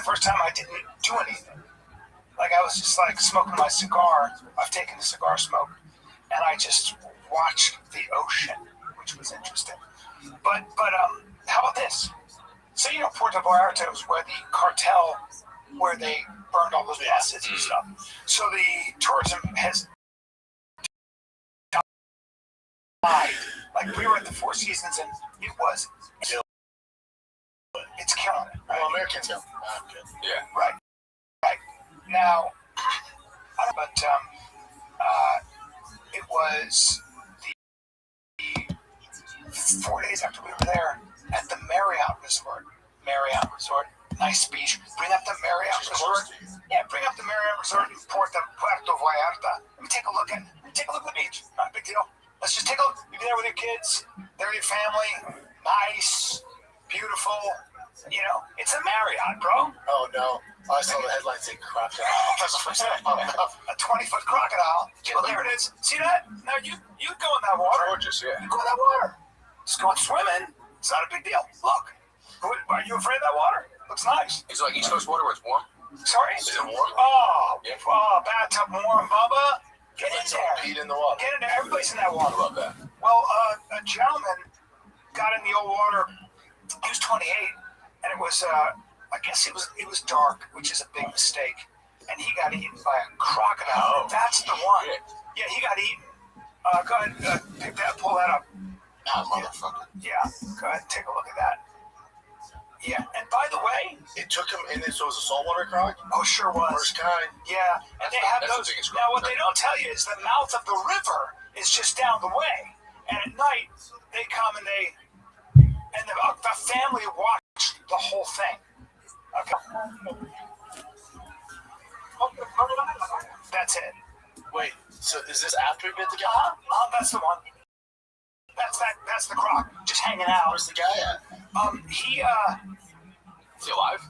first time I didn't do anything. Like I was just like smoking my cigar. I've taken the cigar smoke, and I just watched the ocean, which was interesting. But how about this? So you know Puerto Vallarta was where the cartel, where they burned all those buses and stuff. So the tourism has died. Like we were at the Four Seasons, and it was. It's killing it. Right? Well, Americans go. Yeah. Right. Now, but it was the 4 days after we were there at the Marriott Resort. Nice beach. Bring up the Marriott Resort. Yeah, bring up the Marriott Resort in Puerto Vallarta. Let me take a look at the beach. Not a big deal. Let's just take a look. You're there with your kids. There with your family. Nice, beautiful. You know, it's a Marriott, bro. Oh no! I saw the headline saying crocodile. That's the first time I found out. A 20-foot crocodile. Well, there it is. See that? Now you go in that water. Gorgeous, yeah. You go in that water. Just go swimming. It's not a big deal. Look. Are you afraid of that water? Looks nice. It's like East Coast water where it's warm. Sorry? Is it warm? Oh, bathtub warm, Bubba. Get in there. Peed in the water. Get in there. Everybody's in that water. I love that. Well, a gentleman got in the old water. He was 28, and it was, I guess it was dark, which is a big mistake. And he got eaten by a crocodile. Oh, that's the one. shit. Yeah, he got eaten. Go ahead, pull that up. Ah, motherfucker. Yeah, go ahead, take a look at that. Yeah, and by the way, It took him in. So it was a saltwater croc. oh, sure was. First kind. Yeah, and they have that's the those. biggest Now, what crocodile. they don't tell you is the mouth of the river is just down the way, and at night they come and the family watched the whole thing. Okay. That's it. Wait. So is this after we met the guy? That's the one. That's the croc just hanging out. Where's the guy at? He Is he alive?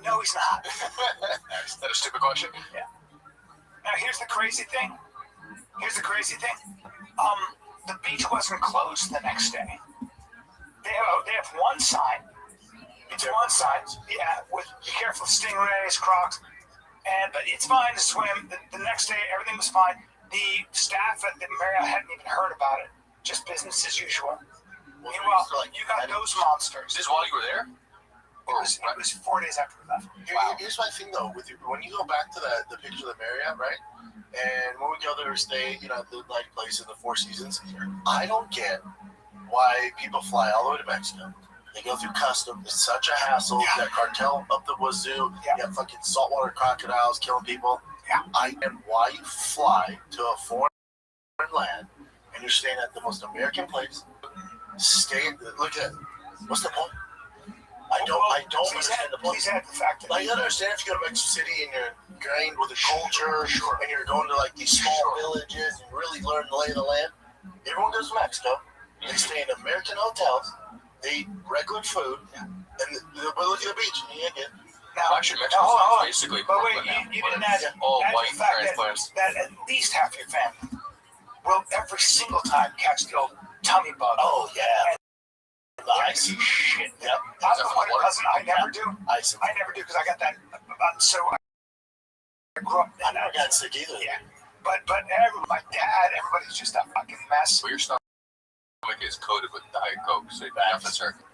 no, he's not. Is that a stupid question? Yeah. Now here's the crazy thing. The beach wasn't closed the next day. They have one sign. It's one sign. Yeah, with be careful of stingrays, crocs, but it's fine to swim. The next day everything was fine. The staff at the Marriott hadn't even heard about it. Just business as usual. Meanwhile, you got those monsters. Is this while you were there? It was 4 days after we left. Here's my thing though. When you go back to the picture of the Marriott, right? And when we go there to stay, at the place in the Four Seasons, I don't get why people fly all the way to Mexico. They go through customs. It's such a hassle. Yeah. You got cartel up the wazoo. Yeah. You got fucking saltwater crocodiles killing people. Yeah. And why you fly to a foreign land and you're staying at the most American place. Look at it. What's the point? I don't understand the point. Please add the fact that You understand if you go to Mexico City and you're ingrained with the culture, and you're going to these small villages and really learn the lay of the land. Everyone goes to Mexico. They stay in American hotels. They eat regular food, and they look at the beach. And you ain't it. now, Actually, Mexico hold on. is basically But wait, Brooklyn now. you didn't add All add white the fact transplants. that at least half your family will every single time catch the old tummy bug. Oh yeah. The Ice ice. shit. Yep. I'm the one who doesn't. I never do. Ice. I never do because I got that. So I grew up. I never got sick either. Yeah. But my dad, everybody's just a fucking mess. Well, your stomach is coated with Diet Coke, so nothing's hurting.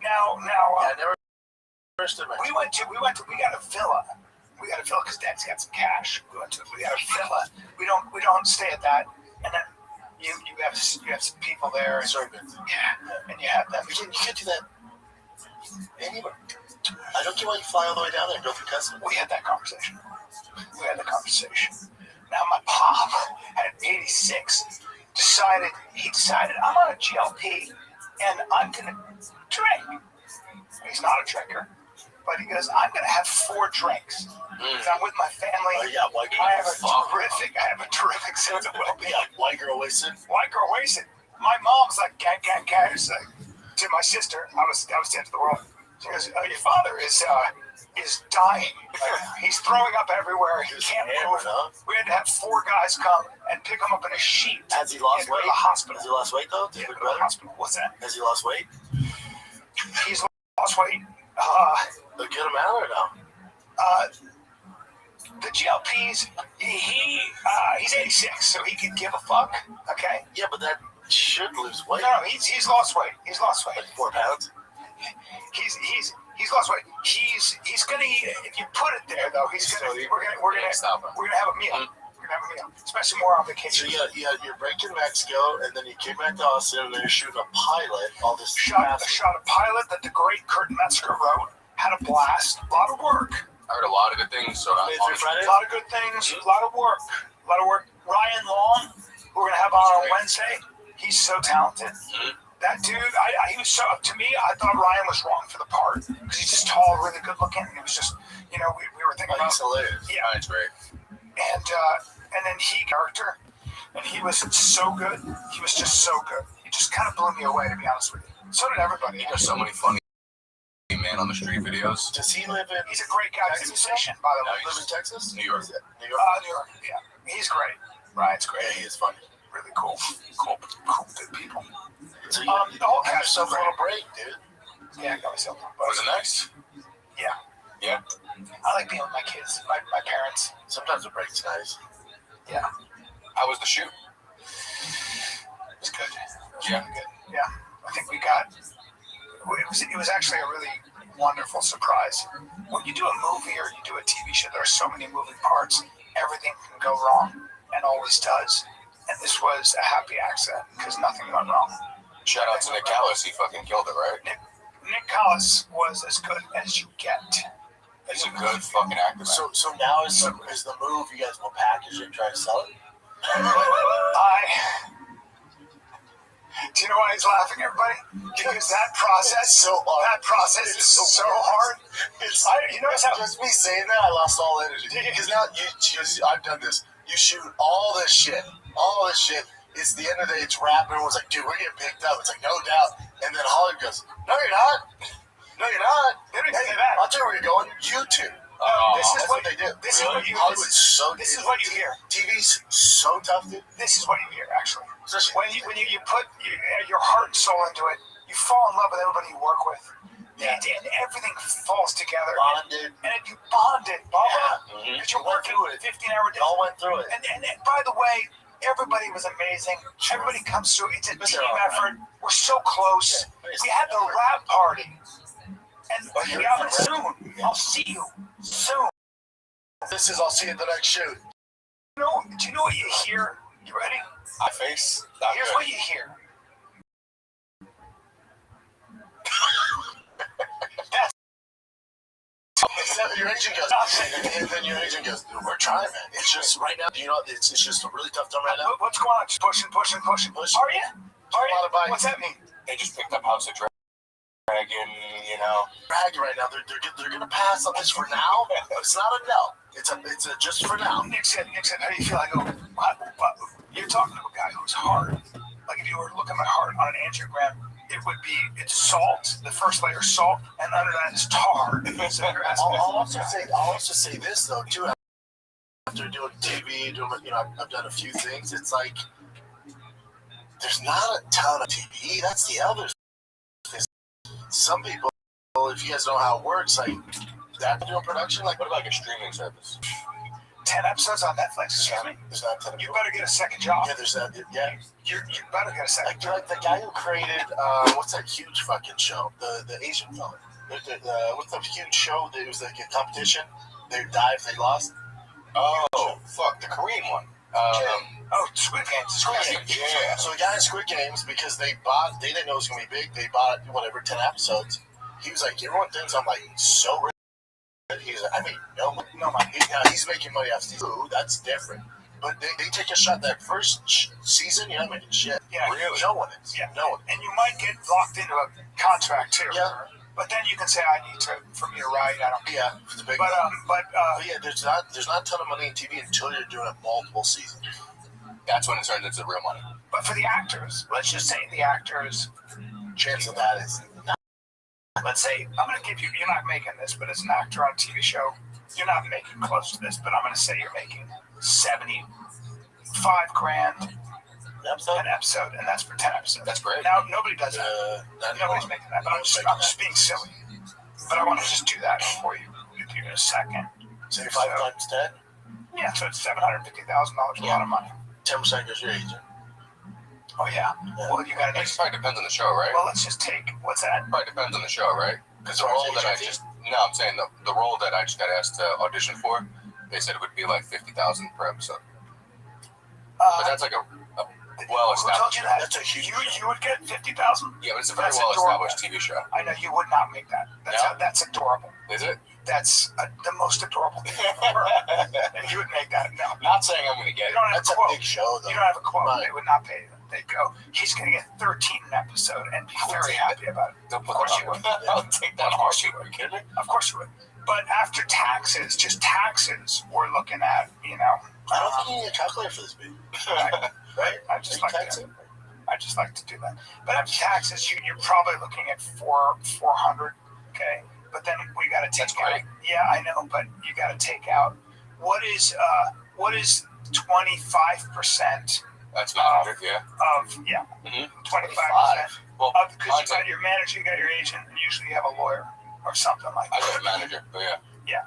Now, I never understood we got a villa. We got a villa because Dad's got some cash. We got a villa. We don't stay at that. And then you have some people there. And, yeah, and you have them. You can't do that anywhere. I don't get why you fly all the way down there and go through customs. We had that conversation. Now my pop at 86 decided I'm on a GLP and I'm gonna drink. He's not a drinker, but he goes, I'm gonna have 4 drinks. Because I'm with my family. Oh, yeah, white girl. I have a terrific sense of well-being. Yeah, white girl wasted. White girl wasted. My mom's like, gang. It's like, to my sister, that was the end of the world. She goes, your father is dying. He's throwing up everywhere. He can't move. Huh? We had to have 4 guys come and pick him up in a sheet. Has he lost weight? To the hospital. Has he lost weight though? Yeah, to the hospital. What's that? Has he lost weight? He's lost weight. A good amount or no? The GLPs, he's 86, so he could give a fuck. Okay. Yeah, but that should lose weight. No, he's lost weight. He's lost weight. Like 4 pounds. He's lost weight. He's gonna eat it. If you put it there, though, we're gonna have a meal. We're gonna have a meal, especially more on So vacation. you're breaking Mexico, and then you came back to Austin, and then you're shooting a pilot. All this Shot a pilot that the great Kurt Metzger wrote. Had a blast. A lot of work. I heard a lot of good things. So A lot of good things. A lot of work. Ryan Long, who we're gonna have on Wednesday. He's so talented. That dude, he was so. To me, I thought Ryan was wrong for the part because he's just tall, really good looking. And it was just, we were thinking about. He's hilarious. Yeah, Ryan's great. And then character, and he was so good. He was just so good. He just kind of blew me away, to be honest with you. So did everybody. There's so many funny man on the street videos. Does he live in? He's a great guy. He's a musician, by the way. Live in Texas? New York. New York. New York. Yeah, he's great. Ryan's great. Yeah, he is funny. Really cool, good people. So The whole have cast is so yourself a great. little break, dude. Yeah, I got myself. Was it nice? Yeah. Yeah. I like being with my kids, my parents. Sometimes a break's nice. Yeah, How was the shoot? it was good. Yeah. Really good. Yeah, I think we got. It was actually a really wonderful surprise. When you do a movie or you do a TV show, there are so many moving parts. Everything can go wrong, and always does. And this was a happy accident because nothing went wrong. Shout out to Nick Callis. He fucking killed it, right? Nick Callis was as good as you get. He's a good fucking actor. So now is the move you guys will package it and try to sell it? Do you know why he's laughing, everybody? Because that process is so hard. You notice how Just me saying that, I lost all energy. Because now I've done this. You shoot all this shit. It's the end of the day. It's rap. Everyone's like, dude, we're getting picked up. It's like, no doubt. And then Hollywood goes, no, you're not. No, you're not. They don't say that. I'll tell you where you're going. YouTube. This is That's what they do. This is what you. Hollywood's so. This is what you hear. TV's so tough, dude. This is what you hear, actually. Especially When you put your heart and soul into it, you fall in love with everybody you work with. Yeah. And everything falls together. bonded. And you bonded, Bubba. Yeah. Because you're Went working through it. 15-hour days. All went through it. And by the way, everybody was amazing. Everybody comes through. It's a team effort. We're so close. We had the rap party. And we'll be out soon. I'll see you soon. This is. I'll see you at the next shoot. Do you know what you hear? You ready? My face. Not Here's good. what you hear. Your agent goes, and then your agent goes, we're trying, man. It's just right now, it's just a really tough time right now. What's going on? Just pushing. Are you? A lot of bikes. What's that mean? They just picked up House of Dragon, Bragging right now. They're gonna pass on this for now, but it's not a no. It's a just for now. Nick said, how do you feel? I go, what? You're talking to a guy who's hard. Like if you were to look at my heart on an angiogram, it's salt, the first layer salt, and under that is tar. So you're asking I'll also say this though too. After doing TV, I've done a few things. It's like there's not a ton of TV. That's the other thing. Some people, if you guys know how it works, like that doing production, like what about like a streaming service? 10 episodes on Netflix. Excuse me. There's not 10. You better get a second job. Yeah, there's that. Yeah. You better get a second job. Like the guy who created what's that huge fucking show? The Asian fella. What's the huge show that was like a competition? They dived, they lost. Oh, fuck, the Korean one. Squid Games. Yeah. So the guy in Squid Games, because they didn't know it was gonna be big. They bought 10 episodes. He was like, everyone thinks I'm like so rich. He's like, I mean, no money. He's making money off season 2. That's different. But they take a shot that first season. You're not making shit. Yeah, really. No one is. Yeah, no one. And you might get locked into a contract too. Yeah. But then you can say, I need for me to write. I don't. Yeah. It's a big But yeah, there's not a ton of money in TV until you're doing it multiple seasons. That's when it turns into real money. But for the actors, let's just say the actors. Chance of that is. Let's say I'm going to give you. You're not making this, but as an actor on a TV show, you're not making close to this. But I'm going to say you're making $75,000 an episode, and that's for 10 episodes. That's great. Now nobody does that. Nobody's making that. But I'm just being silly. But I want to just do that for you in a second. Say 5 times 10. Yeah, so it's $750,000. A lot of money. 10% goes to your agent. Oh yeah. Well, you got to. It probably depends on the show, right? Well, let's just take what's that? Probably depends on the show, right? Because the role that I'm saying the role that I just got asked to audition for, they said it would be like $50,000 per episode. But that's like a well-established. Who told you that? That's a huge. You would get $50,000. Yeah, but it's a very well-established TV show. I know you would not make that. That's adorable. Is it? That's the most adorable thing ever. And you would make that. No. Not saying I'm going to get it. That's a big show, though. You don't have a quote. They would not pay them. They'd go, he's going to get 13 an episode and be very happy about it. Of course you would. I'll take that. Of course you would. Are you kidding me? Of course you would. But after taxes, just taxes, we're looking at, I don't think you need a calculator for this, baby. Right? I just like to do that. But after taxes, you're probably looking at 400. Okay, but then we got to take out. Yeah, I know, but you got to take out. What is 25%? That's 500, yeah. 25%. Well, because you got your manager, you got your agent, and usually you have a lawyer or something like that. I got a manager, but yeah. Yeah.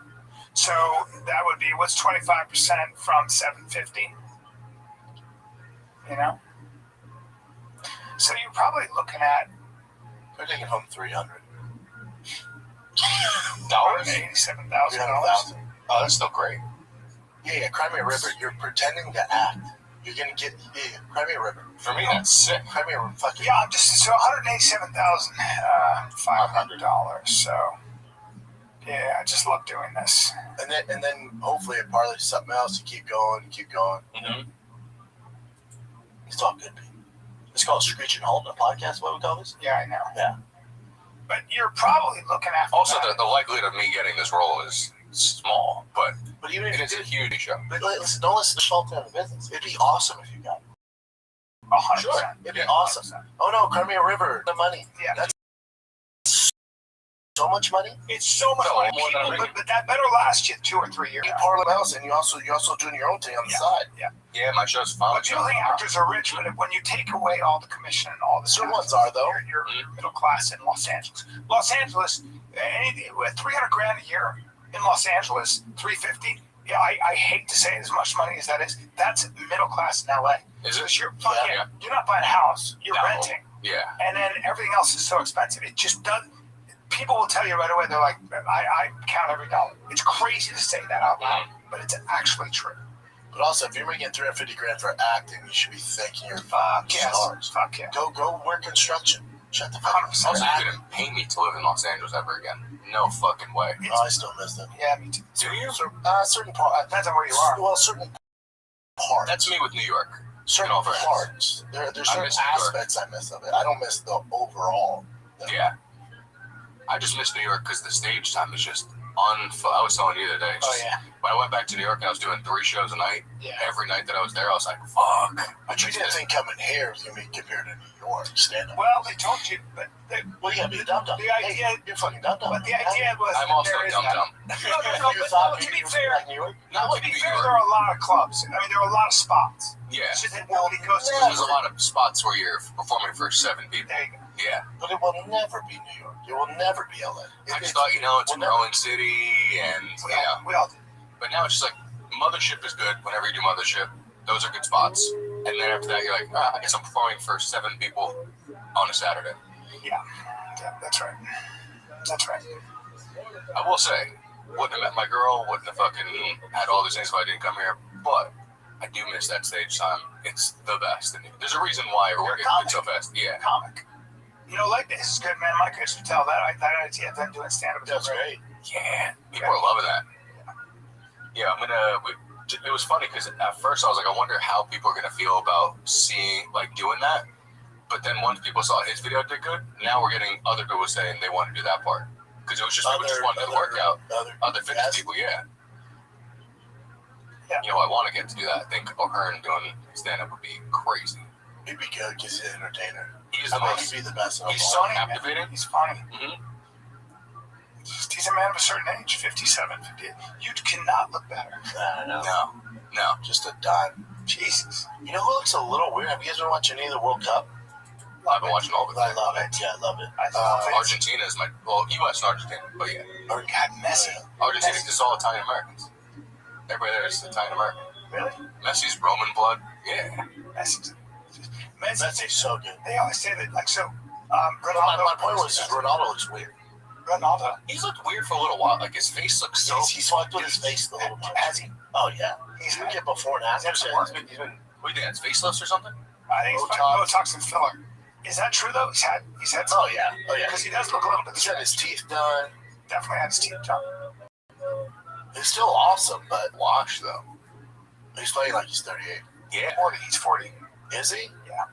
So that would be what's 25% from 750. So you're probably looking at. They're taking home $300. $87,000. Oh, that's still great. Yeah, Cry Me a River. You're pretending to act. You're gonna get Cry Me a River. For me, that's sick. Cry Me a River. Fucking. Yeah, so $187,500. So yeah, I just love doing this. And then hopefully it parlays to something else. You keep going. Mm-hmm. It's all good. It's called Screech and Halt, a podcast. What we call this? Yeah, I know. Yeah. But you're probably looking at. Also, the likelihood of me getting this role is small, but even if it's a huge show. But listen, don't listen to Schultz out of the business. It'd be awesome if you got it. 100%. Sure. It'd be awesome. 100%. Oh no, Cry Me a River. The money. Yeah. That's so much money. It's so much money. But that better last you 2 or 3 years. You parlay else, and you're also doing your own thing on the side. Yeah, my show's fun. But people think actors are rich, but when you take away all the commission and all the certain ones are though. You're middle class in Los Angeles. Los Angeles, anything with $300,000 a year in Los Angeles, 350. Yeah, I hate to say as much money as that is. That's middle class in LA. Is it? You're not buying a house. You're renting. Yeah. And then everything else is so expensive. It just does. People will tell you right away. They're like, I count every dollar. It's crazy to say that out loud, but it's actually true. But also, if you're making $350,000 for acting, you should be thanking your stars. Fuck yeah. Go work construction. Shut the fuck up. Also, you couldn't pay me to live in Los Angeles ever again. No fucking way. I still miss them. Yeah, me too. Do you? Certain parts. Depends on where you are. Well, certain parts. That's me with New York. Certain parts. There's certain aspects I miss of it. I don't miss the overall. Yeah. I just miss New York because the stage time is just I was telling you the other day. When I went back to New York and I was doing 3 shows a night, every night that I was there, I was like, fuck. But you didn't think coming here was going to be compared to New York. Stand up. Well, they told you, but you got to be a dum-dum. The idea, you're fucking dum-dum. But the idea was I'm also a dum-dum. No, to be fair, New York? Not like to be New fair, York. there are a lot of clubs. I mean, there are a lot of spots. Yeah. It's just that nobody goes to. There's a lot of spots where you're performing for 7 people. There you go. Yeah. But it will never be New York. It will never be LA. I just thought, it's a growing city, and we all did. But now it's just like, Mothership is good whenever you do Mothership. Those are good spots. And then after that, you're like, I guess I'm performing for 7 people on a Saturday. Yeah, that's right. That's right. I will say, wouldn't have met my girl, wouldn't have fucking had all these things if I didn't come here, but I do miss that stage time. It's the best. And there's a reason why everyone gets it so fast. Yeah. Comic. Like this is good, man. Mike used to tell that idea of them doing stand-up. That's great. Yeah. People are loving that. Yeah, it was funny because at first I was like, I wonder how people are going to feel about doing that. But then once people saw his video did good, now we're getting other people saying they want to do that part. Because it was just, people just wanted to work out. Other fitness people, yeah. I want to get to do that. I think O'Hearn doing stand-up would be crazy. He'd be good because he's an entertainer. He'd be the best. He's so captivating. He's funny. Mm-hmm. He's a man of a certain age, 57, 58. You cannot look better. No. Just a dime. Jesus. You know who looks a little weird? Have you guys been watching any of the World Cup? I've been watching all of it. I love it. Yeah, I love it. Argentina is U.S. and Argentina, but yeah. God, Messi. Argentina is all Italian Americans. Everybody there is Italian American. Really? Messi's Roman blood. Yeah. Messi's so good. They always say that, like, so. Ronaldo. My point was, Ronaldo looks weird. Ronaldo. He's looked weird for a little while. Like his face looks so. He's fucked with his face a little much. Has he? Oh yeah. He's gonna get before and after. He's been. What do you think? That's facelifts or something? I think it's Botox and filler. Is that true though? He's had. Oh yeah. Because he does look a little bit. He's had his teeth done. Definitely had his teeth done. He's still awesome, but Washed though. he's playing like he's 38. Yeah. 40. He's 40. Is he? Yeah.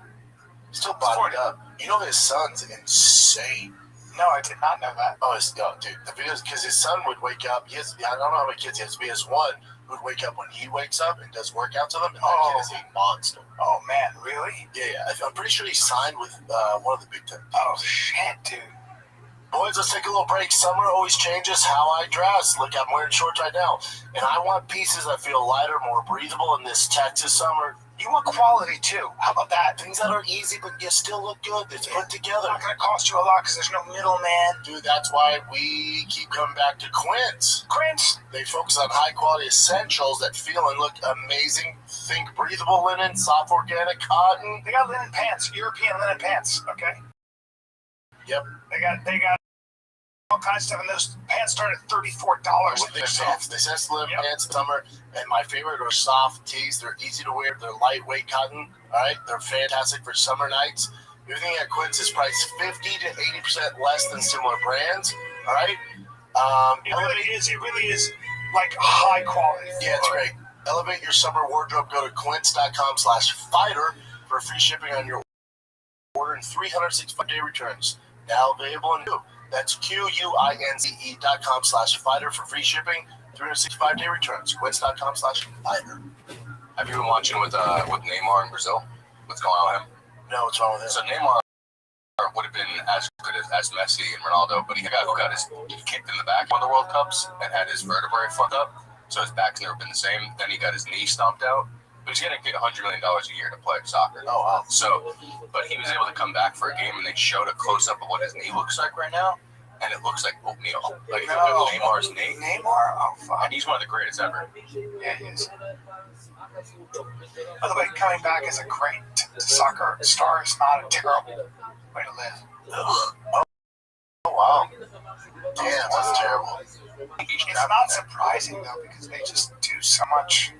Still bodied up. You know his son's insane. No, I did not know that. Oh, dude. The videos, because his son would wake up. I don't know how many kids he has, but he has one who would wake up when he wakes up and does workouts with him, and that kid is a monster. Oh man, really? Yeah. I'm pretty sure he signed with one of the big time teams. Oh shit, dude. Boys, let's take a little break. Summer always changes how I dress. Look, I'm wearing shorts right now, and I want pieces that feel lighter, more breathable in this Texas summer. You want quality too. How about that? Things that are easy, but you still look good. It's put together. Not gonna cost you a lot because there's no middleman. Dude, that's why we keep coming back to Quince. Quince. They focus on high-quality essentials that feel and look amazing. Think breathable linen, soft organic cotton. They got linen pants, European linen pants. Okay. Yep. They got all kinds of stuff, and those pants start at $34. They say slim pants in summer, and my favorite are soft tees. They're easy to wear. They're lightweight cotton. All right, they're fantastic for summer nights. Everything at Quince is priced 50 to 80% less than similar brands. All right. It really is like high quality. Yeah, it's great. Elevate your summer wardrobe. Go to quince.com/fighter for free shipping on your order and 365-day returns. Now available and new. That's QUINCE.com/fighter for free shipping, 365-day returns. Quince.com/fighter. Have you been watching with Neymar in Brazil? What's going on with him? No, what's wrong with him? So Neymar would have been as good as Messi and Ronaldo, but he got his kicked in the back on the World Cups and had his vertebrae fucked up, so his back's never been the same. Then he got his knee stomped out. But he's getting paid $100 million a year to play soccer. Oh wow! So, but he was able to come back for a game, and they showed a close up of what his knee looks like right now, and it looks like oatmeal. Like if you look at Neymar's knee. Neymar? Oh fuck! And he's one of the greatest ever. Yeah, he is. By the way, coming back as a great soccer star is not a terrible way to live. Oh wow! Damn, that's terrible. It's not surprising though because they just do so much.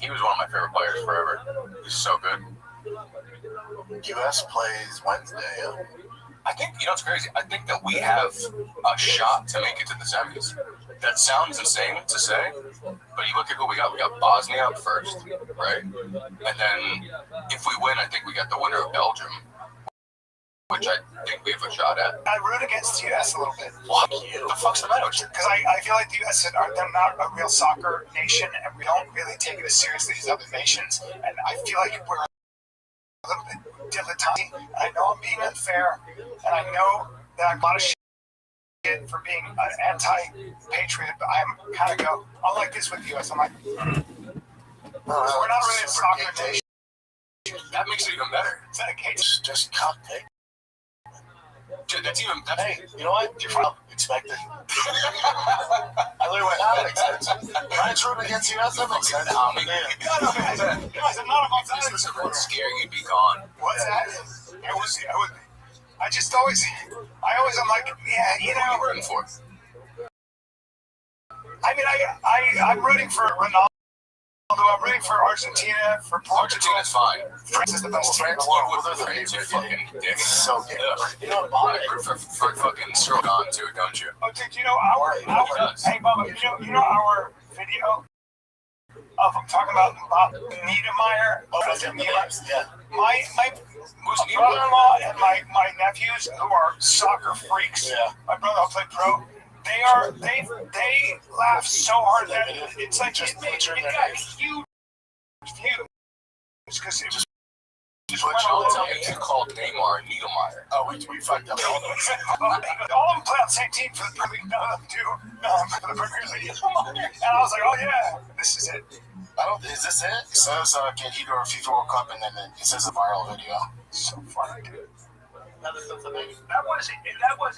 He was one of my favorite players forever. He's so good. U.S. plays Wednesday. I think, what's crazy? I think that we have a shot to make it to the semis. That sounds insane to say, but you look at who we got. We got Bosnia up first, right? And then if we win, I think we got the winner of Belgium, which I think we have a shot at. I root against the U.S. a little bit. What the fuck's the matter with you? Because I feel like the U.S. they're not a real soccer nation, and we don't really take it as seriously as other nations. And I feel like we're a little bit dilettante. I know I'm being unfair, and I know that I'm a lot of shit for being an anti-patriot, but I'm kind of I'm like this with the U.S. I'm like, we're not really a soccer nation. That makes it even better. Is that a case? Just cocktail. Dude, that's Hey, you know what? You're expected. I literally went, that makes sense. Ryan's rooting against the U.S. That makes sense. Guys, I'm not about that. This is a real scare you'd be gone. What's that? I would be. I just always, I'm like, yeah, What are you rooting for? I mean, I'm rooting for Ronaldo. I'm rooting for Argentina, for Portugal. Argentina's fine. France is the best team in the What world. with the France, you fucking dick. So good. You know what? I root for fucking Strogan too, don't you? Oh, dude, you know our hey, Bubba, you know our video of talking about Niedermeyer? Yeah. My brother-in-law and my nephews who are soccer freaks. Yeah. My brother who played pro. They laugh so hard that it's like it got huge views because it was just But y'all tell me you called Neymar Niedermeyer. Oh, we fucked up. all of them play on the same team for the Premier League. None of them do for the Premier League. And I was like, oh yeah, this is it. Is this it? It says, can he do a FIFA World Cup? And then it says a viral video. So funny, dude. That was amazing. That was a thick. that was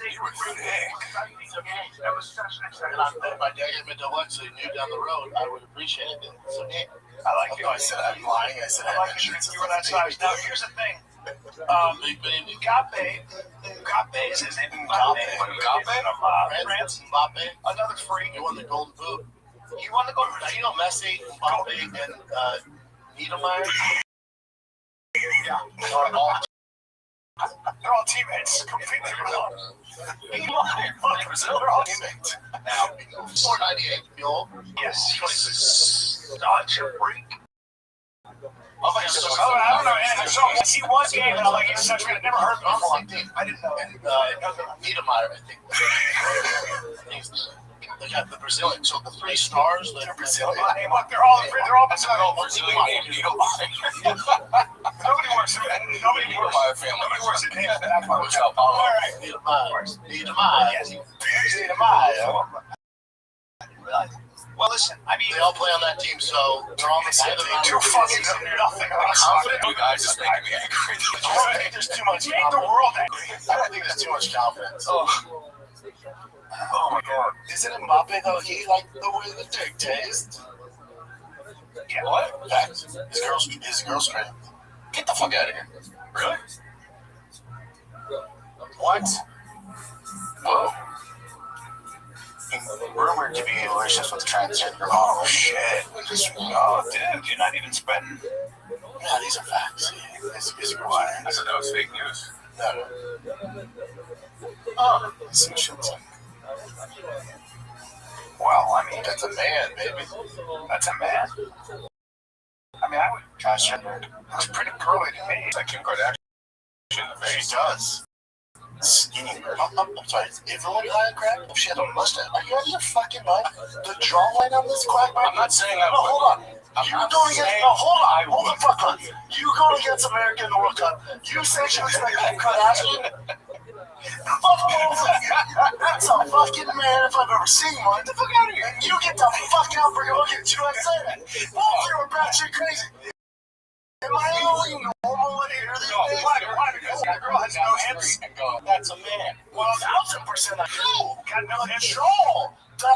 such an exciting. If my dad had been to Lexi and knew down the road, I would appreciate it. So yeah. I like it. I said I'm lying. I said I like it. You were that size. Now here's the thing. Big baby. Mbappe is his name. Mbappe from France. Mbappe. Another freak. He won the Golden Boot. He won the Golden Now, Boot. you know Messi, Mbappe, and Niedermeyer? Yeah. They're all teammates. Completely wrong. Brazil. They're all teammates. Now, 498. You old? yes, he's such a freak. I I don't know. And I saw see one game, and I'm like, he's such a. I never heard of him before. I didn't know. And Niedermeyer, I think. They got the Brazilian. So the 3 stars, they're Brazilian. Look, they're all Brazilian. Brazilian name, Niedermeyer. Nobody works family. Nobody works at names that much. Sao Paulo. All right. Niedermeyer. Yes, Niedermeyer. Well, listen, I mean, They all play on that team, so they're all the same thing. too fucking nothing about Confident soccer. you guys just making me angry. I don't think there's too much You made the confidence. world angry. I don't think there's too much confidence. Oh my God. Isn't it Mbappe though? He liked the way the dick tastes. Yeah. What? Facts. His girlfriend. Get the fuck out of here. Really? What? Whoa. Rumored to be delicious with transgender. Oh shit. Oh, dude, you're not even spreading. Yeah, these are facts. His girlfriend. I said that was fake news. No. Oh. Some shit. Well, I mean, That's a man, baby. that's a man. I mean, I would. Transgender. Looks pretty girly to me. It's like Kim Kardashian in the She face. does. Skinny girl. I'm sorry. Everyone high crack? If she had a mustache. Are you out of your fucking mind? The jawline on this quack? I'm not saying that. No, hold on. I'm You not going against? saying No, hold on. I Hold the would. fuck on. You going against America in the World Cup? You said she looks like Kim Kardashian? Fuck over. That's a fucking man if I've ever seen one. Get the fuck out of here. And you get the fuck out for your look at you and say that. Both of you are batshit crazy. Am I the only normal in here these days? Why? Because that girl has no hips. And go, that's a man. 1000% I do. Got no hips. Control the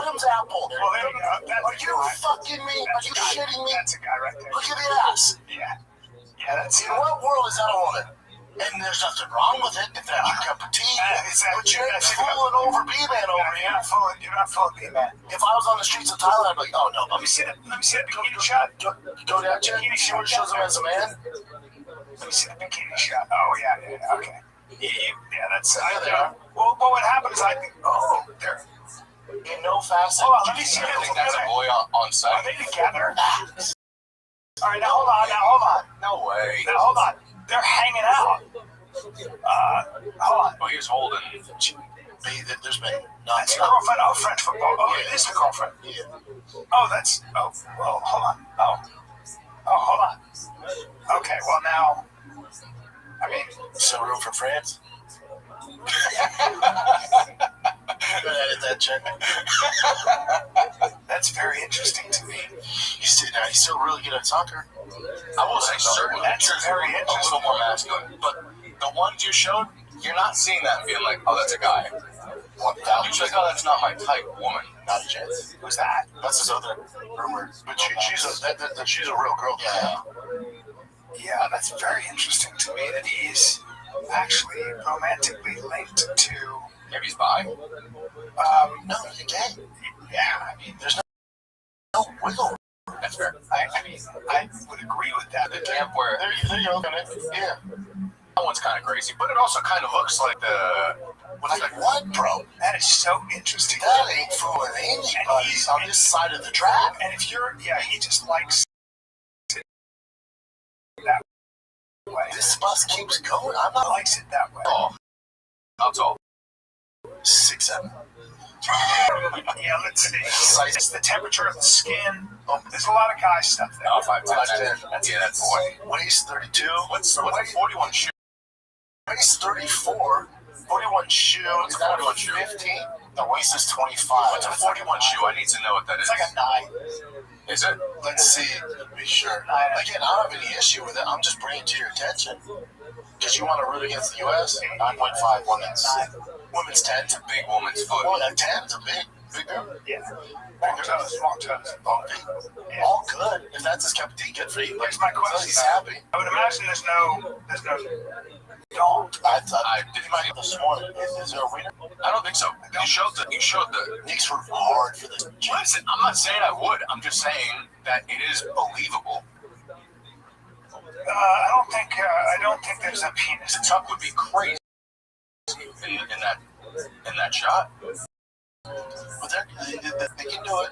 Adam's apple. Well, there you go. That's Are you fucking me? Are you shitting me? That's a guy right there. Look at the ass. Yeah. Yeah, that's In what world is that a woman? And there's nothing wrong with it if that's your cup of tea. But you're fooling over B-Man over You're here. not fooling me, man. If I was on the streets of Thailand, I'd be like, oh no, Let me see that bikini shot. go down, check. See what shows him as a man. Let me see the bikini shot. Oh, yeah, okay. Yeah, that's. There they are. Well, what happened is I think, they're. In no facet. Hold on, let me see I that. think that's a boy on Are site. they together? All right, now hold on. No way. Now hold on. They're hanging out. Hold on. Oh, he was holding. There's been That's nonstop. your girlfriend. Oh, French football. Oh, it is the girlfriend. Yeah. Oh, that's. Oh, well, hold on. Oh, hold on. Okay, well now. I mean, Some room for France. Gonna edit that check. that's very interesting to me. He's still really good at soccer. I will say certain That's pictures very are a interesting. little more masculine, but the ones you showed, you're not seeing that and being like, oh, that's a guy. You're like, oh, that's not my type woman. Not a chance. Who's that? That's his other rumor. But she's a real girl. Yeah. Yeah, that's very interesting to me that he's actually romantically linked to. Maybe he's bi. No, you can't. Yeah, I mean, There's no wiggle. That's fair. I mean, I would agree with that. The camp where There you go. Yeah. that one's kind of crazy, but it also kind of looks like the. Like what, bro? That is so interesting. That ain't fooling anybody on this side of the track. And if you're, he just likes it that way. This bus keeps going. I'm He not like likes it that way. Oh, how tall? 6'7". Yeah, let's see. It's the temperature of the skin. There's a lot of guy stuff there. No, 5'10". That's boy. Waist 32. What's a 41 shoe? Waist 34. 41 shoe. It's 41 shoe. 15. The waist is 25. What's a 41 shoe? I need to know what that is. It's like a 9. Is it? Let's see. Be sure. Again, I don't have any issue with it. I'm just bringing it to your attention. because you want to root against the U.S. 9.5 women's 10. It's a big woman's foot. Oh, that 10 is a big girl. Yeah. Long toes. Long feet. Yeah. All good. If that's his cup of tea, good for you. Here's my question. He's happy. I would imagine there's no dong. I did my this morning. Is there a winner? I don't think so. You showed the. Knicks were hard for the. Listen, I'm not saying I would. I'm just saying that it is believable. I don't think there's a penis. The tuck would be crazy in that shot. But they can do it.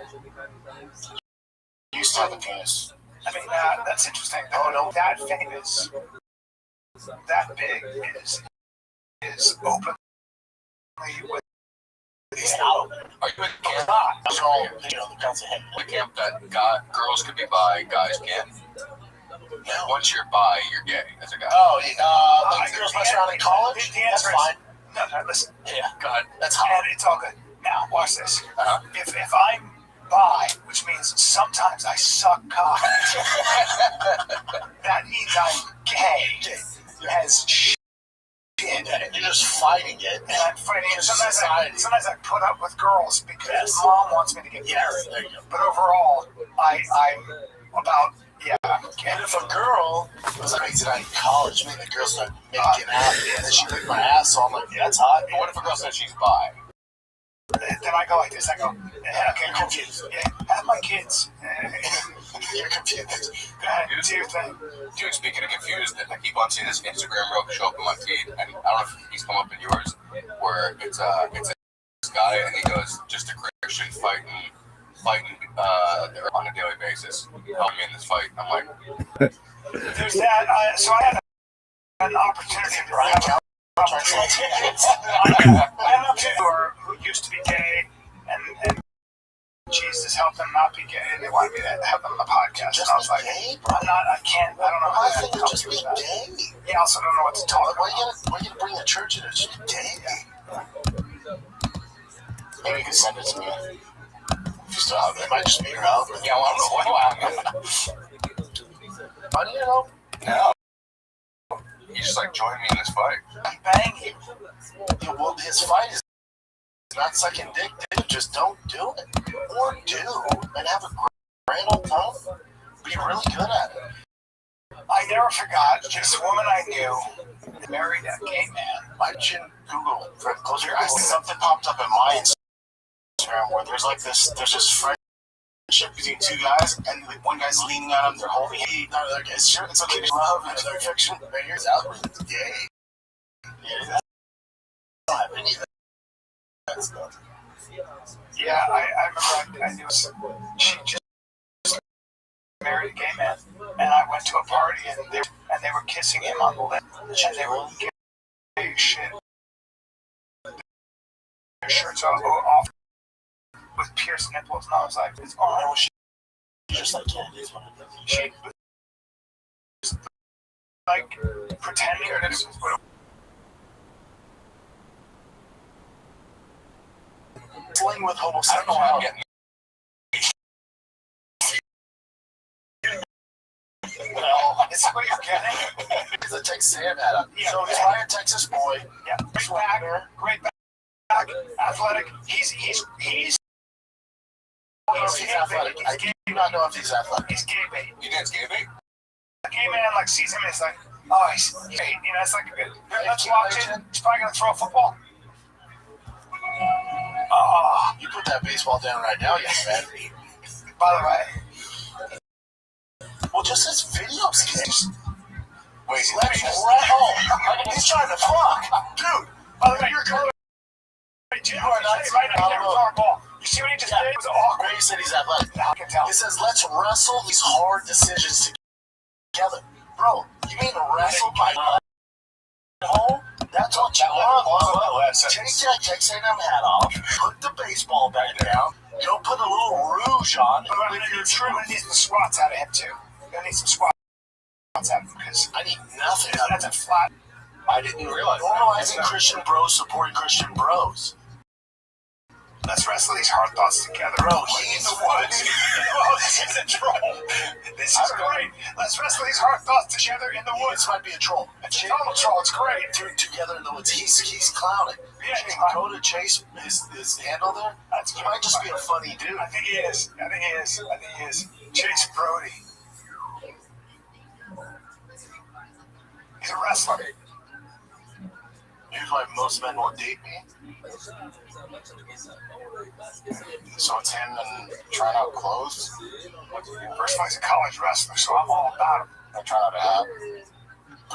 You still have the penis. I mean, that's interesting. Oh no, that famous, that big is openly with. He's not open. Are you in camp? That's all. The council head. The camp that girls can be bi, guys can't. Once you're bi, you're gay as a guy. Oh, like girls mess around in college? The answer That's fine. No, listen. Yeah, God. That's hot. And it's all good. Now, watch this. Uh-huh. If I'm bi, which means sometimes I suck cock, that means I'm gay. As shit. And you're just fighting it. And I'm fighting it. Sometimes I put up with girls because mom wants me to get married. There you go. But overall, I'm about, And if a girl was raised in college, maybe the girl started making out, and then she licked my ass, so I'm like, yeah, that's hot. But what if a girl says she's bi? Then I go like this. I go, okay, You're confused. Yeah, have my kids. You're confused. Go ahead, do your thing. Dude, speaking of confused, I keep on seeing this Instagram reel show up in my feed, and I don't know if he's come up in yours, where it's this guy, and he goes, just a Christian fighting on a daily basis. Help me in this fight. I'm like, there's that. So I had an opportunity to have I had an opportunity who used to be gay, and Jesus helped them not be gay, and they wanted me to have them on the podcast. Just and I was like, gay? I can't, I don't know how I to think help just you be with that. gay. Yeah, I also don't know what to talk Why about. you gonna bring the church in? It's just gay. Maybe you can send it to me. If you still have it, it might just be your algorithm. yeah, well, I don't know what. How do you know? No. You just like join me in this fight. I'm banging you. Yeah, well, his fight is not sucking dick, dude. Just don't do it. Or do, and have a grand old time. Be really good at it. I never forgot this woman I knew married a gay man. I shouldn't Google for close your eyes. Something popped up in my Instagram where there's this friendship between two guys, and one guy's leaning on him, they're holding him. The other guy's sure it's okay to love, and they're fiction. But here's algorithm's gay. Yeah, I don't have any of that stuff. Yeah, I remember I knew she just married a gay man, and I went to a party, and they were kissing him on the lip, and they were gay shit. Their shirts off with pierced nipples, and I was like, "It's on." She's just like, yeah, it is what it is. She was like pretending this was what. Dealing with I don't know homosexuality. how I'm getting. Well, Is that what you're getting? it's a Texas Sam hat. Yeah. So he's probably a Texas boy. Yeah, great back, athletic. He's I don't know if he's athletic. I do not know if he's athletic. He's gay bait. You think it's gay bait? A gay man like sees him and is like, oh, he's gay. You know, it's like, let's watch it. He's probably gonna throw a football. You put that baseball down right now, young man. By the way, Well, just his videos, kids. Wait, let's rattle. He's trying to fuck. Dude, by the way, you're good. You are not right now. You see what he just did? It was awkward. Ray said he's athletic. Now I can tell. He says, let's wrestle these hard decisions together. Bro, you mean wrestle by home? That's what you want. Take that Texas A&M hat off, put the baseball back down, go put a little rouge on, But I'm gonna need some squats out of him too. I'm gonna need some squats out of him because I need nothing. that's a flat. I didn't realize Normalizing Christian bros supporting Christian bros. Let's wrestle these hard thoughts together. Bro, he's in the woods. Oh, this is a troll. This is great. Let's wrestle these hard thoughts together in the woods. This might be a troll. It's a total troll. It's great. Together in the woods. He's clowning. Yeah, he's go to Chase his handle there. He might just be a funny dude. I think he is. Chase Brody. He's a wrestler. Here's why most men won't date me. So it's him and trying out clothes. First of all, he's a college wrestler, so I'm all about him. I try out a hat.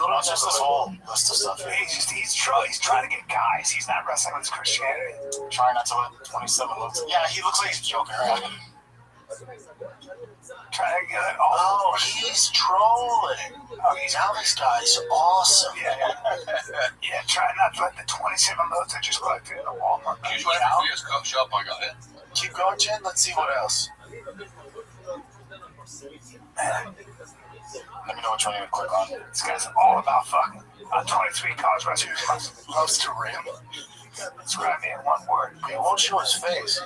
It's just this whole list of stuff. He's trying to get guys. He's not wrestling with his Christianity. Trying not to let 27 looks. Yeah, he looks like he's joking around. Trying to get it all. Oh, he's trolling. Oh, now this guy's awesome. Yeah, try not to let the 27 loads I just collected in the Walmart. Here's what videos show up on your head. Keep going, Jen. Let's see what else. Let me know which one you would click on. This guy's all about fucking. 23 college wrestlers. Loves to rim. Describe me in one word. He won't show his face.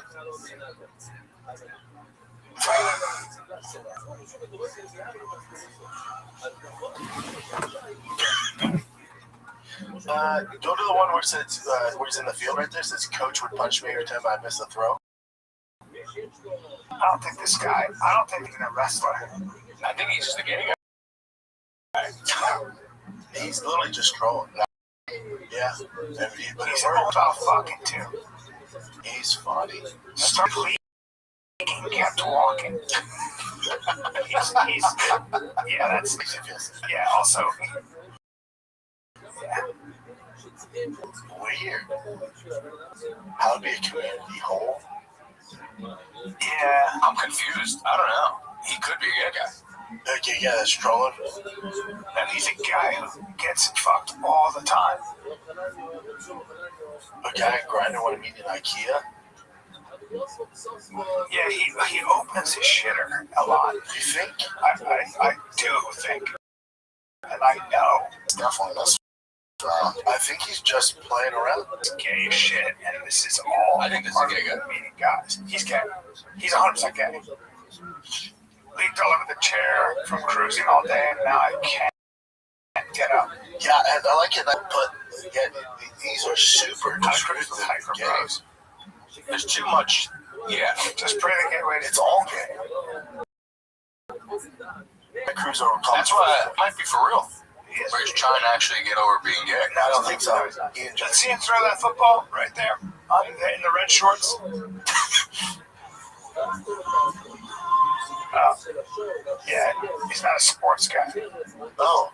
Go to the one where it says where he's in the field right there. It says coach would punch me every time I miss a throw. I don't think he's a wrestler. I think he's just a gay guy. He's literally just trolling. Yeah. But He's all about fucking too. He's funny. Start leaking, kept walking. Yeah, that's, yeah, also. Yeah. Weird. How to be a community hole? Yeah. I'm confused. I don't know. He could be a gay guy. Okay, yeah, that's trolling. And he's a guy who gets fucked all the time. A guy grinder want to meet in IKEA? Yeah, he opens his shitter a lot. You think? I do think. And I know. Definitely. That's I think he's just playing around. It's gay as shit, and this is all. I think this is part a gay of guy. meeting guys. He's gay. He's 100% gay. Leaked all over the chair from cruising all day, and now I can't get up. Yeah, and I like it, but again, these are super descriptive Hyper gay. bros. There's too much. Yeah. Just pray the gay way. It's all gay. I cruise over. That's why it might be for real. Where he's trying to actually get over being gay. I don't think so. Let's see him throw that football right there in the red shorts. Yeah, he's not a sports guy. Oh.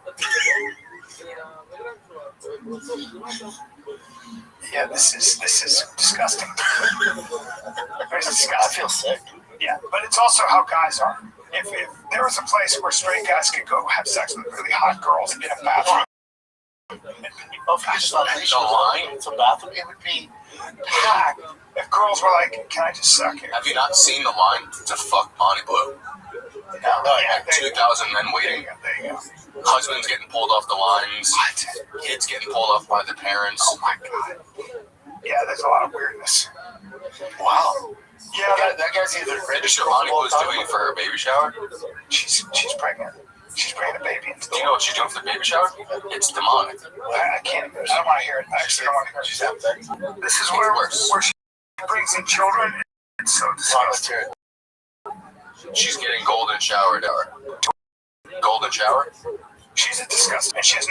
Yeah, this is disgusting. Very disgusting. I feel sick. Yeah, but it's also how guys are. If there was a place where straight guys could go have sex with really hot girls in a bathroom, Oh, if you just unleash the line, it's a bathroom, it would be packed. If girls were like, "Can I just suck it?" Have you not seen the line to fuck Bonnie Blue? Yeah, there you go. 2,000 men waiting. There you go. Husbands getting pulled off the lines. What? Kids getting pulled off by the parents. Oh my god. Yeah, there's a lot of weirdness. wow. Yeah, That guy's either You registered know what Bonnie Blue's doing for her baby shower? she's pregnant. She's bringing a baby into Do the you know what she's doing for the baby shower? It's demonic. I can't even. I don't want to hear it. I actually don't want to hear it. She's having sex. This is where she brings in children. It's so disgusting. She's getting golden showered. Golden shower? She's a disgusting. And she has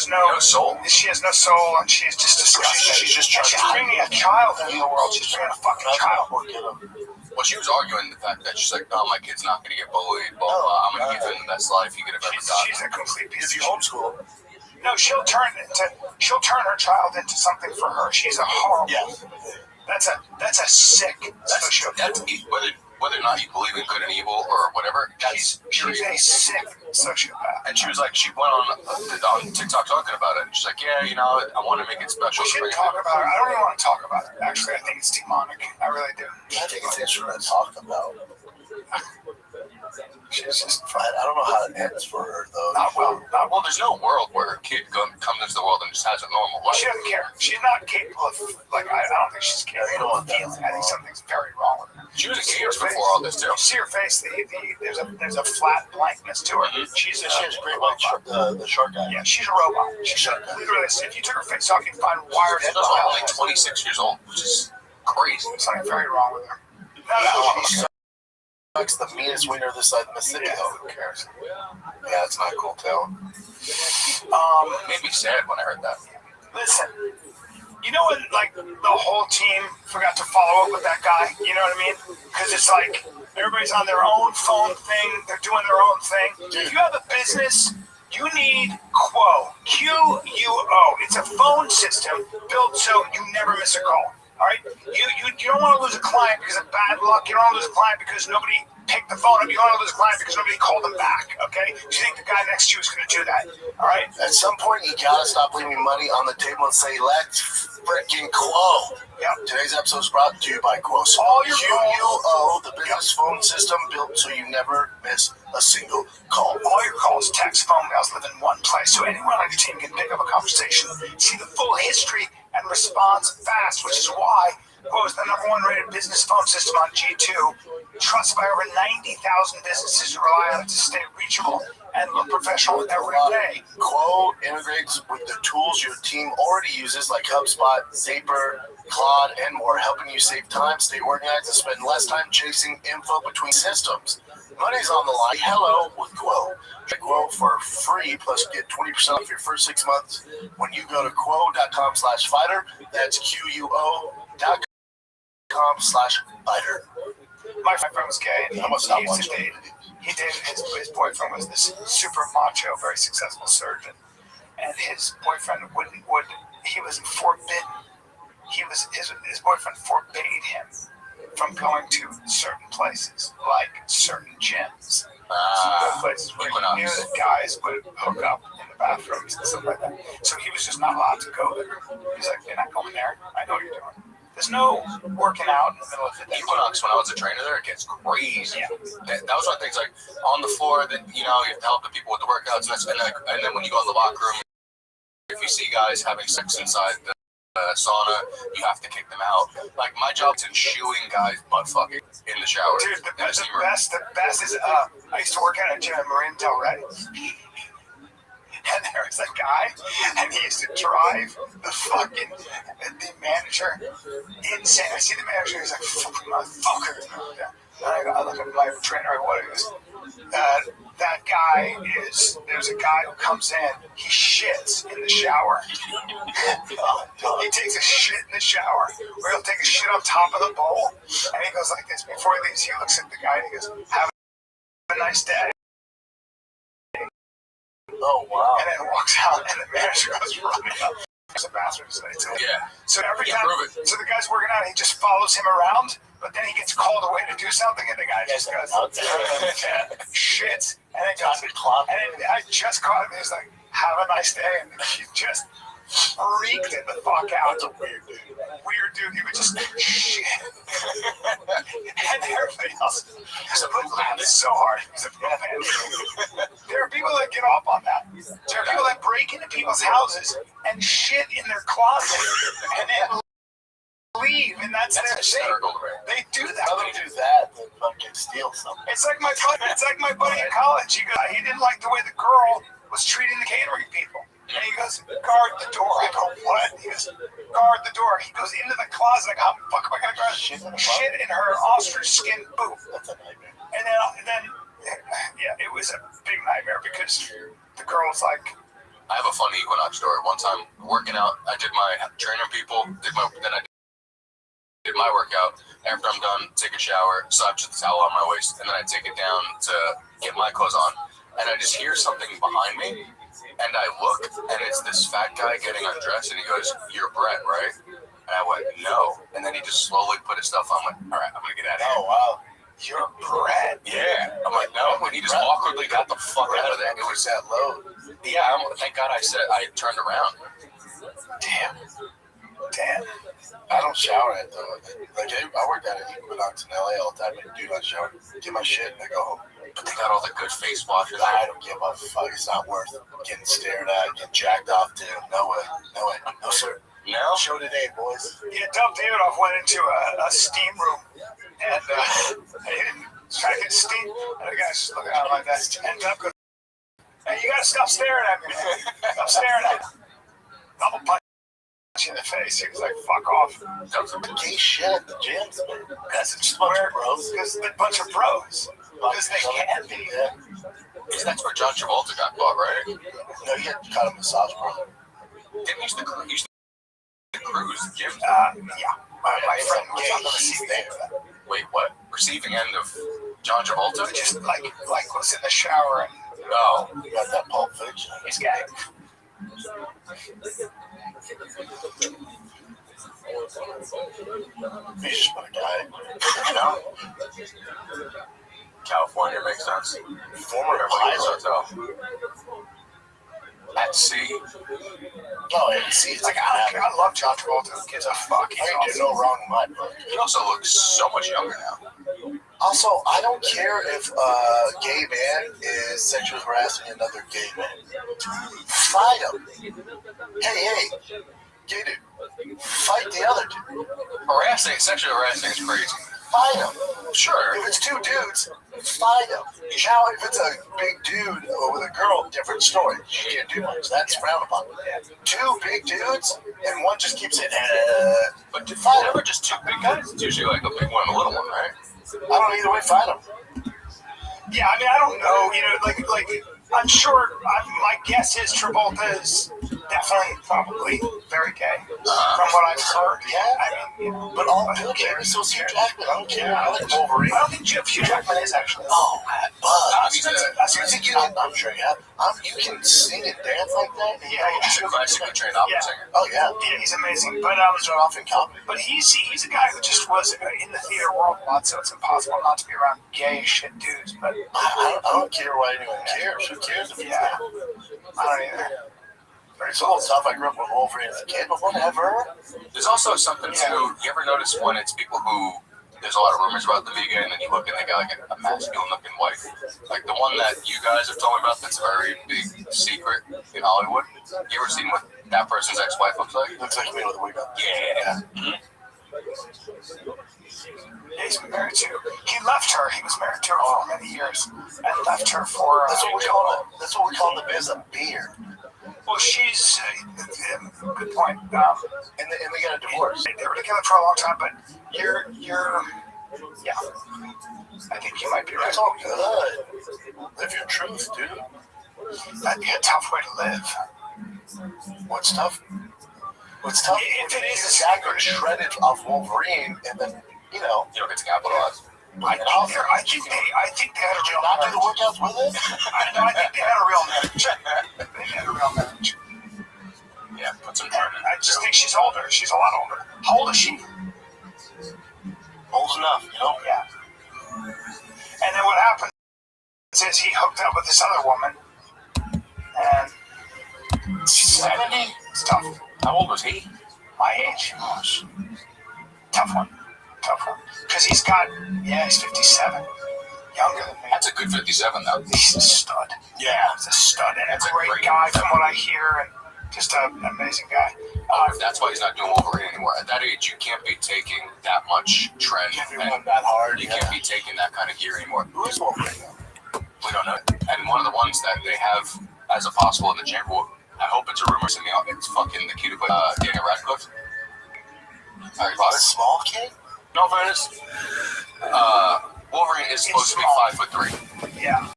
no No soul. She has no soul, and she's just disgusting. She's just trying She's to bringing a child into the world. She's bringing a fucking child. Well, she was arguing the fact that she's like, no, my kid's not going to get bullied, blah, blah. I'm going to give him the best life he could have ever gotten. She's a complete piece If of you shit. homeschool, No, she'll turn her child into something for her. She's a horrible. yeah. That's a sick sociopath. That's whether or not you believe in good and evil or whatever. That's She's a sick sociopath. And she was like, she went on TikTok talking about it. And she's like, yeah, you know, I want to make it special. We shouldn't talk about it. I don't even want to talk about it. Actually, I think it's demonic. I really do. I think it's interesting to talk about. she's just I don't know how it ends for her though. not well. Well, there's no world where a kid comes into the world and just has a normal Well, life. she doesn't care. She's not capable of, like, I don't think she's capable of feeling. I think something's very wrong with her. She was engaged before all this too. You see her face, there's a flat blankness to her. She has great white shark, the shark guy. Yeah, she's a robot. She's literally, if you took her face off, you'd find wires in She's the only 26 years old, which is crazy. Something very wrong with her. She sucks the meanest wiener this side of Mississippi. Yeah, Though. who cares? Yeah, it's not a cool tale. It made me sad when I heard that. Listen, you know when, like, the whole team forgot to follow up with that guy? You know what I mean? Because it's like, everybody's on their own phone thing, they're doing their own thing. If you have a business, you need Quo. Q-U-O. It's a phone system built so you never miss a call. All right? You don't want to lose a client because of bad luck. You don't want to lose a client because nobody picked the phone up. You don't want to lose a client because nobody called them back. Okay? You think the guy next to you is going to do that. All right? At some point, you gotta stop leaving money on the table and say, let's freaking Quo. Yep. Today's episode is brought to you by Quo. All your QUO, the business phone system built so you never miss a single call. All your calls, texts, phone mails live in one place, so anyone on your team can pick up a conversation, see the full history, and respond fast, which is why Quo is the #1 rated business phone system on G2, trusted by over 90,000 businesses who rely on it to stay reachable and look professional every day. Quo integrates with the tools your team already uses, like HubSpot, Zapier, Claude, and more, helping you save time, stay organized, and spend less time chasing info between systems. Money's on the line. Hello with Quo. Try Quo for free, plus get 20% off your first 6 months when you go to quo.com/fighter. That's QUO.com/fighter. My friend was gay, and I must not he used watch to date. He dated his boyfriend was this super macho, very successful surgeon, and his boyfriend he was forbidden. His boyfriend forbade him from going to certain places, like certain gyms, places where he knew that guys would hook up in the bathrooms and stuff like that. So he was just not allowed to go there. He's like, "You're not going there. I know what you're doing." There's no working out in the middle of the day. Equinox, when I was a trainer there, it gets crazy. Yeah. That was one of the things, like, on the floor, that, you know, you have to help the people with the workouts, and then when you go in the locker room, if you see guys having sex inside the sauna, you have to kick them out. Like, my job's ensuing guys butt fucking in the shower. Dude, the best is I used to work at a gym in Marine Del Rey. And there was a guy, and he used to drive the manager insane. I see the manager, he's like, "Fucking motherfucker." And I look at my trainer, what it is. That guy there's a guy who comes in, he shits in the shower. He takes a shit in the shower, or he'll take a shit on top of the bowl, and he goes like this. Before he leaves, he looks at the guy and he goes, "Have a nice day." Oh, wow. And then walks out, and the manager goes running up. There's a bathroom today, too. Yeah. So every Yeah, time, prove it. so the guy's working out, he just follows him around, but then he gets called away to do something, and the guy just goes, shit. And then goes, and then I just caught him, he's like, "Have a nice day," and he just freaked it the fuck out. That's a weird dude. Weird dude, he would just shit. And everybody else laughs so hard. He's like, "Oh, man." There are people that get off on that. There are people that break into people's houses and shit in their closet and then leave, and that's their thing. hysterical, right? They do that. How do you do that? Then fucking steal something. It's like my buddy in college. He didn't like the way the girl was treating the catering people. And he goes, "Guard the door." I go, "What?" He goes, "Guard the door." He goes into the closet. I go, "How the fuck am I going to guard shit in her ostrich skin boot?" That's a nightmare. And then, yeah, it was a big nightmare because the girl was like, I have a funny Equinox story. One time, working out, I did my training people, then I did my workout. After I'm done, take a shower, so I put the towel on my waist, and then I take it down to get my clothes on. And I just hear something behind me, and I look, and it's this fat guy getting undressed, and he goes, "You're Brett, right?" And I went, "No." And then he just slowly put his stuff on. I'm like, "All right, I'm going to get out of here." Oh, wow. "You're Brett." Yeah. I'm like, "No." And he just awkwardly got the fuck out of there. It was that low. Yeah, thank God I turned around. Damn. I don't shower at though. Like I worked at an Equinox in LA all the time. I do not shower. Get my shit and I go home. But they got all the good face washes. I don't give a fuck. It's not worth getting stared at, getting jacked off to. No way. No way. No sir. No? Show today, boys. Yeah, Dub Davidoff went into a steam room and he didn't try to get steam. And the guy's just looking at him like that. And Dub goes, "Hey, you gotta stop staring at me, man. Stop staring at me." Double punch in the face. He was like, "Fuck off." That's some gay shit at the gym. Because it's where, because they're a bunch of bros. Because they can be. Yeah. Because that's where John Travolta got caught, right? No, you had to cut a massage, bro. Didn't he used to cruise the gym? Yeah. My friend was on the receiving end of that. Wait, what? Receiving end of John Travolta? Just like was in the shower and No. You got that Pulp Fiction. he's gay. He's just been a guy. You know? California makes sense. Former Everybody's pilot. hotel. At sea. Oh, yeah. See, it's Like I love John Travolta. Who gives a fuck? I ain't do no wrong in my book. He also looks so much younger now. Also, I don't care if a gay man is sexually harassing another gay man. Fight him. Hey, gay dude. Fight the other dude. Sexual harassing is crazy. Fight him. Sure. If it's two dudes, fight them. Now, if it's a big dude with a girl, different story. You can't do much. That's frowned upon. Two big dudes, and one just keeps it. But it's never just two big guys. It's usually like a big one and a little one, right? I don't either way. Fight them. Yeah, I mean, I don't know. You know, like I'm sure. My guess is Travolta is definitely, probably very gay, from what I've heard. Yeah. I mean, But all good care is so Hugh Jackman. I don't care. I like Wolverine. I don't think Hugh Jackman is actually. Oh, but He's you can, I'm sure you have. You can sing and dance like that. Yeah, a classically trained opera singer. Oh yeah. Yeah, he's amazing. But Start off in comedy. But he's a guy who just was in the theater world a lot, so it's impossible not to be around gay as shit dudes. But I don't care why anyone cares. Who cares if he's yeah, gay? I don't either. It's a little tough. I grew up with Wolverine as a kid, but whatever. There's also something too. You ever notice when it's people who there's a lot of rumors about them being gay, and then you look and they got like a masculine-looking wife, like the one that you guys have told me about. That's a very big secret in Hollywood. You ever seen what that person's ex-wife looks like? Looks like me with a wig on. Yeah. Mm-hmm. Yeah, he's been married to. He left her. He was married to her for many years, and left her for. That's what we call it. That's what we call the biz a beard. Well, she's good point. And they got a divorce. They were together for a long time, but you're yeah. I think you might be right. It's all good. Live your truth, dude. That'd be a tough way to live. What's tough? What's tough? If it is a Zachary secret, shredded off Wolverine, and then You don't get to capitalize. I think they had a did you real not do the marriage. workouts with it? I think they had a real marriage. They had a real marriage. Yeah, put some And time in. I just think she's older. She's a lot older. How old is she? Old enough, you know. Yeah. And then what happens is he hooked up with this other woman, and 70. It's tough. How old was he? My age. Gosh. Tough one. Because he's 57. Younger than me. That's a good 57 though. He's a stud. Yeah. He's a stud and That's a a great great guy guy. from what I hear, and just an amazing guy. That's why he's not doing Wolverine anymore. At that age, you can't be taking that much trend. Can't be And running that hard. you can't be taking that kind of gear anymore. Who is Wolverine? We don't know. And one of the ones that they have as a possible in the chamber, I hope it's a rumor, it's fucking the kid who played Daniel Radcliffe. Harry A Potter. small kid? No fairness. Wolverine is supposed to be 5'3". Yeah.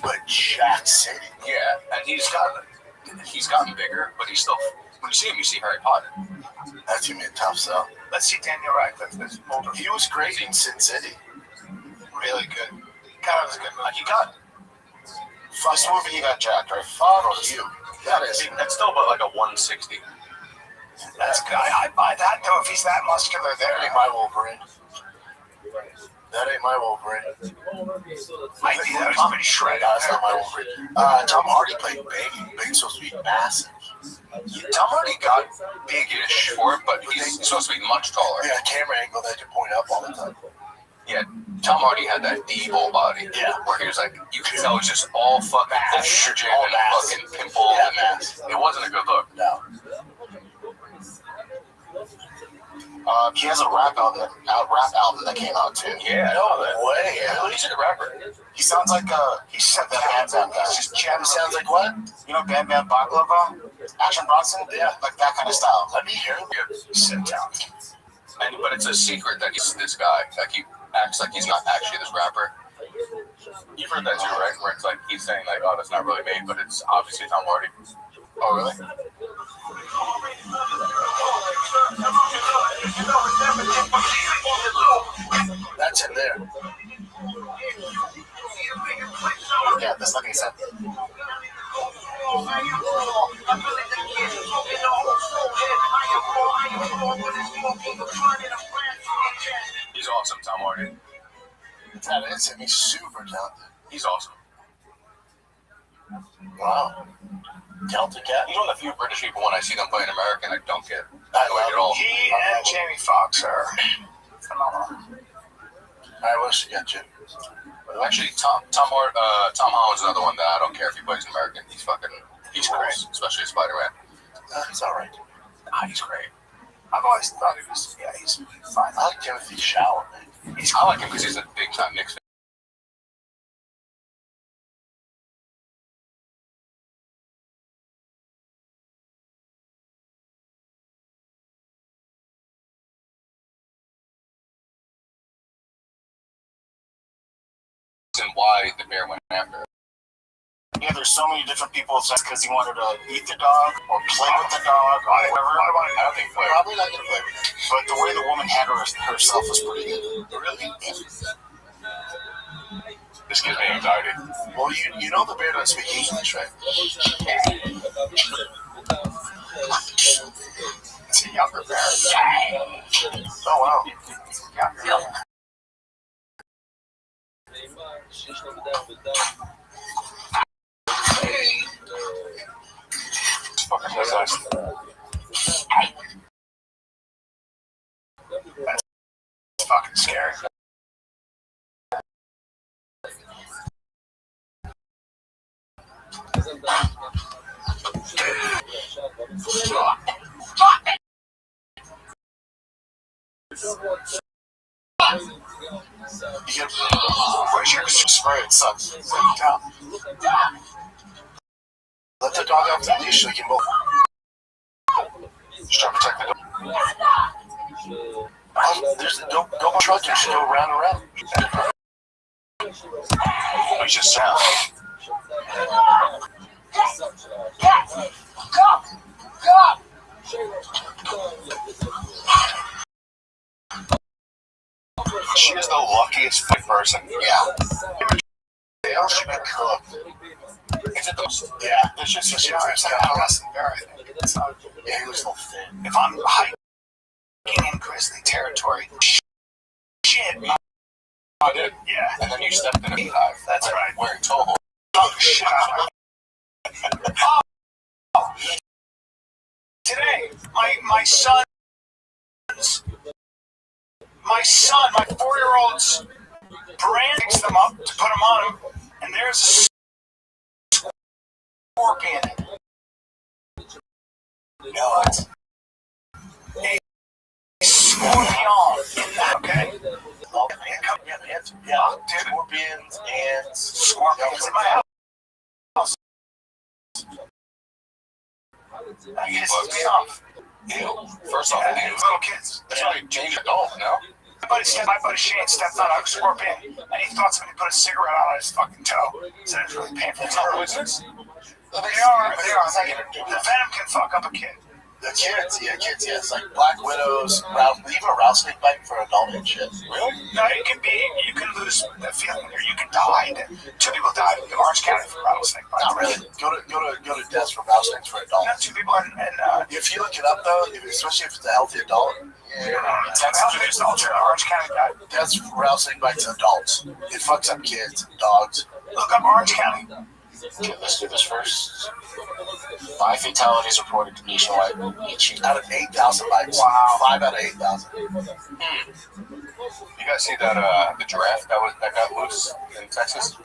But Jack City. Yeah, and he's gotten bigger, but he's still. When you see him, you see Harry Potter. That's gonna be a tough sell. Let's see Daniel Radcliffe. This older. He was great in Sin City. Really good. Kind of was a good movie. He got First movie he got jacked, right? Fuck you. that's still about like a 160. That's good. I buy that though. If he's that muscular That there, ain't my Wolverine. That ain't my Wolverine. might be that. He's pretty shredded. That's not my Wolverine. Tom Hardy played Big. Big's supposed to be massive. Tom Hardy got big-ish for it, but he's supposed to be much taller. Yeah, camera angle that you point up all the time. Yeah, Tom Hardy had that D-ball body. Yeah. Where he was like, you could tell it was just all fucking estrogen all and mass. fucking pimples Yeah, and mass. It wasn't a good look. No. He has a rap album that came out too. Yeah. No way. Yeah. He's a rapper. He sounds like he said that Bam Bam guy. He's just jamming. Sounds like what? You know Bam Bam Baklava? Action Bronson? Yeah. Like that kind of style. Let me hear him. He's so talented. But it's a secret that he's this guy. Like he acts like he's not actually this rapper. You've heard that too, right? Where it's like he's saying like, oh, that's not really me, but it's obviously Tom Hardy. Oh, really? That's in there. Yeah, that's like I said. He's awesome, Tom Hardy. That is him. He's super talented. He's awesome. Wow. Talented cat. He's one of the few British people when I see them playing American, I don't get I annoyed at love all. He and Jamie Foxx are phenomenal. I wish you got you. Actually, Tom Holland's another one that I don't care if he plays American. He's great, especially Spider-Man. He's all right. He's great. I've always thought he's fine. I like Timothy Chalamet, man. I like him because he's a big-time Knicks fan. And why the bear went after it. Yeah, there's so many different people. It's because he wanted to eat the dog or play with the dog or whatever. I don't think play. Probably not gonna play with him. But the way the woman handled herself was pretty good. Really? This gives me anxiety. Well, you know the bear doesn't speak English, right? It's a younger bear. Oh wow. Yeah. It's fucking disgusting. It's fucking scary. Where's your spray? It sucks. Down. Let the dog off the leash so you can both. Just trying to protect the dog. There's the go truck. You should go round and round. We just sound. She is the luckiest person. Yeah. They all should be cooked. Is it those? Yeah. There's just a shit. It's like a wrestling bear, I think. Yeah, he looks a little thin. If I'm hiking in grizzly territory, shit. I did. Yeah. And then you stepped in a beehive. That's right. Wearing toho. Oh, shit. Oh. Today, my son, my 4-year-old's brand picks them up to put them on him, and there's a scorpion. No, it's a scorpion in that, okay? Yeah, scorpions, ants, Scorpions in my house. That pisses me off. Ew. First off, Yeah, little kids. that's why you change a dog, no? My buddy Shane stepped on a scorpion, and he thought somebody put a cigarette on his fucking toe. So it's really painful. It's not poisonous. They are. The venom can fuck up a kid. The kids, yeah. It's like black widows, even a rattlesnake bite for adult and shit. Really? No, it can be. You can lose the feeling, or you can die. 2 people died in Orange County from rattlesnake bites. Not really. Go to deaths for rattlesnakes for adults. Not 2 people in If you look it up though, especially if it's a healthy adult, Texas, Orange County died. that's rattlesnake bites adults. It fucks up kids, dogs. Look up Orange County. Okay, let's do this first. 5 fatalities reported nationwide each year. Out of 8,000 bikes. Wow. 5 out of 8,000. You guys see that the giraffe that got loose in Texas?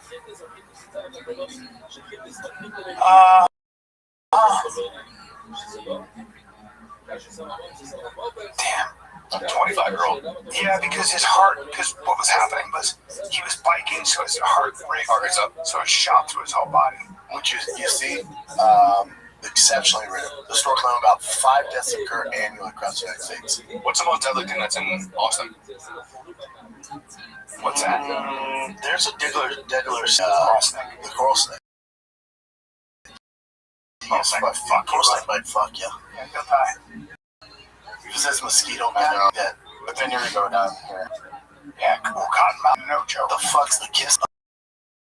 Damn. A 25-year-old. Yeah, because what was happening was he was biking, so his heart rate It's up. so it shot through his whole body. Which is, you see, exceptionally rare. The store claim about 5 deaths occur annually across the United States. What's the most deadly thing that's in Austin? What's that? There's a deadly Coral snake. the coral snake. Coral snake might fuck you. Coral snake might fuck you. Yeah, you'll die. If it says mosquito, man, I'm dead. But then you're gonna go down here. Yeah, cool. Cottonmouth, no joke. The fuck's the kiss?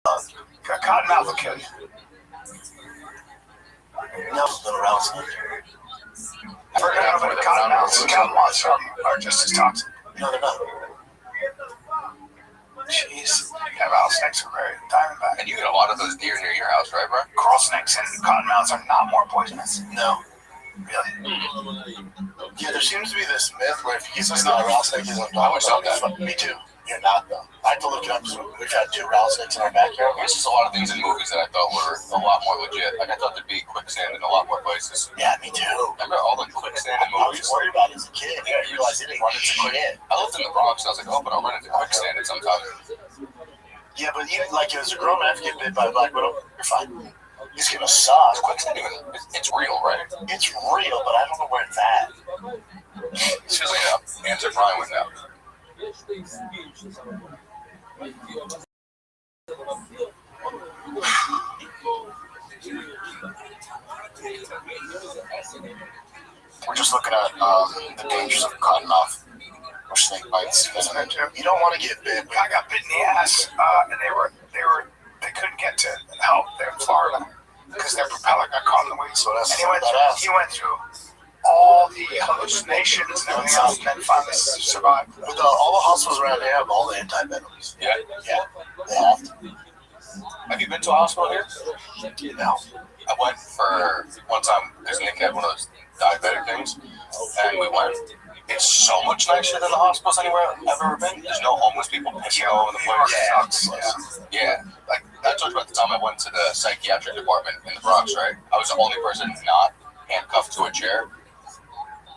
Cottonmouth will kill you. No, little rattlesnake. I've heard of it. Cottonmouths are just as toxic. No, they're not. Jeez. Yeah, rattlesnakes are very diamondback. And you get a lot of those deer near your house, right, bro? Coral snakes and cottonmouths are not more poisonous. No. Really? Yeah, there seems to be this myth where if you get bitten by a rattlesnake, you're like, I always thought that. Me too. You're not, though. I had to look it up because we've had 2 rattlesnakes in our backyard. There's just a lot of things in movies that I thought were a lot more legit. Like I thought there'd be quicksand in a lot more places. Yeah, me too. Remember all the quicksand in I was movies? worried about it as a kid. I didn't realize it didn't run into quicksand. I lived in the Bronx and I was like, oh, but I'll run into quicksand at some time. Yeah, but even like as a grown man, if you get bit by a black widow, you're fine. It's gonna suck. Quicksand even, it's real, right? It's real, but I don't know where it's at. It feels like an answer Brian would know. We're just looking at the dangers of cottonmouth or snake bites, isn't it? You don't want to get bit. I got bit in the ass, and they couldn't get to help. They're in Florida because their propeller got caught in the weeds. So that's And badass. he went through all the hallucinations and everything else, and then finally survived. But all the hospitals around here have all the anti-venoms. Yeah. Yeah, they have to. Have you been to a hospital here? No. I went for one time because Nick had one of those diabetic things, and we went. It's so much nicer than the hospitals anywhere I've ever been. There's no homeless people pissing all over the place. Yeah. Like I told you about the time I went to the psychiatric department in the Bronx, right? I was the only person not handcuffed to a chair.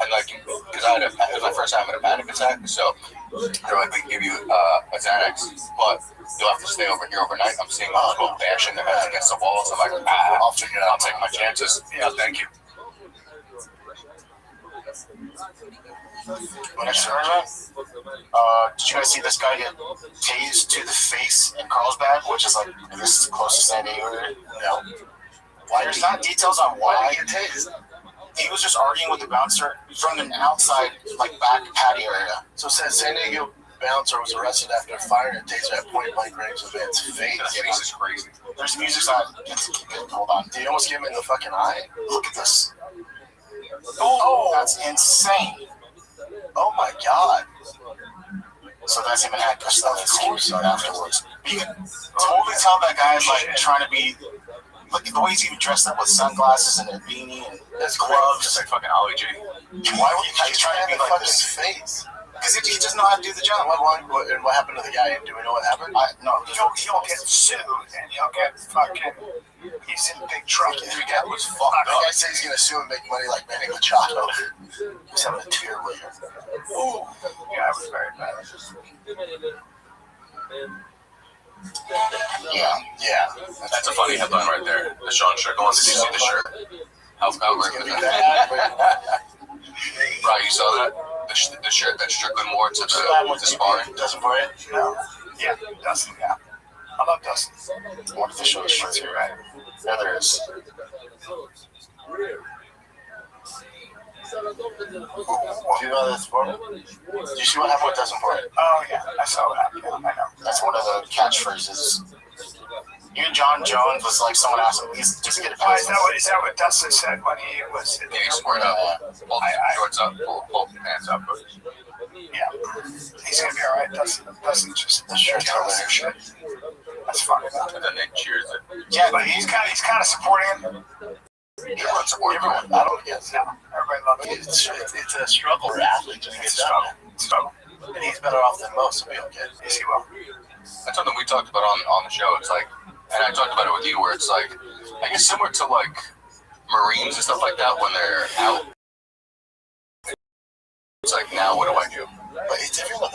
And like, because it was my first time in a panic attack, so they're like, we can give you a Xanax, but you'll have to stay over here overnight. I'm seeing people bashing their heads against the walls. I'm like, I'll take my chances. Yeah, thank you. What next story, man? Did you guys see this guy get tased to the face in Carlsbad, which is like, I guess, close to San Diego? No. Why? There's not details on why he got tased. He was just arguing with the bouncer from an outside, like, back patio area. So it says San Diego bouncer was arrested after firing a taser at point-blank range of its face. That face is crazy. There's music's not. Hold on. Did he almost give him in the fucking eye? Look at this. Oh, That's insane. oh my god. So that's him in handcuffs afterwards. You can totally tell that guy is like trying to be. Look at the way he's even dressed up with sunglasses and a beanie and his gloves. Just like fucking Ollie G. Why would he's trying to be like his this? face? Because he doesn't know how to do the job. What happened to the guy? Do we know what happened? No, He'll get sued, and he'll get fucking. He's in big trouble. The guy was fucked up. The guy said he's gonna sue and make money like Manny Machado. He's having a tear later. Ooh, yeah, it was very bad. Yeah. That's a funny headline right there. The Sean Strickland. Did you see the shirt? How great was Bad, that? Bro, you saw that? The shirt that Strickland wore to the sparring? Doesn't for it? No. Yeah, Dustin, yeah. I love Dustin. I wonder if they show the shirts here, right? Yeah, there is. Do you know that's for it? Did you see what happened with Doesn't for it? Oh, yeah, I saw that. Yeah, I know. That's one of the catchphrases. Even John Jones was like, someone asked him, he's just get a Oh, pass. is that what Dustin said when he was in the Yeah, he squared up. Pull the shorts up, pull the pants up. Yeah, he's gonna be all right. Dustin just The shirt's jealous over of shit. That's funny. And then they cheers it. Yeah, but he's kind of supporting him. Everyone support Everyone. him. I don't get it. No, everybody loves it. It's a struggle for athletes to get done. Struggle. And he's better off than most, so he'll get it. Yes, he will. That's something we talked about on the show. It's like, and I talked about it with you, where it's like, I guess similar to like Marines and stuff like that when they're out. It's like, now what do I do? But it's everyone.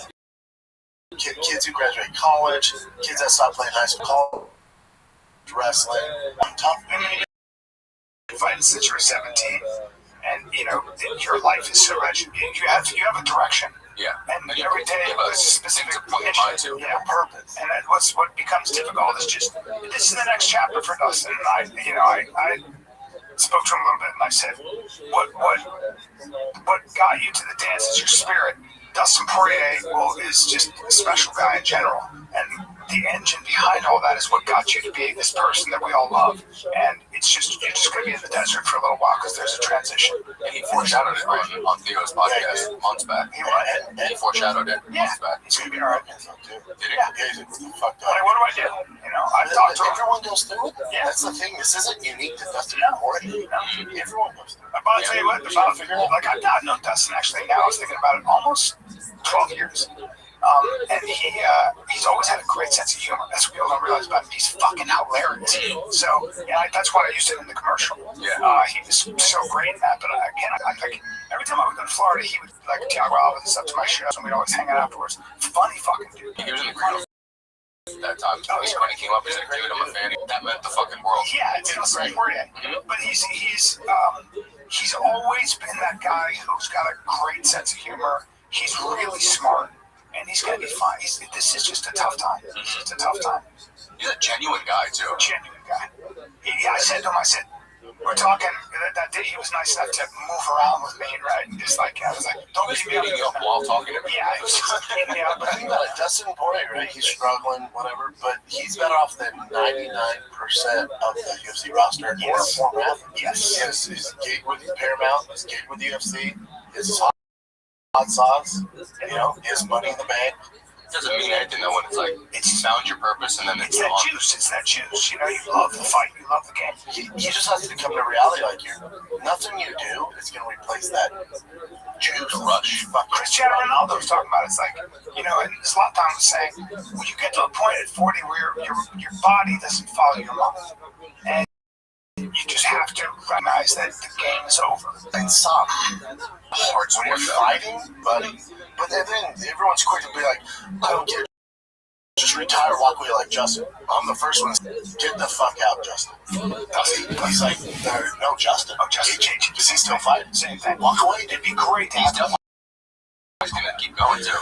Kids who graduate college, kids that stop playing high school, wrestling. Tough. I mean, you're fighting since you were 17, and your life is so much. You have a direction. Yeah. And every day there's a specific mission, Purpose. And what becomes difficult is just, this is the next chapter for Dustin. And I spoke to him a little bit, and I said, what got you to the dance is your spirit. Dustin Poirier is just a special guy in general, and the engine behind all that is what got you to being this person that we all love. And it's just, you're just going to be in the desert for a little while because there's a transition. And he foreshadowed it on Theo's podcast months back. He foreshadowed it months back. He's going to be all right. Did he? Yeah, he's fucked up. Like, what do I do? I've talked to him. Everyone goes through it. Yeah. That's the thing. This isn't unique to Dustin Poirier. Everyone goes through it. But I'll tell you what, I've known Dustin actually now. I was thinking about it almost 12 years. And he's always had a great sense of humor. That's what people don't realize about him. He's fucking hilarious. So, that's why I used him in the commercial. Yeah. He was so great in that. But again, every time I would go to Florida, he would, like, Tiago Alves and stuff to my shows, and we'd always hang out afterwards. Funny fucking dude. He was in the crowd that time. When he came up, he said, dude, I'm a fan. That meant the fucking world. Yeah, it's Dustin Poirier. But he's always been that guy who's got a great sense of humor. He's really smart. And he's going to be fine. This is just a tough time. It's a tough time. He's a genuine guy, too. Genuine guy. I said to him, we're talking, that day he was nice enough to move around with me, right? And just like, I was like, don't beat me up while talking to me. Yeah, he was beating me up. But think about it, Dustin Poirier, right? He's struggling, whatever, but he's better off than 99% of the UFC roster. Yes. Or former athletes. Yes. His gig with Paramount, his gig with UFC, his hot sauce, he has money in the bank. It doesn't mean anything though when it's like, you found your purpose and then it's that juice. It's that juice. You love the fight. You love the game. You just have to come to reality. Like, nothing you do is going to replace that juice. Rush. Cristiano Ronaldo was talking about it. It's like, and Zlatan was saying, when you get to a point at 40 where your body doesn't follow your mind, and you just have to recognize that the game is over. And some hearts when you're fighting, buddy. But then everyone's quick to be like, I don't care. Just retire, walk away like Justin. I'm the first one to get the fuck out, Justin. He's like, no, Justin. Oh, Justin. Because he's still fighting. Same thing. Walk away. It'd be great to have him. He's going to keep going too.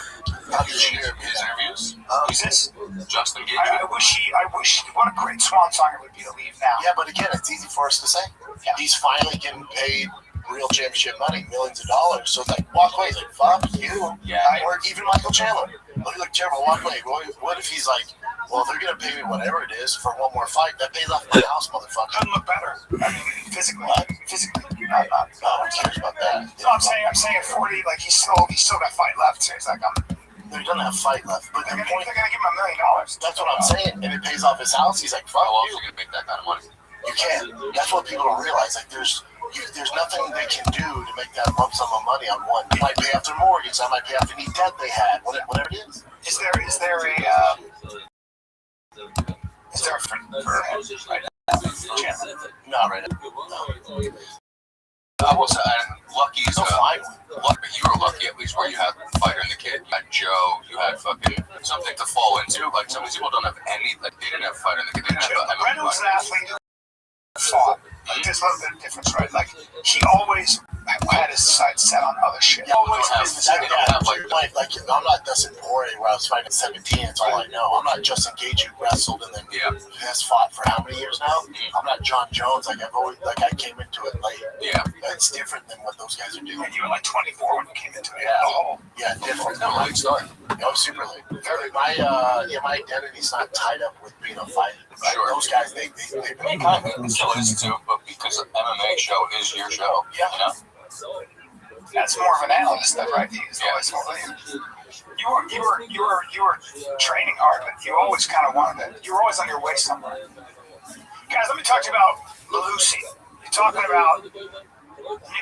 How did you hear his interviews? Who's this? Justin Gage. I wish, what a great swan song it would be to leave now. Yeah, but again, it's easy for us to say. Yeah. He's finally getting paid real championship money, millions of dollars. So it's like, walk away. He's like, fuck you. Yeah. Or even Michael Chandler. Look like Chandler, walk away. What if he's like, well, they're going to pay me whatever it is for one more fight. That pays off my house, motherfucker. Couldn't look better. I mean, physically. Not. No one cares about that. So I'm saying at 40, like, he's still got fight left. So he's like, he doesn't have fight left. But they're going to give him $1 million. That's what I'm saying. And it pays off his house. He's like, fuck How else you. are you going to make that kind of money? You can't. That's what people don't realize. Like, there's nothing they can do to make that lump sum of money on one. They might pay off their mortgage. That might pay off any debt they had. Whatever it is. Is there a for right now? Not right now. No. I will say, Lucky's fine. Lucky, you were lucky at least where you had Fighter and the Kid, you had Joe, you had fucking something to fall into. Like, some of these people don't have any, like, they didn't have Fighter and the Kid, they didn't have Brandon was an athlete who fought. Like, there's a little bit of difference, right? Like, he always had his sights set on other shit. Yeah, always have, been like, I'm not Dustin Poirier where I was fighting at 17. It's all I know. I'm not Justin Gage who wrestled and then has fought for how many years now? I'm not John Jones. Like, I came into it late. Yeah. It's different than what those guys are doing. And you were like 24 when you came into it. Yeah, different. That was a late start. No, super late. My identity's not tied up with being a fighter. Right? Sure. Those guys, they it still is too, but because MMA show is your show. Yeah. You know? That's more of an analyst stuff, right? He's always more like, you were training hard, but you always kind of wanted it. You were always on your way somewhere. Guys, let me talk to you about Lucy. You're talking about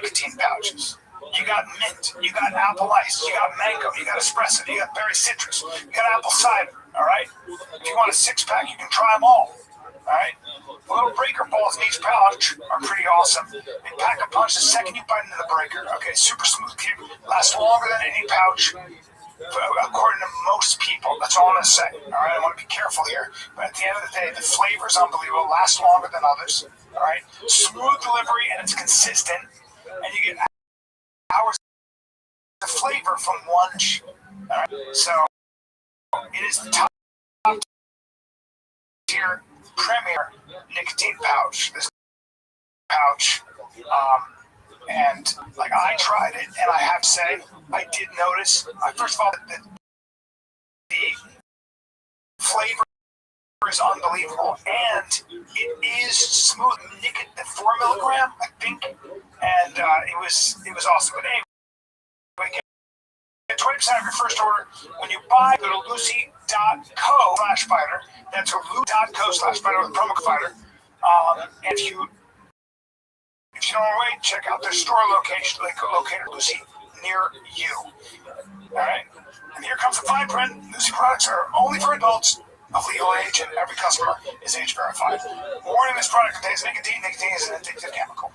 nicotine pouches. You got mint, you got apple ice, you got mango, you got espresso, you got berry citrus, you got apple cider, all right? If you want a six-pack, you can try them all, all right? The little breaker balls in each pouch are pretty awesome. They pack a punch the second you bite into the breaker. Okay, super smooth kick, lasts longer than any pouch, according to most people. That's all I'm going to say, all right? I want to be careful here, but at the end of the day, the flavor is unbelievable, lasts longer than others, all right? Smooth delivery, and it's consistent, and you get hours of flavor from one. All right? So it is the top tier premier nicotine pouch. This pouch, and like I tried it, and I have to say, I did notice. First of all, the flavor is unbelievable, and it is smooth. Nicotine, 4 milligram, I think, and it was awesome. But anyway, get 20% of your first order when you buy. Go to lucy.co/fighter. That's lucy.co/fighter with the promo code fighter. And if you don't want to wait, check out their store location. They located Lucy near you. All right. And here comes the fine print. Lucy products are only for adults of legal age, and every customer is age verified. Warning: this product contains nicotine. Nicotine is an addictive chemical.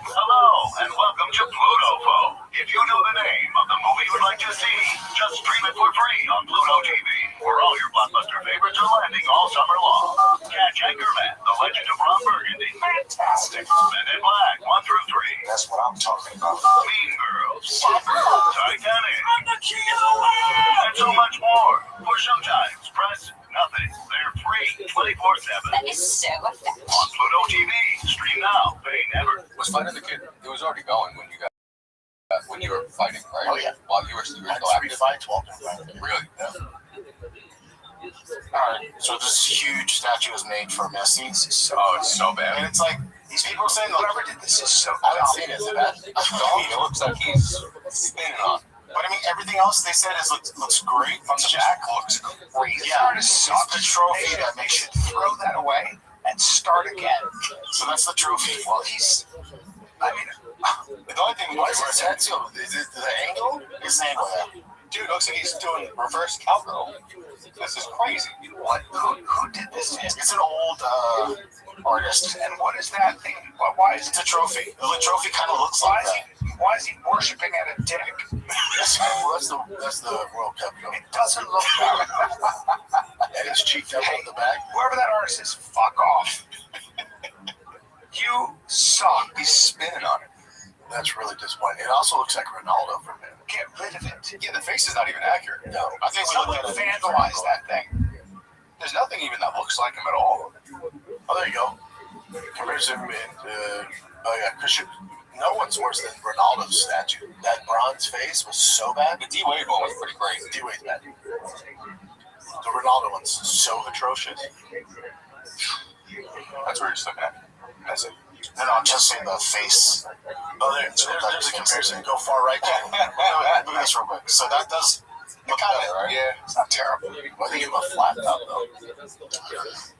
Hello, and welcome to Pluto Folk. If you know the name of the movie you would like to see, just stream it for free on Pluto TV, where all your blockbuster favorites are landing all summer long. Catch Anchorman, The Legend of Ron Burgundy. Fantastic. Men in Black, 1 through 3. That's what I'm talking about. Mean Girls. Titanic. And so much more. For Showtimes, press nothing. They're free 24/7. That is so effective. On Pluto TV. Stream now. Pay never. Was Fighting the Kid? It was already going when you got when you were fighting, right? Oh, yeah. While you were still I had 3 active. fights walking. Really? Yeah. Alright, so this huge statue is made for Messi. Oh, it's so bad. And it's like, these people are saying, Whoever did this is so I haven't dumb. seen it. Is it bad? It looks like he's spinning on. But I mean, everything else they said looks great. From the back, looks great. Yeah, It's it's the trophy that They makes should throw that away and start again. So that's the trophy. Well, he's. I mean, The only thing What is it? Tattoo? Is it the angle? It's the angle, yeah. dude looks like he's doing reverse cowgirl. This is crazy. what? Who did this? It's an old artist. And what is that thing? Why is It's it? a trophy. The trophy kind of looks Why like is that. Why is he worshiping at a dick? That's the World Cup. It doesn't look right. And it's cheeked up in the back. Whoever that artist is, fuck off. You suck. He's spinning on it. That's really disappointing. It also looks like Ronaldo from him. Get rid of it. Yeah, the face is not even accurate. No, I think we Someone looked at it. vandalize that thing. There's nothing even that looks like him at all. Oh, there you go. Compares him in. Oh yeah, Christian. No one's worse than Ronaldo's statue. That bronze face was so bad. The D-Wade one was pretty great. D-Wade's bad. The Ronaldo one's so atrocious. That's where he's looking at. That's it. No, I'm just saying the face. Oh, there's a comparison. Go far right. Look at this real quick. So that does look better, right? Yeah. It's not terrible. I think give him a flat top though.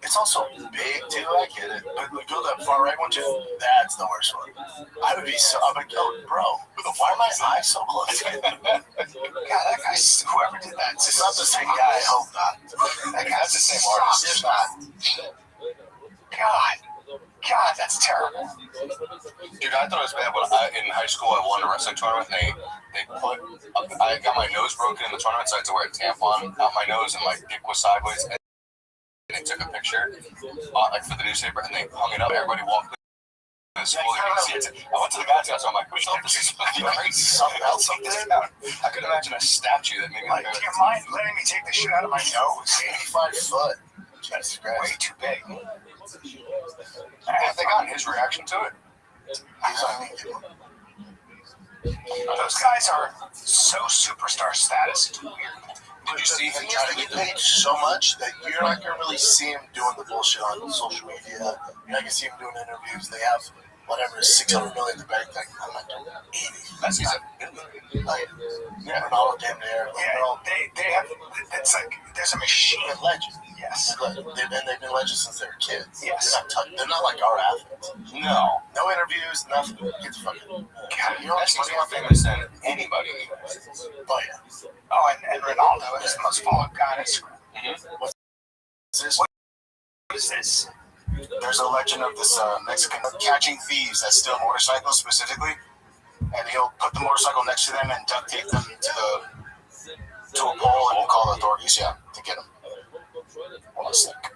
It's also big too. I get it, but go to that far right one too. That's the worst one. I would be so. I'm like, oh, bro, why are my eyes so close? God, that guy, whoever did that, It's not the same guy. I hope not. that guy's the same It's artist. not. God, that's terrible. Dude, I thought it was bad when in high school I won a wrestling tournament. They put I got my nose broken in the tournament, so I had to wear a tampon out my nose, and my dick was sideways. And they took a picture, like for the newspaper, and they hung it up. Everybody walked in the school. You can see it. I went to the guy's house. I'm like, "Who's up? This is fucking crazy. Something else like this." I could imagine a statue that made me Like, do you mind letting me take the shit out of my nose? 85 foot. That's way too big. What they got? His reaction to it. Those guys are so superstar status. It's weird. Did you see him They try to get get paid so much that you're not gonna really see him doing the bullshit on social media. You're not gonna see him doing interviews. They have whatever, 600 million in the bank. Like, I'm like, 80. That's easy. Like, yeah, Ronaldo damn near. Yeah, they have. It's like there's a machine. They're legends. Yes. They've been legends since they were kids. Yes. They're not like our athletes. No. No interviews, nothing. Get the fuck out. God, you know, Messi's more famous than anybody in the United States. Oh, yeah. Oh, and Ronaldo is the most followed guy on Instagram. Mm-hmm. What is this? There's a legend of this Mexican catching thieves that steal motorcycles specifically, and he'll put the motorcycle next to them and duct tape them to a pole and call the authorities, to get them. Hold on a sec.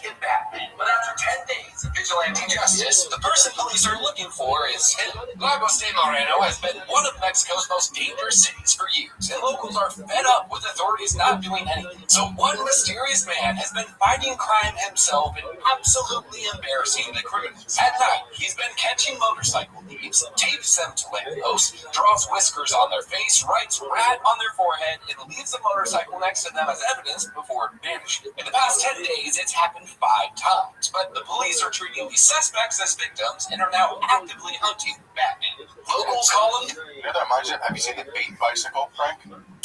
Get Batman. But after 10 days of vigilante justice, the person police are looking for is him. Lagos de Moreno has been one of Mexico's most dangerous cities for years, and locals are fed up with authorities not doing anything. So one mysterious man has been fighting crime himself and absolutely embarrassing the criminals. At night, he's been catching motorcycle thieves, tapes them to lampposts, draws whiskers on their face, writes rat on their forehead, and leaves the motorcycle next to them as evidence before vanishing. In the past 10 days, it's happened 5 times, but the police are treating the suspects as victims and are now actively hunting Batman. Locals call him. You know that reminds me. Have you seen the bait bicycle, Frank?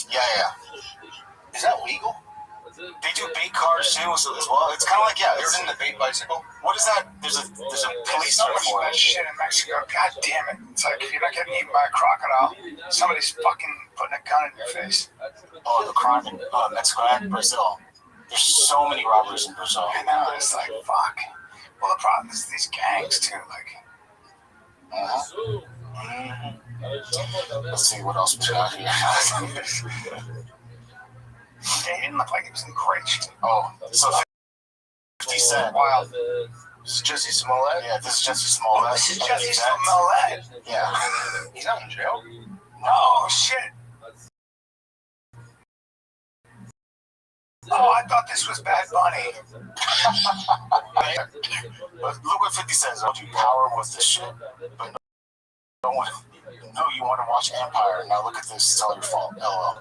Yeah. Is that legal? They do bait cars too as well. It's kind of like, Ever it's seen the bait bicycle? what is that? There's a police So term much for bad it. shit in Mexico. God damn it! It's like if you're not getting eaten by a crocodile, somebody's fucking putting a gun in your face. Oh, the crime in Mexico and Brazil. There's so many robbers in Brazil. And now it's like fuck. Well, the problem is these gangs too. Like, Let's see what else we got here. he didn't look like he was in great shape. Oh, so 50 Cent. Wild. This is Jesse Smollett. Yeah, this is Jesse Smollett. This is Jesse Smollett. Yeah. He's not in jail. Oh shit. Oh, I thought this was Bad Bunny. But look what 50 says. Oh, dude, power was the shit. But no one. No, you want to watch Empire. Now look at this. It's all your fault. LOL.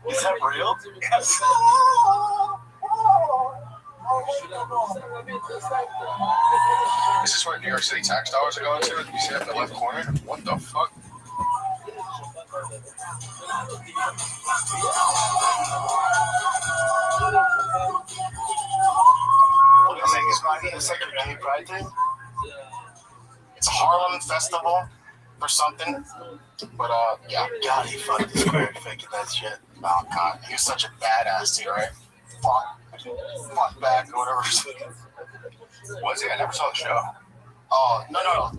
Is that real? Yes. Is this where New York City tax dollars are going to? You see that in the left corner? What the fuck? He'll make his money. It's like a gay pride thing. It's a Harlem festival or something. But God, he fucked his square faking that shit. oh god, he was such a badass too, right? Fought back or whatever. Was he? I never saw the show. Oh no.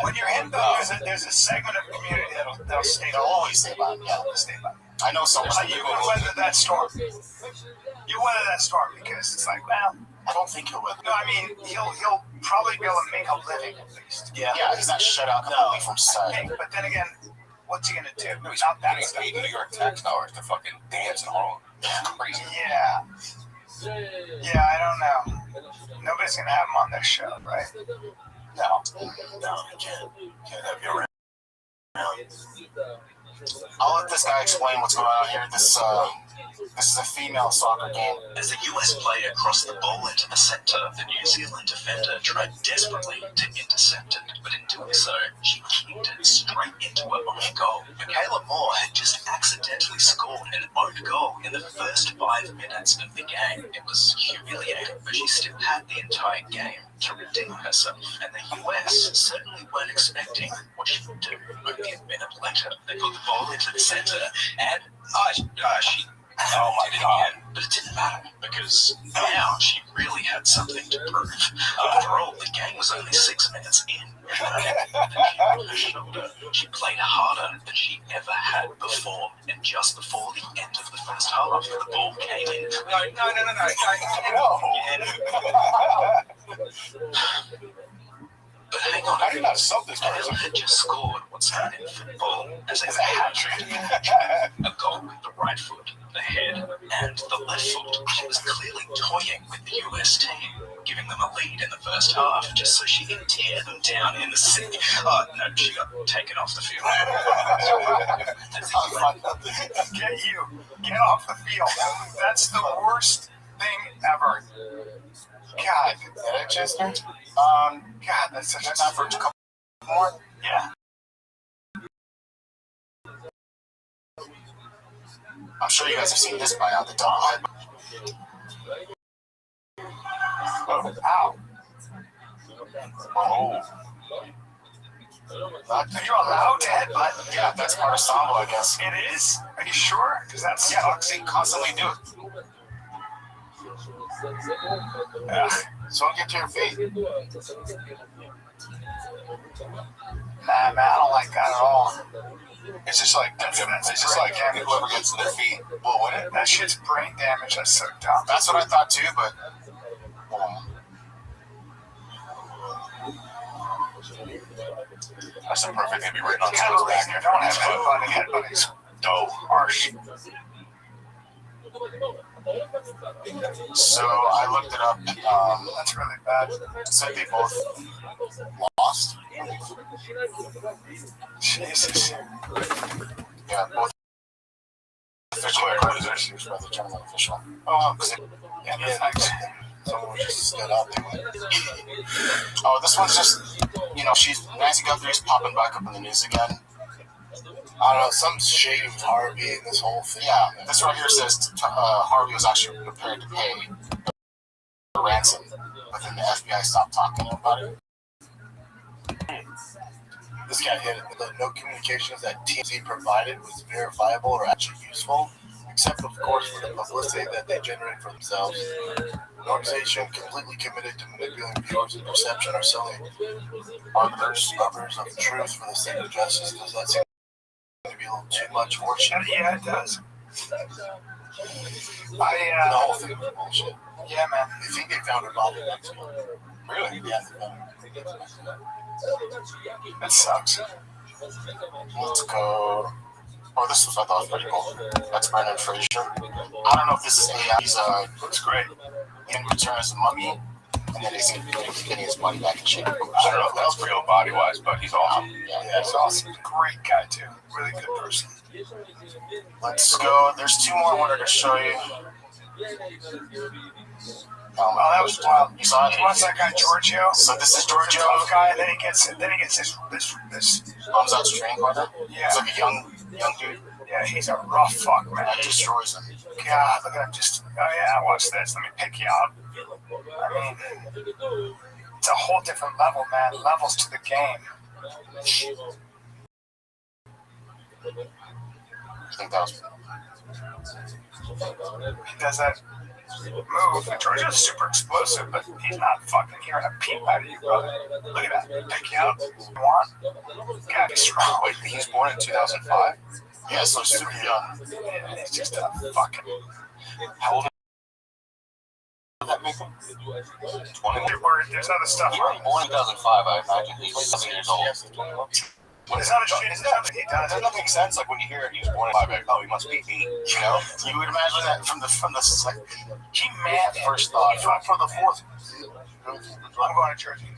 When you're in though, there's a segment of the community that'll stay. They'll always say about it. Yeah, They'll stay by. I know someone. You can weather that storm. You weather that storm because it's like, well, I don't think he'll win. no, I mean, he'll probably be able to make a living at least. Yeah. Yeah, he's not shut out completely from I society. think, but then again, what's he gonna do? No, he's Not that getting stuff. paid New York tax dollars to fucking dance in Harlem. It's crazy. Yeah, I don't know. Nobody's gonna have him on this show, right? No, you can't have your I'll let this guy explain what's going on here. This is a female soccer game. As the US player crossed the ball into the center, the New Zealand defender tried desperately to intercept it, but in doing so, she kicked it straight into her own goal. Michaela Moore had just accidentally scored an own goal in the first 5 minutes of the game. It was humiliating, but she still had the entire game to redeem herself, and the US certainly weren't expecting what she would do. Only a minute later, they put the ball into the center, and she Oh my did it god. again. But it didn't matter, because now she really had something to prove. After all, the game was only 6 minutes in. On her shoulder, she played harder than she ever had before, and just before the end of the first half, the ball came in. But hang on, How do you not sub this Taylor person? had just scored what's known in football as a hat trick. A goal with the right foot, the head, and the left foot. She was clearly toying with the US team. giving them a lead in the first half just so she can tear them down in the second. Oh, no, she got taken off the field. Get off the field. That's the worst thing ever. God, Is that it, Chester? God, that's such a Time for a couple more? yeah. I'm sure you guys have seen this by now. The dog. Ow. Oh. You're allowed to headbutt. Yeah, that's part of Sambo, I guess. It is? Are you sure? Because that's They constantly do it. So get to your feet. Nah, man, I don't like that at all. It's just like whoever gets to their feet will win it. That shit's brain damage. That's so dumb. That's what I thought too, but That's the perfect thing to be written on Kind of someone's back. reason you don't have headbutting. Headbutting's Dope. harsh. so I looked it up. That's really bad. Said they both lost. Jesus. Yeah, both official losers by the tournament official. Oh, Yeah, thanks. someone just stood up. Oh, this one's just, Nancy Guthrie's popping back up in the news again. I don't know, some shady with Harvey and this whole thing. Yeah, this right here says Harvey was actually prepared to pay the ransom, but then the FBI stopped talking about it. This guy hit it. The no communications that TMZ provided was verifiable or actually useful, except of course for the publicity that they generate for themselves. An organization completely committed to manipulating viewers' perception or selling arbiters of truth for the sake of justice. Does that seem to be a little too much horseshit? Yeah, it does. The whole thing was bullshit. Yeah, man. I think they found a body in Mexico. Really? Yeah, they found it. That sucks. Let's go. Oh, this was, I thought was pretty cool. That's Brendan Fraser. I don't know if this is AI. He's looks great. He returns the mummy, and then he's getting his money back in shape. I don't know if that's real body wise, but he's awesome. Yeah, he's awesome. Great guy, too. Really good person. Let's go. There's two more I wanted to show you. Oh, that was wild. You saw it? What's that guy, Giorgio? So this is Giorgio. Tough guy. Then he gets this. Comes out string partner. Yeah. He's like a young dude. Yeah, he's a rough fuck, man. That destroys him. God, look at him just. Oh yeah, watch this. Let me pick you up. I mean, it's a whole different level, man. Levels to the game. I think that was. He does that move. And Giorgio's super explosive, but he's not fucking hearing a peep out of you, brother. Look at that. Pick you up. You want? God, he's strong. Wait, he's born in 2005? Yeah, so super young. Yeah, he's just a fucking. How old did that make him? 20? There's other stuff. He was born in 2005, I imagine. He's like 7 years old. There's other shit. He does. Doesn't that make sense? Like when you hear he was born in 5, like, oh, he must be 8, you know? You would imagine that from the like, He mad first thought. for the fourth. I'm going to Jersey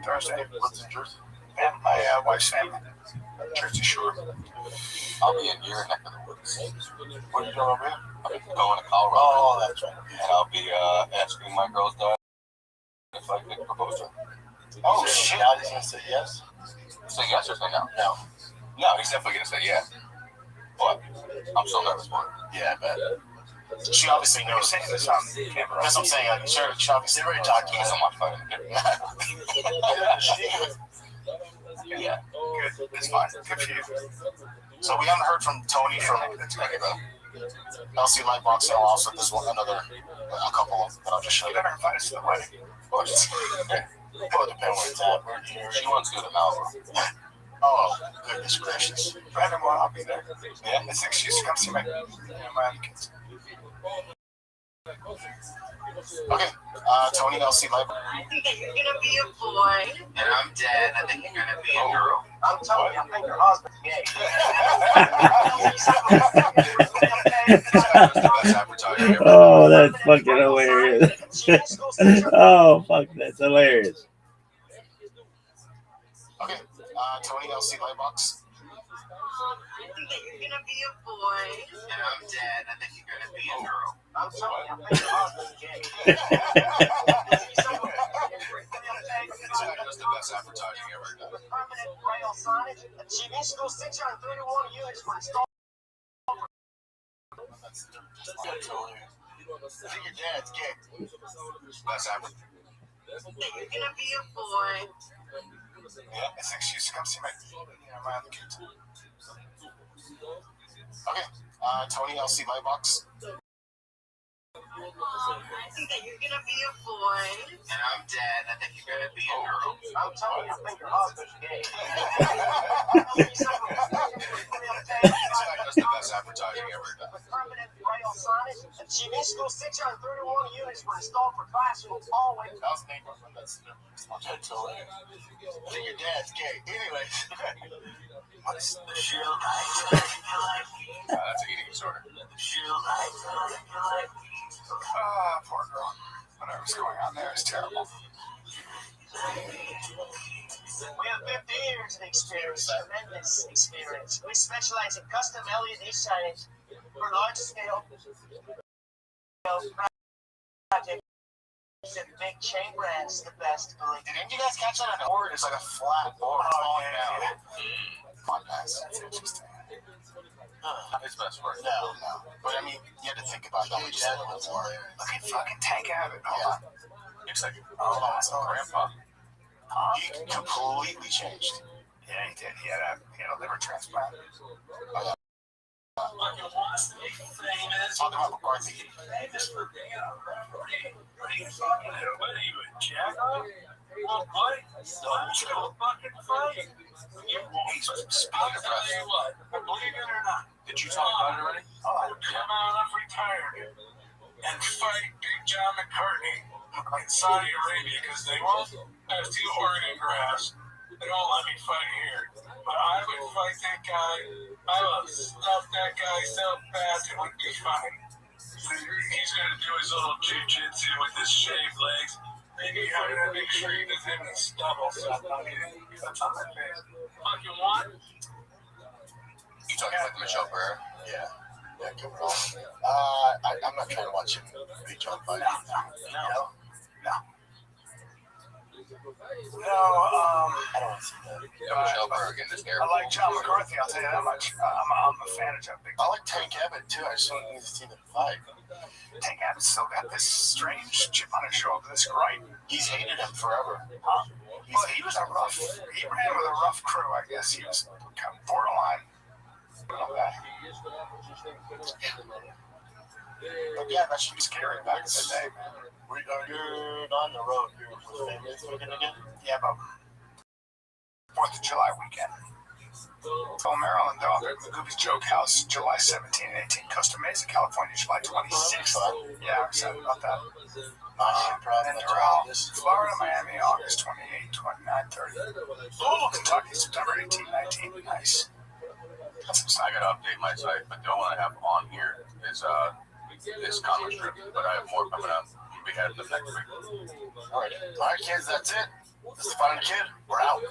Thursday. What's in Jersey? And my wife's family. Jersey Shore. I'll be in your neck of the woods. What are you doing over here? I'll be going to Colorado. Oh, that's right. And I'll be asking my girl's dad if I could propose to her. Oh, shit. Now he's going to say yes? Say yes or say no? No. No, he's definitely going to say yeah. But I'm so nervous for it. Yeah, I bet. She obviously You're knows. saying this on camera. That's what I'm saying. Like, sure, she obviously already talked to He you. has so much fun in it. Yeah. Good. It's fine. Good for you. So we haven't heard from Tony from LC Lightbox, and also there's a couple that I'll just show You you. better invite us to the wedding. Oh, depends where it's at. We're here. She wants to go to Malibu. Oh, goodness gracious. Brandon, well, I'll be there. Yeah. It's an excuse to come see my other kids. Okay, Tony LC Lightbox. I think that you're gonna be a boy. And I'm dead. I think you're gonna be a girl. I'm telling you, I think your husband's gay. Best advertising ever. Oh, that's fucking hilarious. Oh, fuck, that's hilarious. Okay, Tony LC Lightbox. I think that you're gonna be a boy. And I'm dead. I think you're gonna be a girl. I'm telling you, I think your husband's gay. That's the best advertising ever done. With permanent braille signage, a TV school 631 units for installed. That's totally. I think your dad's gay. Best advertising. That you're gonna be a boy. Yeah, it's an excuse to come see my other kids. Okay, Tony LC Lightbox. I think that you're gonna be a boy. And I'm dead. I think you're gonna be a girl. I'm telling you, I think your husband's gay. That's the best advertising ever done. With permanent braille signage, a TV school 631 units were installed for classrooms hallways. That was neighbor. That's totally. I think your dad's gay. Anyways. What's the shoe like? That's an eating disorder. Shoe like? Ah, poor girl. Whatever's going on there is terrible. We have 50 years of experience, tremendous experience. We specialize in custom LED signage for large scale projects and big chain brands, the best. Didn't you guys catch that on the board? It's like a flat board. Oh, yeah. Fun, that's interesting. His best work. No. But I mean, you had to think about that. We just had a little more. Look at fucking Tank Abbott. Hold on. Looks like Oh, grandpa. He completely changed. Yeah, he did. He had a liver transplant. Talk about McCarthy. Speaking of wrestling, Believe it or not, did you talk about it already? I would come out of retirement and fight Big John McCartney in Saudi Arabia because they won't have 2 organ grafts. They won't let me fight here. But I would fight that guy. I would stuff that guy so fast it would be funny. He's going to do his little jiu-jitsu with his shaved legs. Maybe I'm going to make sure he doesn't have any stubble so I'm not getting cuts on my face. Fucking what? You talking about Michelle Burr? Yeah, come on. I'm not trying to watch him be jumped by. No. I don't want to see that. Yeah, Michelle Burr getting his hair. I like John McCarthy, I'll tell you that much. I'm a fan of John Big. I like Tank Abbott too. I just need to see them fight. Tank Abbott's still got this strange chip on his shoulder, this gripe. He's hated him forever. Well, he ran with a rough crew, I guess. He was kind of borderline. But yeah, that should be Scary back in the day, man. You're on the road here with family this weekend again? Yeah, but 4th of July weekend. Oh, Maryland, though. Magooby's Joke House, July 17 and 18. Costa Mesa, California, July 26th. Yeah, I'm excited about that. And Doral, Florida, Miami, August 28, 29, 30. Louisville, Kentucky, September 18, 19. Nice. I gotta update my site, but the only one I have on here is this comic strip. But I have more coming up. We had them next week. All right, kids, that's it. This is Fun Kid. We're out.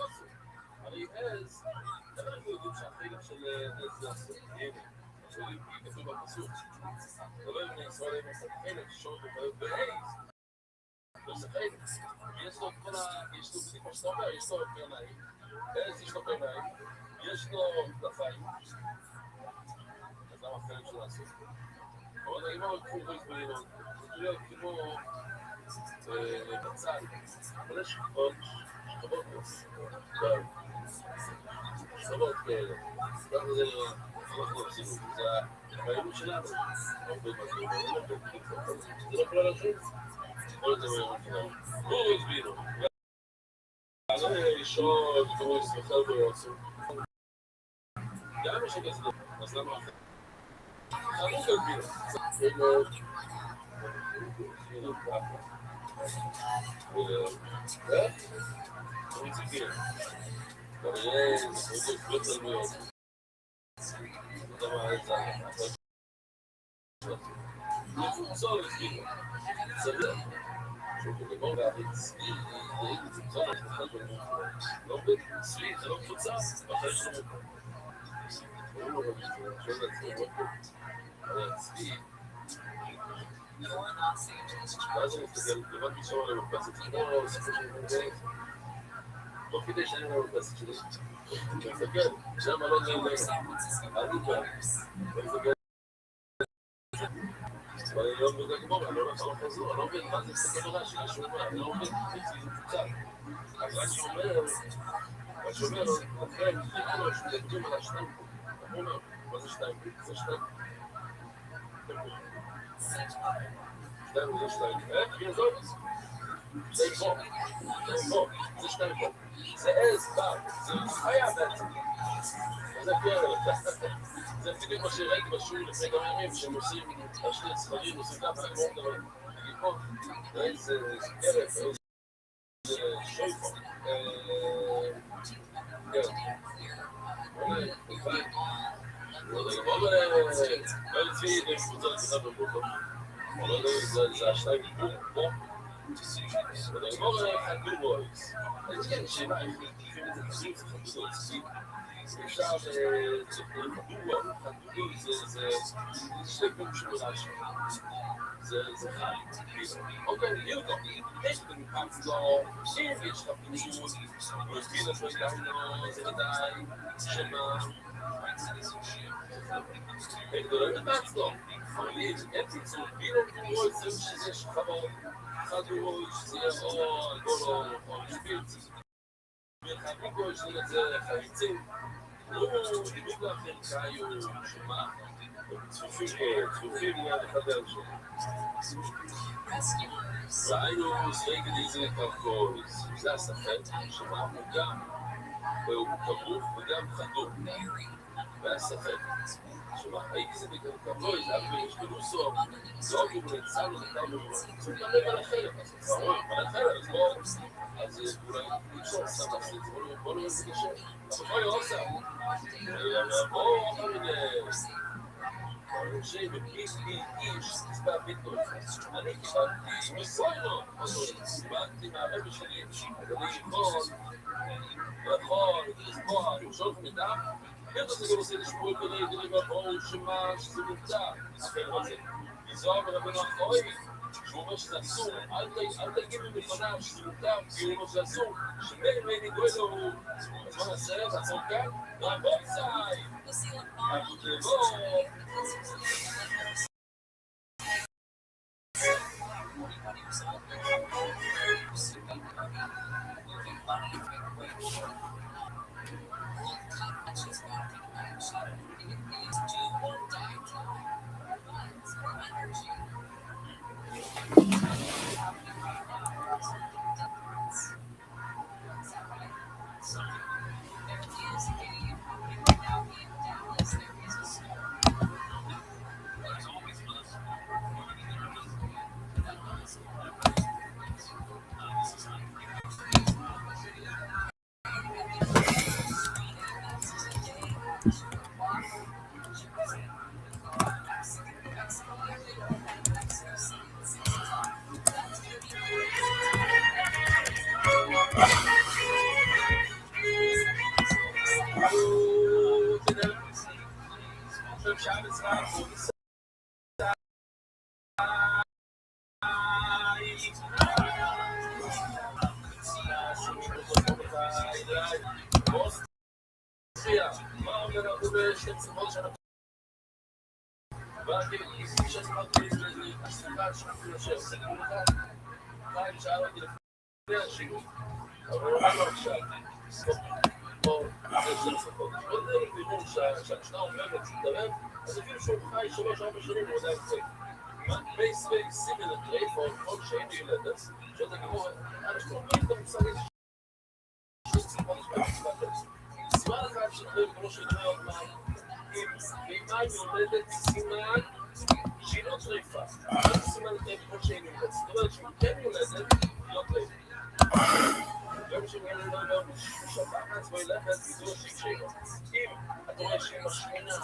קורה שהיא משמינה,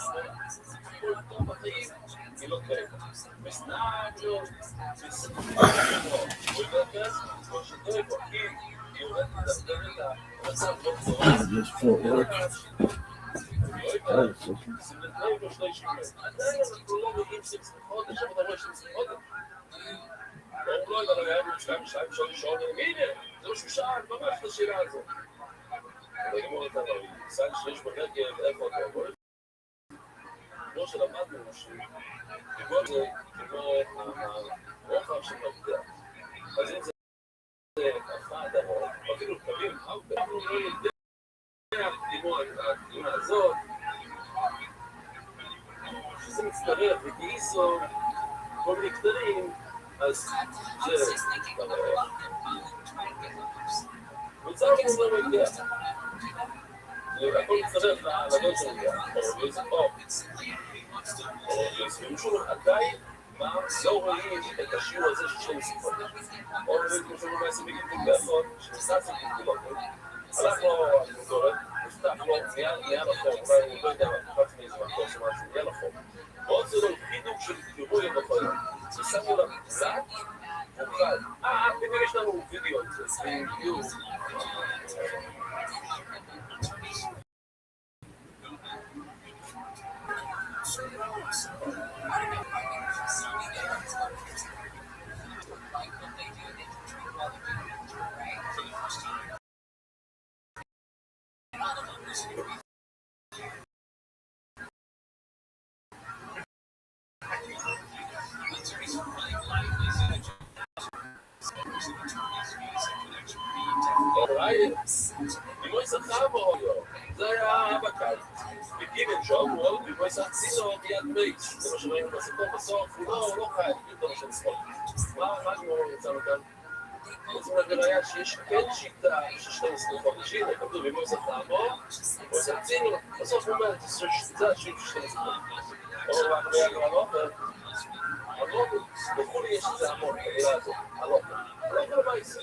כל טוב בחיים, היא לא קיימת. וסנאג'ו, וסנאג'ו, ובאמת, כמו שטוי בו, כי היא יורדת לדבר את המצב לא טוב. סנאג'ו שני שירים. עדיין אנחנו לא רואים 12 חודש, אבל אתה רואה 12 חודש. לא יודע, אבל היה לנו 2 שעות, הנה, זה משהו שאל, ממש לשאלה הזאת. אבל אם הוא נתן לו, סל שיש ברגל, איפה אתה רואה? כמו שלמדנו, שבגלל זה, כמו הרוחב של מגדל. אז אם זה אחד הרוב, אפילו קווים, אנחנו לא יודע, כמו התאונה הזאת, שזה מצטרף וכאיסו, כל מיני קטנים, אז זה ברוח. וצריך לא מגיע. הכל מצטרף לדוד של מגיע. או שהוא עדיין לא רואים את השיעור הזה של 12 חודש. או רואים כמו שאומרים מעשים בגיל באחרון, שנכנס לגיל באחרון. הלכנו גורם, נפתח לו, נהיה לחום, אולי הוא לא יודע מה, קפץ מאיזה מקום שמשהו, נהיה לחום. ועוד זה לא חידוק של גירוי בחולם. ושמו לה פלט, מוכל. פתאום יש לנו וידאו, זה וידאו. דימוי שכר בו, זה היה בקל. בגימל שום, הוא עוד דימוי שכר צינו מיד בייס. זה מה שראינו בספור בסוף, הוא לא חי, יותר של צחוק. מה אנחנו יצאנו כאן? רוצים לראיה שיש כן שיטה של 12 חודשים, כתוב דימוי שכר בו, הוא עושה צינו, בסוף הוא אומר, זה השיעור של 12 חודשים. או רק היה גם הלופר, הלופר, בחולי יש את זה המון, במילה הזאת, הלופר. הלופר בייס.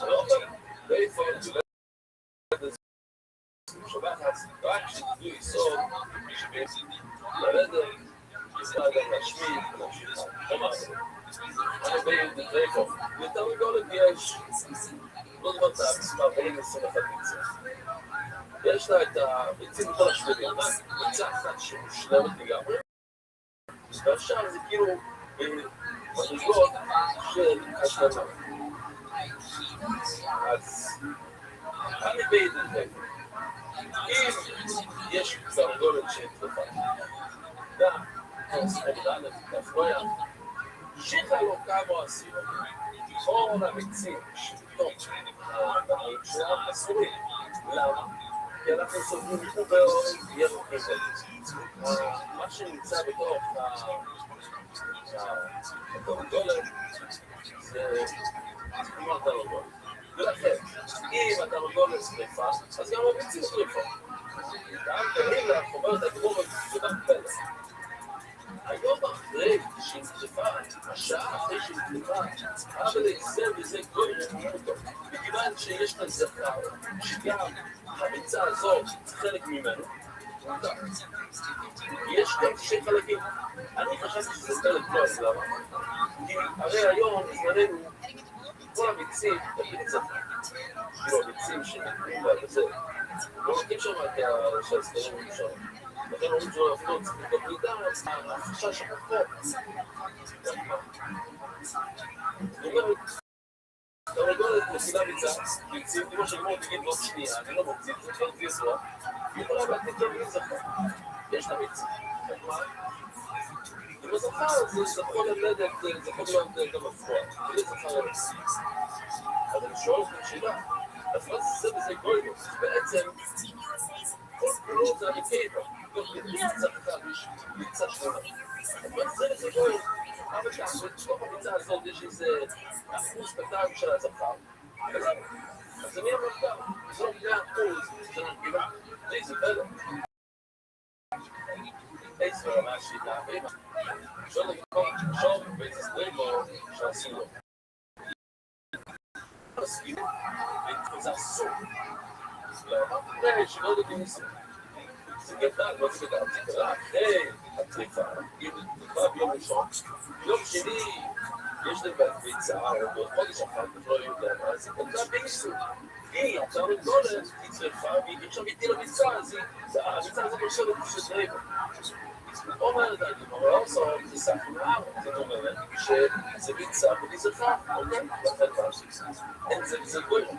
הלופר, ואיפה, שבת רק שתדעו יסוד, שבעצם לרדת, יסתר גם להשמיד, להמשיך לומר. אני באים דרכו, ותרנגולת יש, לא דבר את המספר, באים 21 ביצים. יש לה את הביצים בכל השבבים, רק ביצה אחת שמושלמת לגמרי, והשאר זה כאילו מדרגות של השלמה. אז אני באים דרכו. אם יש תרנגולת שהתלפה, גם, להפרויה, שיחה לו כמה עשירות, כל הביצים שבתוך הבאים שלהם אסורים. למה? כי אנחנו סובבים מחובר ירוק כזה. מה שנמצא בתוך התרנגולת זה כמו התרנגולת. ולכן, אם התרנגולת שריפה, אז גם הביצים שריפה. גם תמיד החוברת הגרום הזה פלא. היום אחרי שהיא שריפה, השעה אחרי שהיא שריפה, אבל זה וזה גוי רמון אותו. מכיוון שיש כאן זכר, שגם הביצה הזאת חלק ממנו, יש גם 9 חלקים. אני חשבתי שזה חלק לא, אז למה? כי הרי היום, בזמננו, כל הביצים, תמיד זכר. כאילו הביצים שנקרים בה וזה, לא נקים שם את שהסתרים שם. לכן אומרים שלא יפתות, לבדוק מידע, החשש המחור. זאת אומרת, תרנגולת מסילה ביצים, כמו שגמור תגיד לא שנייה, אני לא מוציא, זה כבר תזרוע, היא יכולה להגיד טוב לזכר. יש לה ביצים. אם הזכר זה זכור ללדת, זה יכול להיות גם הפרוע. זה זכר ללדת. אז אני שואל את השאלה, אז מה זה וזה גוימוס? בעצם, כל כולו זה המקייטו. מי הצלחה ביצה שלמה? אבל זה וזה גוימוס. אבל כך, בתוך הביצה הזאת יש איזה אחוז קטן של הזכר. אז זה מי המחקר? זה לא 100% של הנגילה. זה איזה פלא. איזה רמה השיטה, ואימא. אפשר לקרוא, שוב, באיזה סטרימו שעשו לו. זה אסור. לא, שלא יודעים ניסו. זה גדל, לא זה גדל, זה קרה אחרי הטריפה, אם נקרא ביום ראשון, ביום שני יש להם ביצה, או בעוד חודש אחת, לא יודע מה, אז היא קנתה ביצה. היא, התרנגולת, היא צריכה, והיא עכשיו הטילה ביצה, אז הביצה הזאת נושבת של רגע. אומרת, אני אומר, עושה, זה סחנה, זאת אומרת, שזה ביצה וביצה, אוקיי? זה גורם.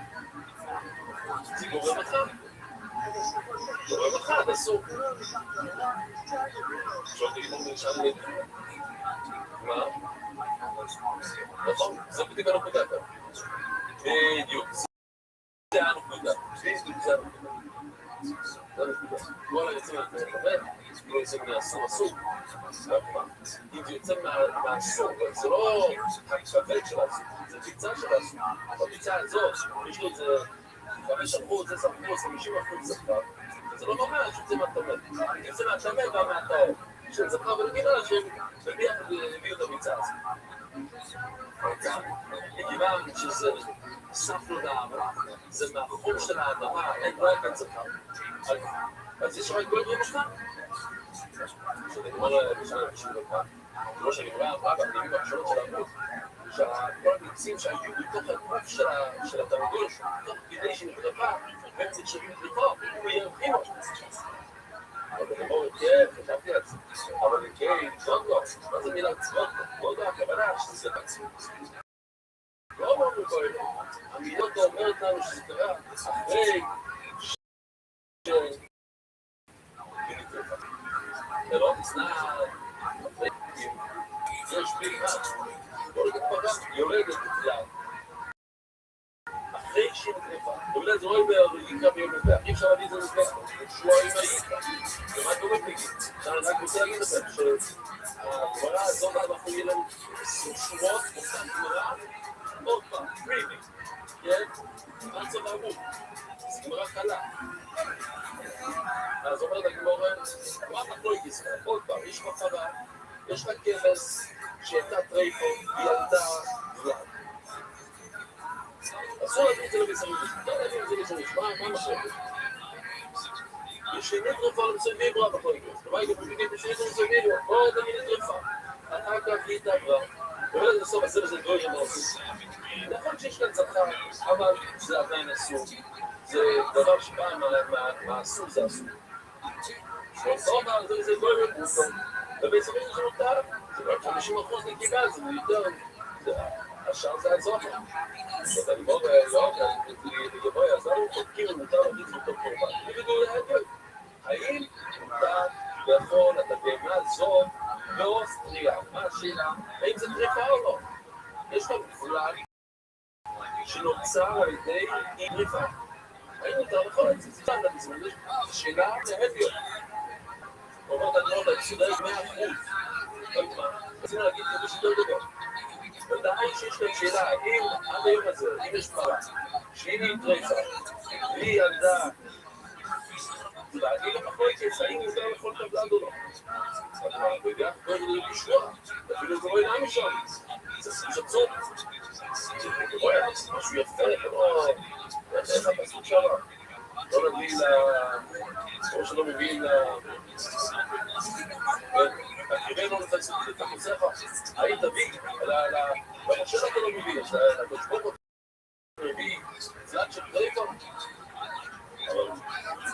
זה גורם אחד. גורם אחד, אסור. עכשיו תגיד לנו נשאר לי. מה? נכון? זה בדיוק הנקודה כאן. בדיוק. זה הנקודה. זה הנקודה. כל היוצא מהתמודד, לא יוצא מהאסור אסור. אם זה יוצא מהאסור, זה לא הכבד של האסור, זה ביצה של האסור. בביצה הזאת, יש לו את זה 5%, 10%, 50% זכר, זה לא אומר שזה מהתמודד. אם זה מהתמודד והמהטהור, של זכר ולגילה שהם ביחד הביאו את הביצה הזאת. מכיוון שזה סף לו לאהבה, זה מהחום של האדמה, אין לא כאן זכר. אז יש רק כל דברים אחד. כשנגמר בשביל אותה, כמו שנגמר אמרה במילים הראשונות של המות, שכל המיצים שהיו בתוך הגוף של התרנגול, תוך כדי שנקרבה, הם נחשבים לקרוא, וירחיבו. אבל אמרו, כן, חשבתי על זה. אבל כן, צבודו, מה זה מילה צבודו? צבודו, הכוונה שזה עצמות. לא אמרנו כל אלה. המילות אומרת לנו שזה קרה אחרי זה לא נצנע, יש פעימה, יולדת פרה, יולדת בכלל. אחרי שהיא נטרפה, יולדת זה לא יקרה ביום נטרף, אי אפשר להביא את זה נטרף, שבועיים היקרה. ומה קורה פגיעים? אני רק רוצה להגיד לכם שהגמרא הזאת אנחנו יהיה לנו 20 שורות, אותה גמרא, עוד פעם, פרימי, כן? מה זה ברור? זה גמרא קלה. אז אומרת הגמרא, מה אתה לא הגיס לך? עוד פעם, יש לך פרה, יש לך כבש שהייתה טרייפו, היא ילדה זמן. אסור להביא את זה לביצרים, לא להביא את זה לביצרים, מה מחלקת? יש לי נטרפה למצבים רב אחרי גס, דבר גם מבינים שיש לי מצבים רב, עוד אני נטרפה. אחר כך היא תעברה, ואומרת בסוף הזה וזה דברים המעשים. נכון שיש כאן זכר, אבל זה עדיין אסור. זה דבר שבא מהאסור זה אסור. שעושות על זה דברים מוסות. ובצרים זה נותר, זה רק 50% נקיבה, זה יותר, השאר זה הצופה. שאתה לבוא ולגבוי, אז אנחנו חודקים ומותר להביא את אותו קורבן. ובגדול להגיד, האם מותר ויכול את הבהמה הזאת באוסטריה? מה השאלה? האם זה טריפה או לא? יש כאן גבולן שנוצר על ידי טריפה. האם מותר לכל את זה? זה שאלה מהביון. הוא אומר, אני לא יודע, סודרת 100%. רק מה? רצינו להגיד כדי שיותר דבר. ודאי שיש כאן שאלה, האם עד היום הזה, אם יש פרה, שהיא נטרפה, והיא ילדה, ואני לא יכול להתייצא, האם יותר לכל תבלד או לא? אז מה, בגלל כל זה לשמוע, אפילו זה לא אינם משם. זה שצות. זה רואה, משהו יפה, לא... איך הפסוק שמה? לא נביא כמו שלא מביאים הכירי לא נתעסק את המוסך, האם תביא, למשה אתה לא מביא, לקושפות אתה מביא, צלט של טרייפה, אבל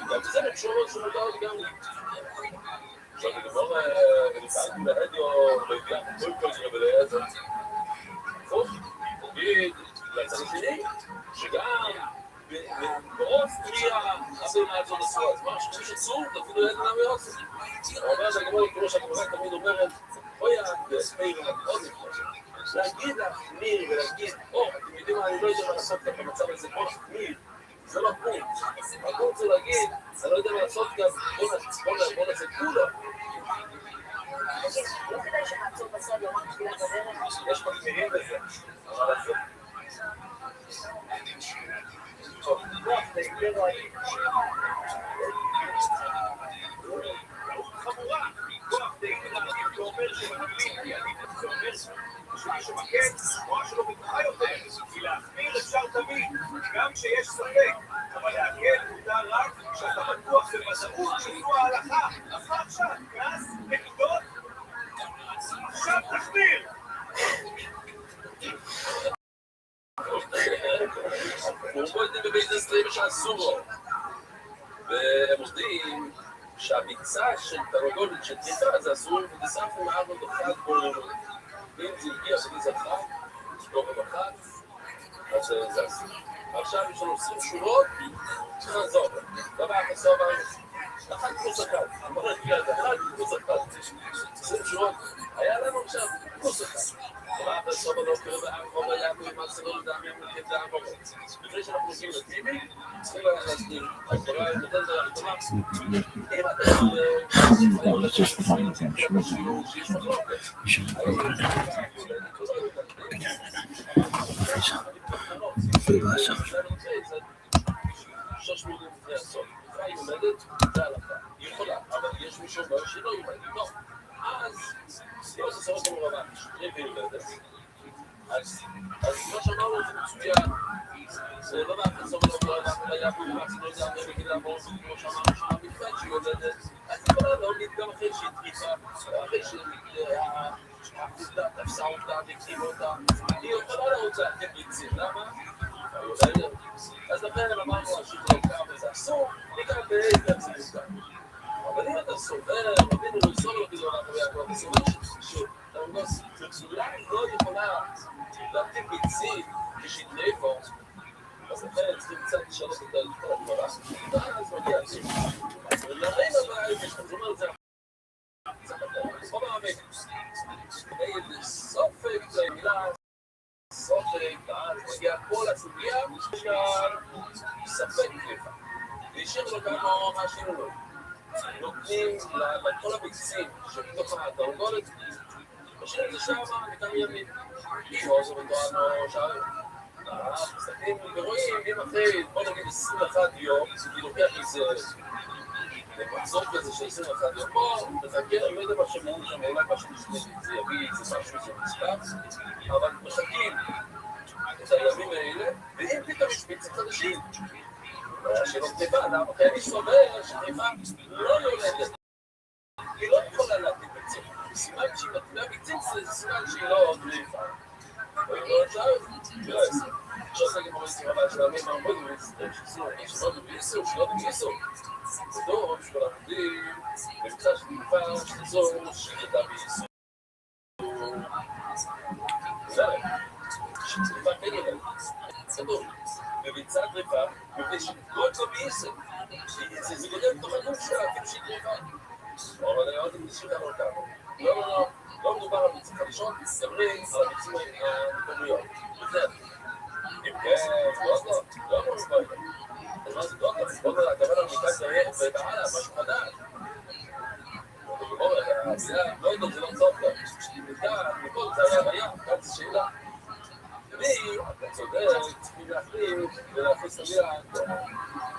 גם זה מחשובות שמותר לגמרי. עכשיו לגמור ולפעמים ברדיו, לא יודע, כל זה ולעזר. טוב, תגיד לצד השני, שגם באוסטריה הבהמה הזאת אסורה. אז מה, שחושבים שצור, אפילו אין למה יעשו. אבל הגמרא, כמו שהגמרא תמיד אומרת, אוי, מאיר, עוד נפלא. להגיד להחמיר ולהגיד, אתם יודעים מה, אני לא יודע מה לעשות כאן במצב הזה, בוא נחמיר. זה לא פונט. הפונט זה להגיד, אני לא יודע מה לעשות כאן, בוא נעשה כולה. לא כדאי שנעצור בצד יומם תפילת הדרך? יש מחמירים בזה, אבל זה. טוב, זה לא הייתי. חמורה, כוח דעים להגיד, זה אומר שמנהלים, זה אומר שמישהו מכן התנועה שלו בטוחה יותר, כי להחמיר אפשר תמיד, גם כשיש ספק, אבל להקל מותר רק כשאתה בטוח בוודאות שזו ההלכה. אז מה עכשיו? קנס? נקודות? עכשיו תחמיר! הוא את זה בבית הסטרים שעשו בו. והם עובדים שהביצה של תרנגולת של טריפה זה אסור ודסף עם ארבע דוחת בולנו. ואם זה הגיע בגיז אחת, לא במחת, אז זה אסור. עכשיו יש לנו 20 שורות, צריך לעזור. לא בעיה חסובה, אחת פלוס אחת. אמר את זה, אחת פלוס אחת. 20 שורות, היה לנו עכשיו פלוס אחת. אבל בסוף לא קרוב הארבע יעקב עם הסלול דעמים וכדה ארבע. לפני שאנחנו עושים לטיבי, צריכים להסביר. הגברה נותן זה הראשונה. אם היא עומדת, זה הלכה. היא יכולה, אבל יש מישהו שלא יומד. לא. אז לא זה סורת המורבה, שטריפי יולדת. אז מה שאמרנו זה מצוין. זה לא מהפסוק לא מורבה, היה פה מעצים לא יודע, בגיל המור, כמו שאמרנו שם המפלט שהיא יולדת. אז היא יכולה להוליד גם אחרי שהיא טריפה, אחרי שהחולדה תפסה אותה, תקריב אותה. היא יכולה להוצאה כביצים, למה? אז לכן אמרנו שהיא תלוקה וזה אסור, ניכר באיזה ציבוקה. אבל אם אתה סובר, רבינו לא יסור לו בזו אנחנו יעקב, אתה סובר שאולי לא יכולה להטיל ביצים כשהיא טריפה, אז לכן צריכים קצת לשנות את הגברה, ואז מגיע את זה. ולכן הבעיה, יש לך זומר את זה, זה חומר המק. נגד סופק, זה מילה, סופק, אז מגיע כל הסוגיה, של ספק טריפה. וישאיר לו כמה מה שינו לו. נותנים לכל הביצים שבתוך התרנגולת, משאיר את זה שם מכמה ימים. כמו זה מדוענו שערים. מסתכלים ורואים, אם אחרי, בוא נגיד 21 יום, אני לוקח איזה מחזור כזה של 21 יום, בוא, נחכה, אני לא יודע מה שמעון שם, אולי משהו זה יביא איזה משהו שמספר, אבל מחכים את הימים האלה, ואם פתאום יש ביצים חדשים, שלא טבע, למה? כי אני סובר שטבע לא יולדת. היא לא יכולה להטיל ביצים. סימן שהיא מטילה ביצים זה סימן שהיא לא טבע. ואם לא אפשר, לא יעשה. עכשיו זה גמור איסור הבא של עמים הרבונים, שלא בביסור, שלא בביסור. בדור, שכל העבודים, מבצע של טבע, שתזור, שתדע ביסור. זהו. שטבע כן יולדת. בדור. בביצה טריפה, מפני שכל זו ביסר. זה גודל בתוך הגוף שלה, כאילו שהיא טריפה. אבל אני אמרתי נשאיר לנו כמה. לא מדובר על ביצים חדשות, מדברים על הביצים המקומיות. וזה. אם כן, לא מדובר. אז מה זה דוקטור? בוא נדבר על בדיקת זהיר ובעלה, משהו חדש. לא יודעת, זה לא דוקטור. מכל זה היה בים, כאן זו שאלה. אתה צודק, צריכים להחליט ולהכניס את המילה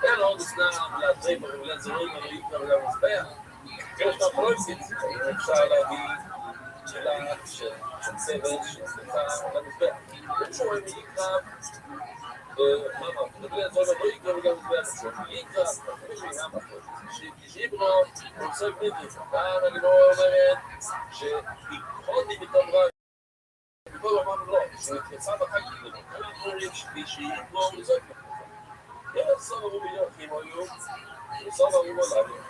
אין עוד אסנה להטריף ולהט זרועים הנועים וגם מזבח כאילו שאתה לא הפסיד אפשר להביא שאלה של צוות שסליחה על המזבח אין שרואים יקרב מדבר זרועים הנועים וגם מזבח יקרב, שיברו רוצה בניתי כאן אני לא אומרת שיכולתי בתום רב וכל אמרנו לא, שנתפצה בחג כדי, אנחנו אומרים שהיא לא מזויק לך. סוף הרומיון, אם היו, סוף הרומיון,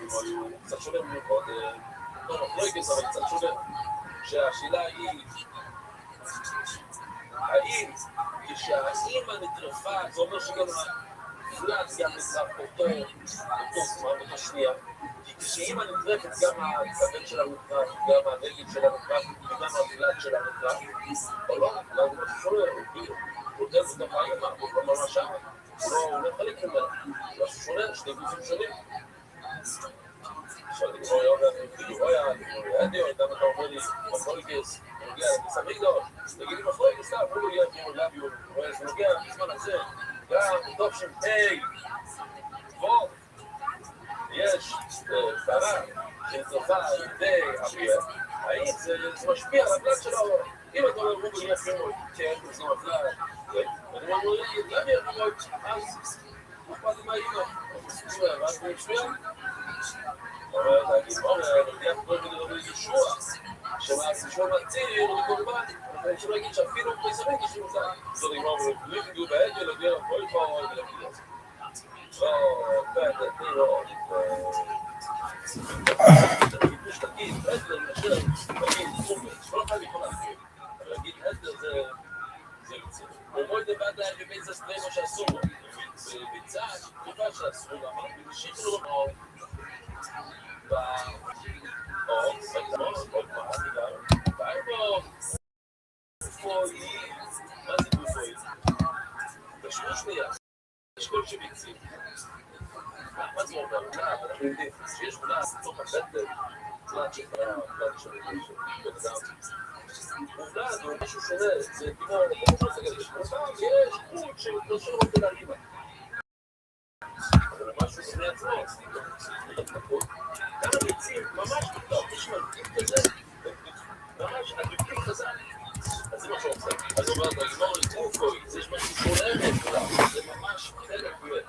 אם היו, קצת שונה ממקוד, לא יקס, אבל קצת שונה, שהשאלה היא, האם, כשהאימא נטרפה, זה אומר שגם הפלט גם נטרף אותו זמן, אותו שנייה, כי כשאימא נטרפת, גם הכבד שלה נטרף, גם הרגל שלה נטרף, וגם הפלט שלה נטרף, או לא, לא, זה משהו שונה, הוא נטרף בתוך האימא, הוא לא ממש שם, הוא לא חלק ממנה, זה משהו שונה, שני גופים שונים. עכשיו, אני רואה יום, אני רואה, אני רואה, גם אתה אומר לי, מפולקס, הוא נוגע, אני סמיג לו, תגיד לי מפולקס, סתם, הוא נוגע, הוא נוגע, הוא נוגע, בזמן הזה, גם בתוך שם היי, בוא, יש טענה שנטרפה על ידי אביה, האם זה משפיע על הבלד שלו? אם אתה אומר, הוא בניה פירות, כן, זה עבדה, אני אומר, למה ירמות, אז, אכפת לי מה אימא, אז מצוין. אבל להגיד, נגיע כל מיני רבי ישוע, ישוע מציר לקורבן, אני חושב להגיד שאפילו בישראל ישוע זה נגמר בליכדו בעגל, להגיע לכל פעם, ולהגיד את זה. לא, תני לו, תגיד, עזר, נשאר, תגיד, חומץ, לא חייב יכול להגיד, אבל להגיד עזר זה יוצא. ומוי דבר די בבית זה סטרמו שאסור לו, בביצה, תקופה שאסור לו, אבל בנשים לא מאוד, מה זה גופוי? תשמעו שנייה, יש כל שביצים. מה זה אומר? אנחנו יודעים שיש מולה תוך הבטל, תלת שכרה, תלת שביצים, מולה זה משהו שונה, זה כמו, יש גבול שמתנשר אותה לאמא. אבל משהו שונה עצמו, גם הביצים ממש טוב, יש מלכים כזה, ממש הדוקים חזק. אז זה מה שהוא עושה. אז הוא אומר, לגמור את גופוי, זה יש משהו שונה מכולם, זה ממש חלק מהם.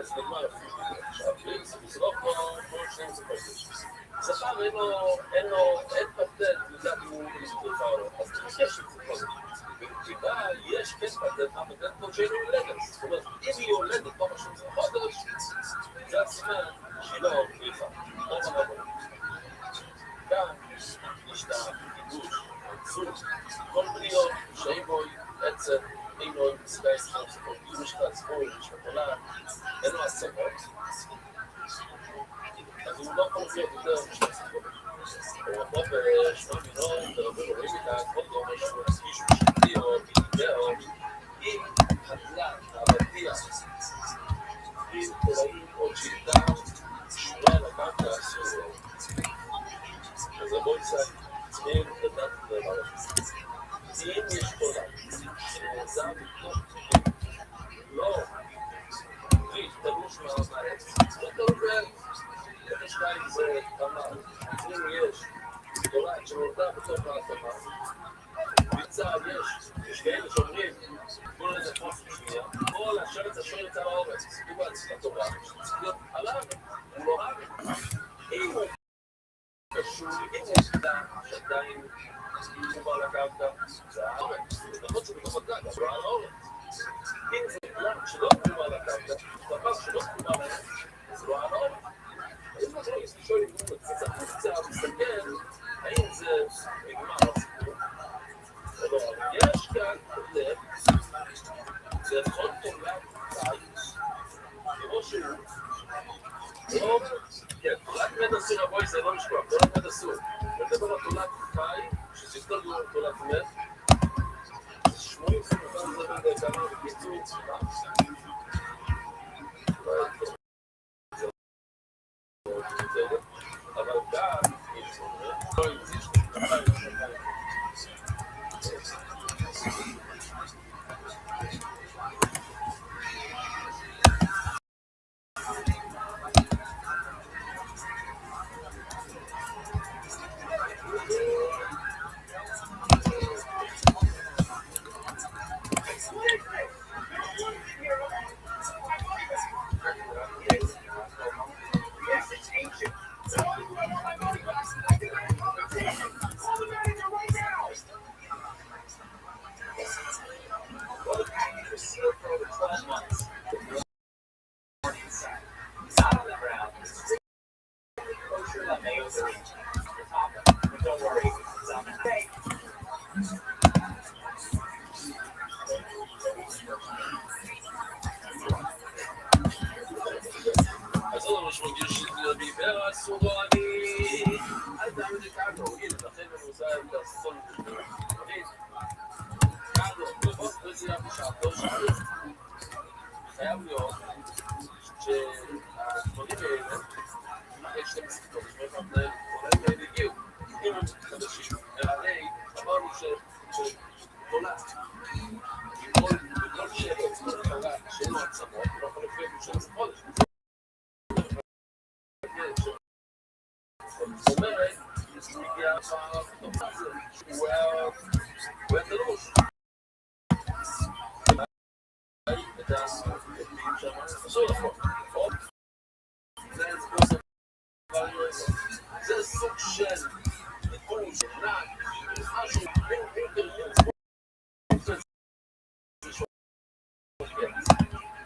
אז נגמר עכשיו, זה לא כמו שני מספרים. שכר אין פטנט, לדעת אם הוא מספר או לא. אז תחשש את זה קודם. ובכתיבה יש כן פטנט, הפטנט כמו שהיא הולדת. זאת אומרת, אם היא הולדת פה משהו, זה חודש, זה הסימן שהיא לא הולכה. לא רבה. כאן יש את הגידוש, העצות, כל בניות, שאיבוי, עצת, אינו עם צבעי ספור, יש לך צפוי, יש לך תולה, אין לו עצמות. אז הוא לא יכול להיות יותר משתי צפות. הוא פה בשמונה מינות, ורבים רואים איתה, כל דבר משהו, אישו שתי או אידאו, אם התלה, העבדיה, אם תלאים או צ'יטה, שורה לקרקע אסור. אז הבוא יצא, צריכים לדעת דבר הזה. אם יש תולה, שנעזר לקנות, לא, תלוש מהארץ, לא תלוש בארץ. יש להם זה תמר, אם יש תולעת שנולדה בתוך האדמה, בצה"ל יש כאלה שאומרים, כל איזה פוסט שנייה, כל השרץ השרץ על האורץ, סיפור על התורה, שצריך להיות עליו, הוא לא רב. אם הוא קשור, אם הוא ידע שעדיין הוא בא לקרקע, זה האורץ, נכון שהוא בתוך הקרקע, הוא לא על האורץ. אם זה תולעת שלא קרובה לקרקע, דבר שלא קרובה לארץ, זה לא על האורץ. אם אנחנו שואלים אם הוא קצת מסתכל, האם זה נגמר הסיפור? יש כאן לב, זה יכול תולעת חי, כמו שהוא, לא, כן, תולעת מת אסור, הבוי זה לא משכוח, תולעת מת אסור. לדבר על תולעת חי, שזה יותר גרוע תולעת מת, 80 סמכן זה בין כמה בקיצור, אבל גם, לא יצא עשו בו אני, אל תעמיד קאגו, הנה, לכן אני עושה את הסול קאגו, לבוס בזייה בשעתו שעתו חייב להיות שהדברים האלה אחרי 12 חודש, והמנהל הגיעו עם חדשים, הרי אמרנו שתולד בכל שאלות, שאין לו עצמות, לא יכול לפעמים 12 חודש. זאת אומרת, הוא הגיע בתוך הזה, הוא היה תלוש. את הפעמים שם, אסור לחוק, נכון? זה סוג של ניקוי, של נעד, משהו,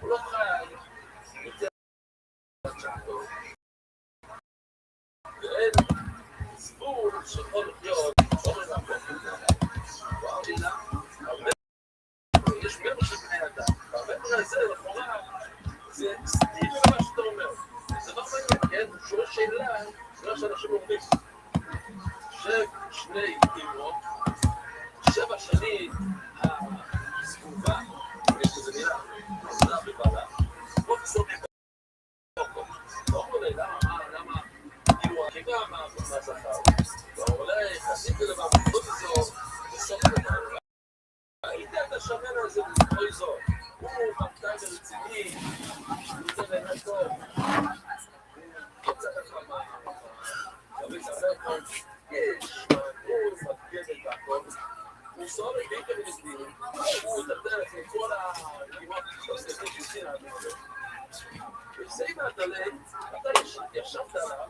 הוא לא חייב יותר שעתו. ואין סבור שיכול להיות אומרים הרבה יש מבר של בני אדם והמבר הזה לכאורה זה סתיר למה שאתה אומר זה לא מעניין, כן? הוא שואל שאלה זה מה שאנשים אומרים שני אימות 7 שנים הסגובה יש לזה מילה עבודה בבעלה לא בסוף לא עולה למה כאילו החיבה מהזכר ואולי חסיד למה בכל זאת בסוף דבר הייתה את השמן הזה בכל זאת הוא מפתן ברציני הוא זה באמת טוב הוא יוצא לך מהרבי סבבה יש הוא מתגדת והכל הוא סורי בעיקר מנגדים הוא דרך מכל הכמעט בספר שיסין וסיימה את הלב, אתה ישבת עליו,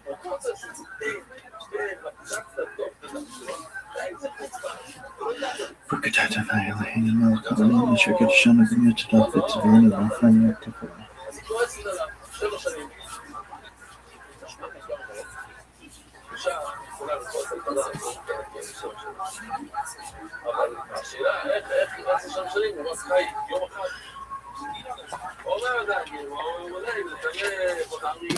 ואתה רוצה לקצת טוב ולחשוב, זה חוצפה, וכתת והאלוהים מלכם שקד שנה במתת וצבענו ואפני התפלה. אז היא כועסת עליו 7 שנים. תשמע נשמע מאוד. אישה יכולה לכעוס על כלה, אבל השאלה, איך נכנס לשם שנים, הוא רק חי יום אחד. אומר עדיין, הוא אולי נתנה חודרים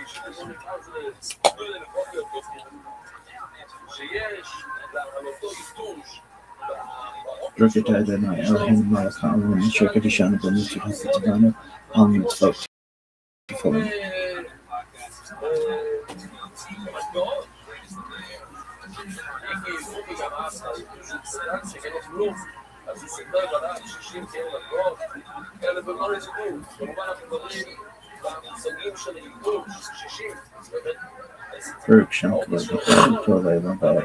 ששתנו נכנס לפוקר שיש על אותו איתוש וכתת והאלוהים מלכם שקד שנה במתת וצבענו על מצוות תפלה. מטבעות כי גם אז שכן כלום אז היא סגדה גדולה 60 מטבעות כאלה במה לציבור כמובן אנחנו מדברים במושגים של עידוד 60 באמת פרק שם כבר טוב היום בעד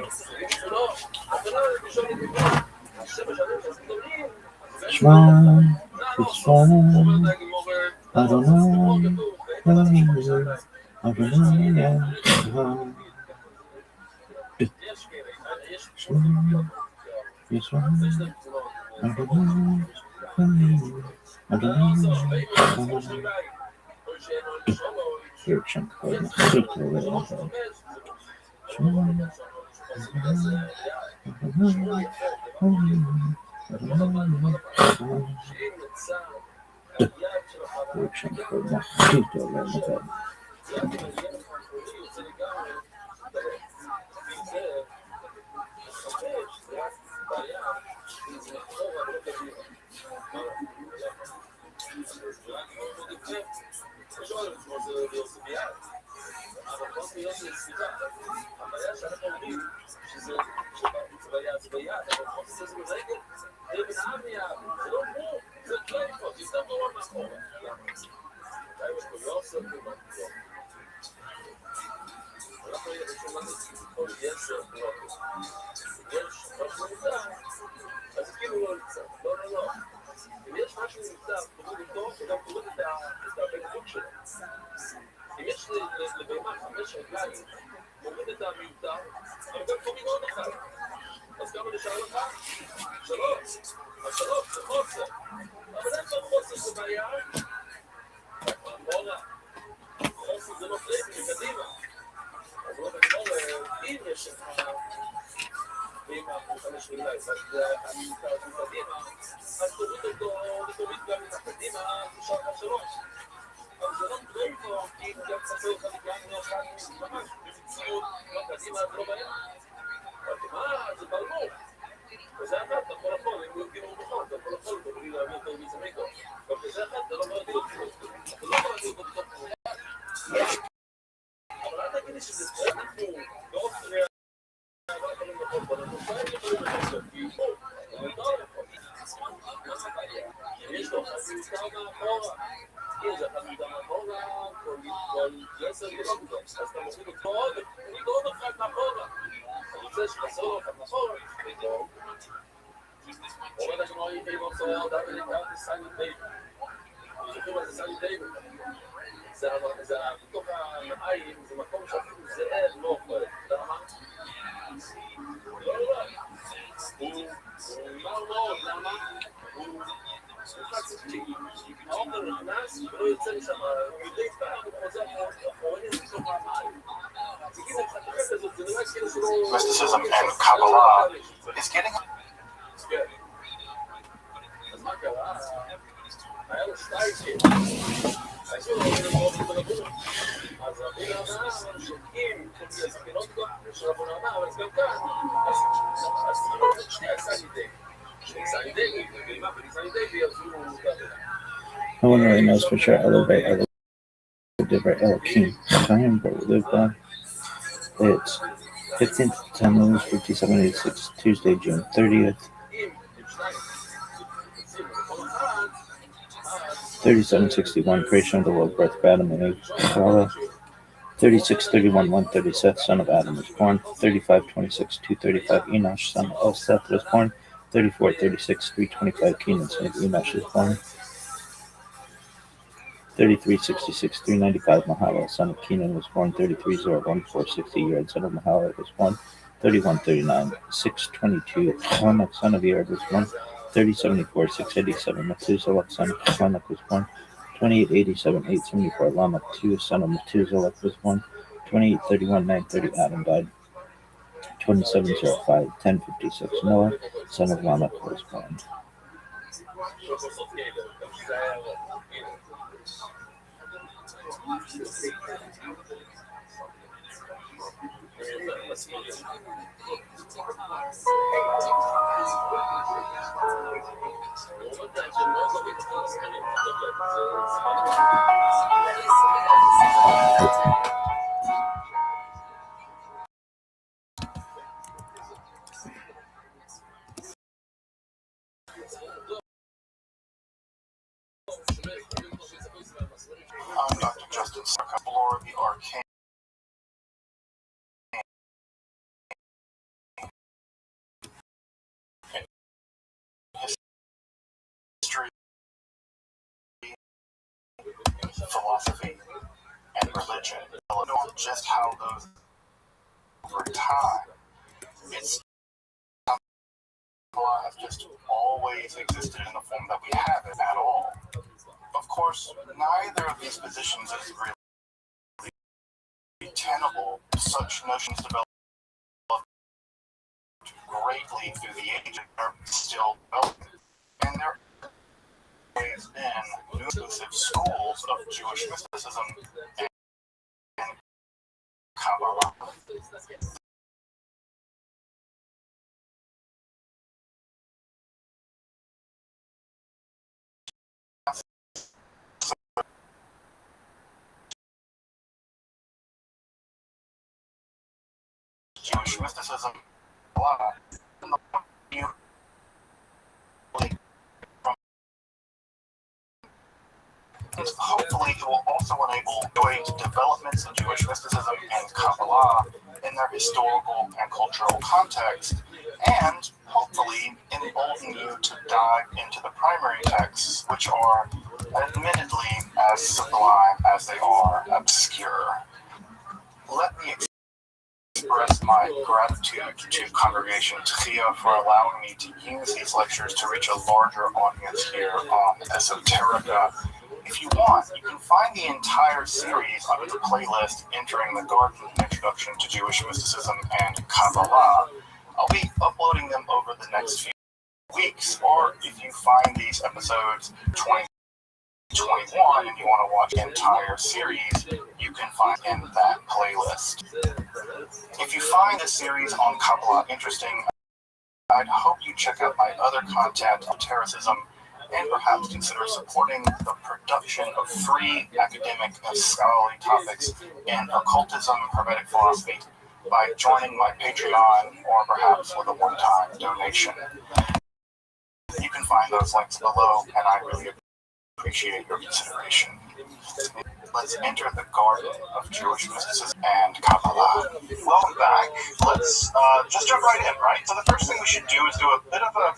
שמע וצפן אדוני אדוני כי גם חסר לך גם ממש, בציוד, לא קדימה, זה לא בעיה. זה ברור. וזה אחת, אתה יכול לחול, אם הוא יגיעו בכלל, אתה יכול לחול, אתה בלי להביא יותר מזה מיקרו. אבל בזה אחת, אתה לא יכול להגיד אותו. אתה לא יכול להגיד אותו בתוך פעולה. אבל אל תגידי שזה צריך הוא לא רוצה אבל יכולים לחול בו, אנחנו יכולים לחול כי הוא לא יכול. יש לו חצי מסתר מאחורה. אם זה חצי מסתר מאחורה, כל 10 קילומטר, אז אתה מוריד אותו עוד, אני לא עוד אחד מאחורה. אני רוצה שתחזור לך מאחורה, ופתאום אנחנו רואים במוצאות אמריקאית סייני דייב. זוכרים מה זה סייני דייב? זה בתוך העין, זה מקום שאפילו זאב לא אוכל. למה? לא. הוא אמר מאוד, למה? הוא חצי צ'יק. האומר נכנס ולא יוצא משם. מדי פעם הוא חוזר אחורנית לתוך המים. Mysticism and Kabbalah is getting... אז מה קרה? היה לו שטייקים. אז רבי אמר שאם זה לא טוב שרבון אמר, אבל זה גם כאן. אז זה שני הסנידי. No one really knows for sure. Elevate Elohim Chaim, but we live by. It's 15th Tammuz 5786, Tuesday, June 30th. 3761, creation of the world, birth of Adam and Eve. 3631, 130, Seth, son of Adam, was born. 3526, 235, Enosh, son of Seth, was born. 3436, 325, Kenan, son of Enosh, was born. 3366, 395, Mahalalel, son of Kenan, was born. 3301, 460, Yered, son of Mahalalel, was born. 3139, 622, Lamech, son of Yered, was born. 3074, 687, Methuselah, son of Lamech, was born. 2887, 874, Lamech, 2, son of Methuselah, was born. 2831, 930, Adam died. 2705, 1056, Noah, son of Lamech, was born. I'm Dr. Justin Sarkablor, the Arcane. History, philosophy, and religion. I don't know just how those over time. It's has just always existed in the form that we have it at all. Of course, neither of these positions is really tenable. Such notions developed greatly through the ages and are still developing. And there have been exclusive schools of Jewish mysticism and Kabbalah. Jewish mysticism, hopefully it will also enable great developments in Jewish mysticism and Kabbalah in their historical and cultural context, and hopefully embolden you to dive into the primary texts, which are admittedly as sublime as they are obscure. Let me express my gratitude to Congregation Tchia for allowing me to use these lectures to reach a larger audience here on Esoterica. If you want, you can find the entire series under the playlist Entering the Garden, Introduction to Jewish Mysticism and Kabbalah. I'll be uploading them over the next few weeks, or if you find these episodes 20 21 and you want to watch the entire series, you can find in that playlist. If you find this series on Kabbalah interesting, I'd hope you check out my other content on terrorism and perhaps consider supporting the production of free academic and scholarly topics in occultism and hermetic philosophy by joining my Patreon or perhaps with a one-time donation. You can find those links below, and I really appreciate your consideration. Let's enter the garden of Jewish mysticism and Kabbalah. Welcome back. Let's just jump right in, right? So the first thing we should do is do a bit of a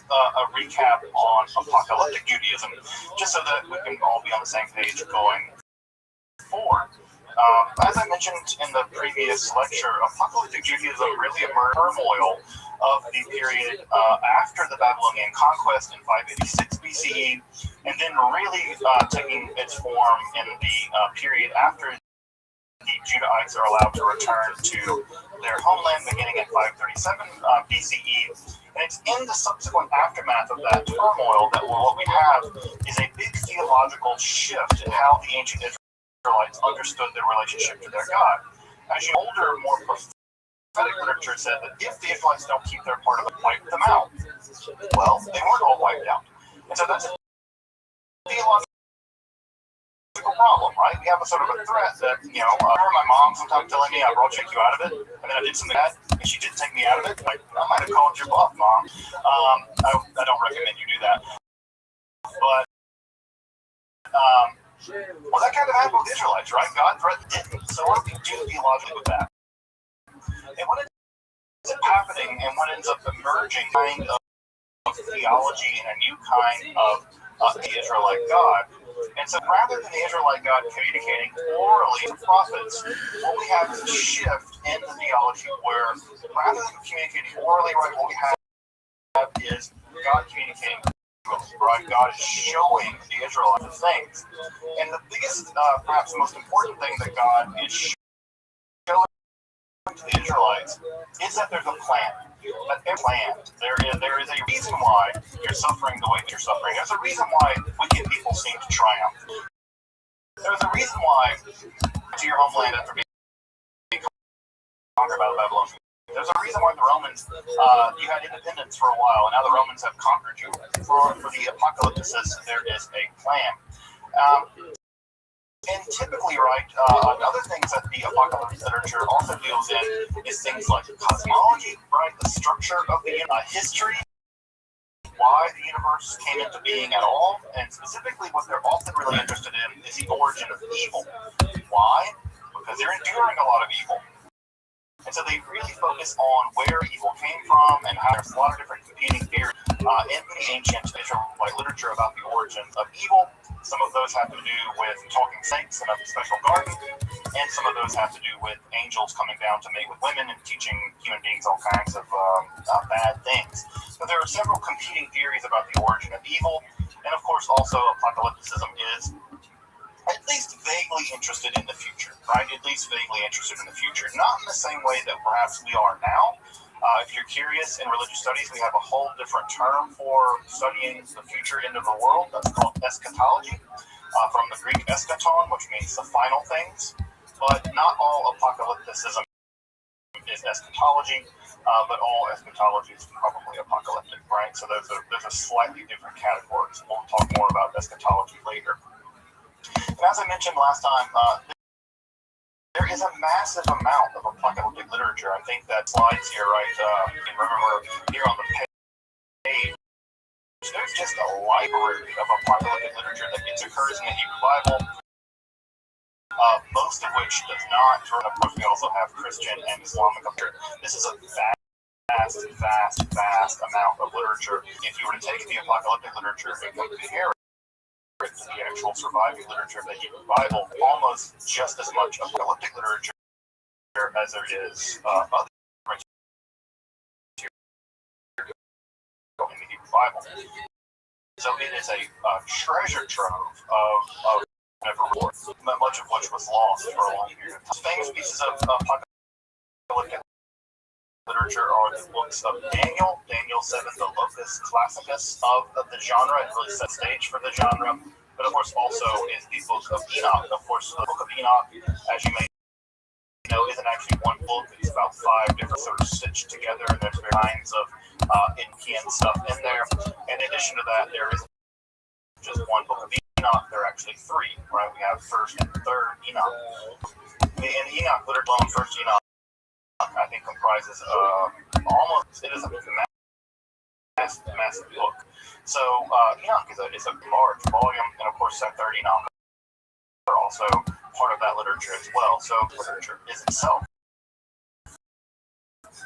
recap on apocalyptic Judaism, just so that we can all be on the same page going forward. As I mentioned in the previous lecture, apocalyptic Judaism really emerged from the turmoil of the period after the Babylonian conquest in 586 BCE, and then really taking its form in the period after the Judahites are allowed to return to their homeland beginning in 537 BCE. And it's in the subsequent aftermath of that turmoil that what we have is a big theological shift in how the ancient Israelites understood their relationship to their God. As you older, more prophetic literature said that if the Israelites don't keep their part of it, wipe them out. Well, they weren't all wiped out. And so that's a theological problem, right? We have a sort of a threat that, I remember my mom sometimes telling me I brought you out of it, and then I did something bad, and she didn't take me out of it. Like, I might have called your bluff, Mom. I don't recommend you do that. But, well, that kind of happened with Israelites, right? God threatened didn't. So what do we do theologically with that? And what ends up happening and what ends up emerging kind of theology and a new kind of the Israelite God. And so rather than the Israelite God communicating orally to prophets, what we have is a shift in the theology where rather than communicating orally, right, what we have is God communicating visually, right? God is showing the Israelites things. And the biggest, perhaps the most important thing that God is showing to the Israelites is that there's a plan. That they're planned. There is a reason why you're suffering the way that you're suffering. There's a reason why wicked people seem to triumph. There's a reason why to your homeland after being conquered by the Babylonians. There's a reason why the Romans, you had independence for a while, and now the Romans have conquered you. For the apocalypticists, there is a plan. And typically, right, another things that the apocalyptic literature also deals in is things like cosmology, right, the structure of the history, why the universe came into being at all, and specifically what they're often really interested in is the origin of evil. Why? Because they're enduring a lot of evil. And so they really focus on where evil came from and how there's a lot of different competing theories in the ancient Israelite literature about the origin of evil. Some of those have to do with talking snakes and a special garden, and some of those have to do with angels coming down to mate with women and teaching human beings all kinds of bad things. So there are several competing theories about the origin of evil, and of course also apocalypticism is at least vaguely interested in the future, right? At least vaguely interested in the future. Not in the same way that perhaps we are now. If you're curious in religious studies, we have a whole different term for studying the future end of the world. That's called eschatology, from the Greek eschaton, which means the final things. But not all apocalypticism is eschatology, but all eschatology is probably apocalyptic, right? So those are slightly different categories. We'll talk more about eschatology later. And as I mentioned last time, there is a massive amount of apocalyptic literature. I think that slides here, right? You can remember here on the page, there's just a library of apocalyptic literature that occurs in the Hebrew Bible, most of which does not. Of course, we also have Christian and Islamic literature. This is a vast amount of literature. If you were to take the apocalyptic literature and compare it to the actual surviving literature of the Hebrew Bible, almost just as much apocalyptic literature as there is other literature in the Hebrew Bible. So it is a treasure trove of reports, much of which was lost for a long period of time. Famous pieces of apocalyptic literature are the books of Daniel 7, the Locus Classicus of the genre. It really set stage for the genre. but of course also is the book of Enoch. Of course, the book of Enoch, as you may know, isn't actually one book. It's about 5 different sort of stitched together, and there's kinds of Incan stuff in there. In addition to that, there is just one book of Enoch. There are actually 3, right? We have first and third Enoch. In Enoch, let alone first Enoch, I think comprises almost, it is a massive book. So Enoch is a large volume, and of course that third Enoch are also part of that literature as well. So literature is itself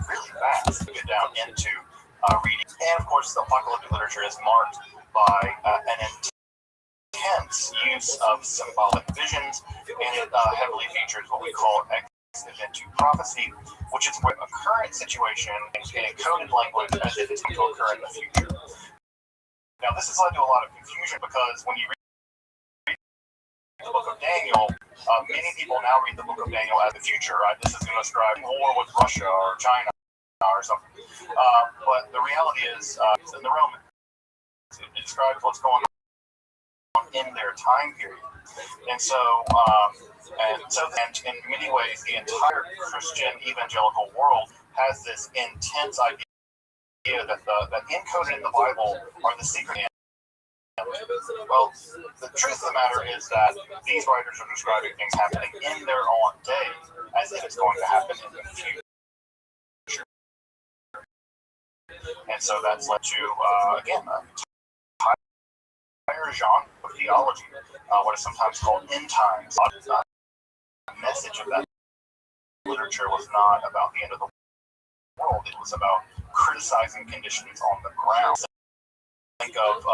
really vast to get down into reading. And of course the apocalyptic literature is marked by an intense use of symbolic visions, and it heavily features what we call into prophecy, which is where a current situation in encoded language as if it's going to occur in the future. Now, this has led to a lot of confusion because when you read the book of Daniel, many people now read the book of Daniel as the future, right? This is going to describe war with Russia or China or something. But the reality is, it's in the Romans. It describes what's going on in their time period. And so, in many ways, the entire Christian evangelical world has this intense idea that encoded in the Bible are the secret answers. Well, the truth of the matter is that these writers are describing things happening in their own day as if it's going to happen in the future. And so that's led to, again, an entire genre of theology, what is sometimes called end times. The message of that literature was not about the end of the world. It was about criticizing conditions on the ground. Think of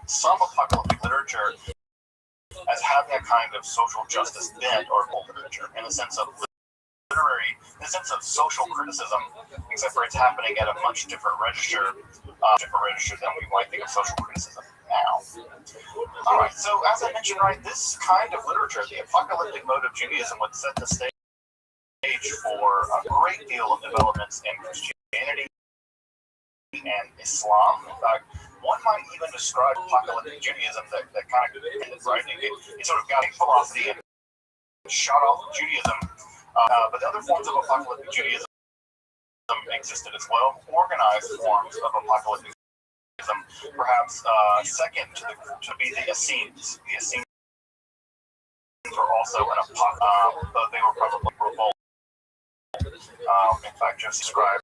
some apocalyptic literature as having a kind of social justice bent or literature in the sense of literary, in the sense of social criticism, except for it's happening at a much different register than we might think of social criticism now. All right, so as I mentioned, right, this kind of literature, the apocalyptic mode of Judaism, would set the stage for a great deal of developments in Christianity and Islam. In fact, one might even describe apocalyptic Judaism that kind of, right, it sort of got philosophy and shot off Judaism. But the other forms of apocalyptic Judaism existed as well. Organized forms of apocalyptic Judaism, perhaps second to be the Essenes. The Essenes were also an apocalyptic, but they were probably revolt. In fact, just described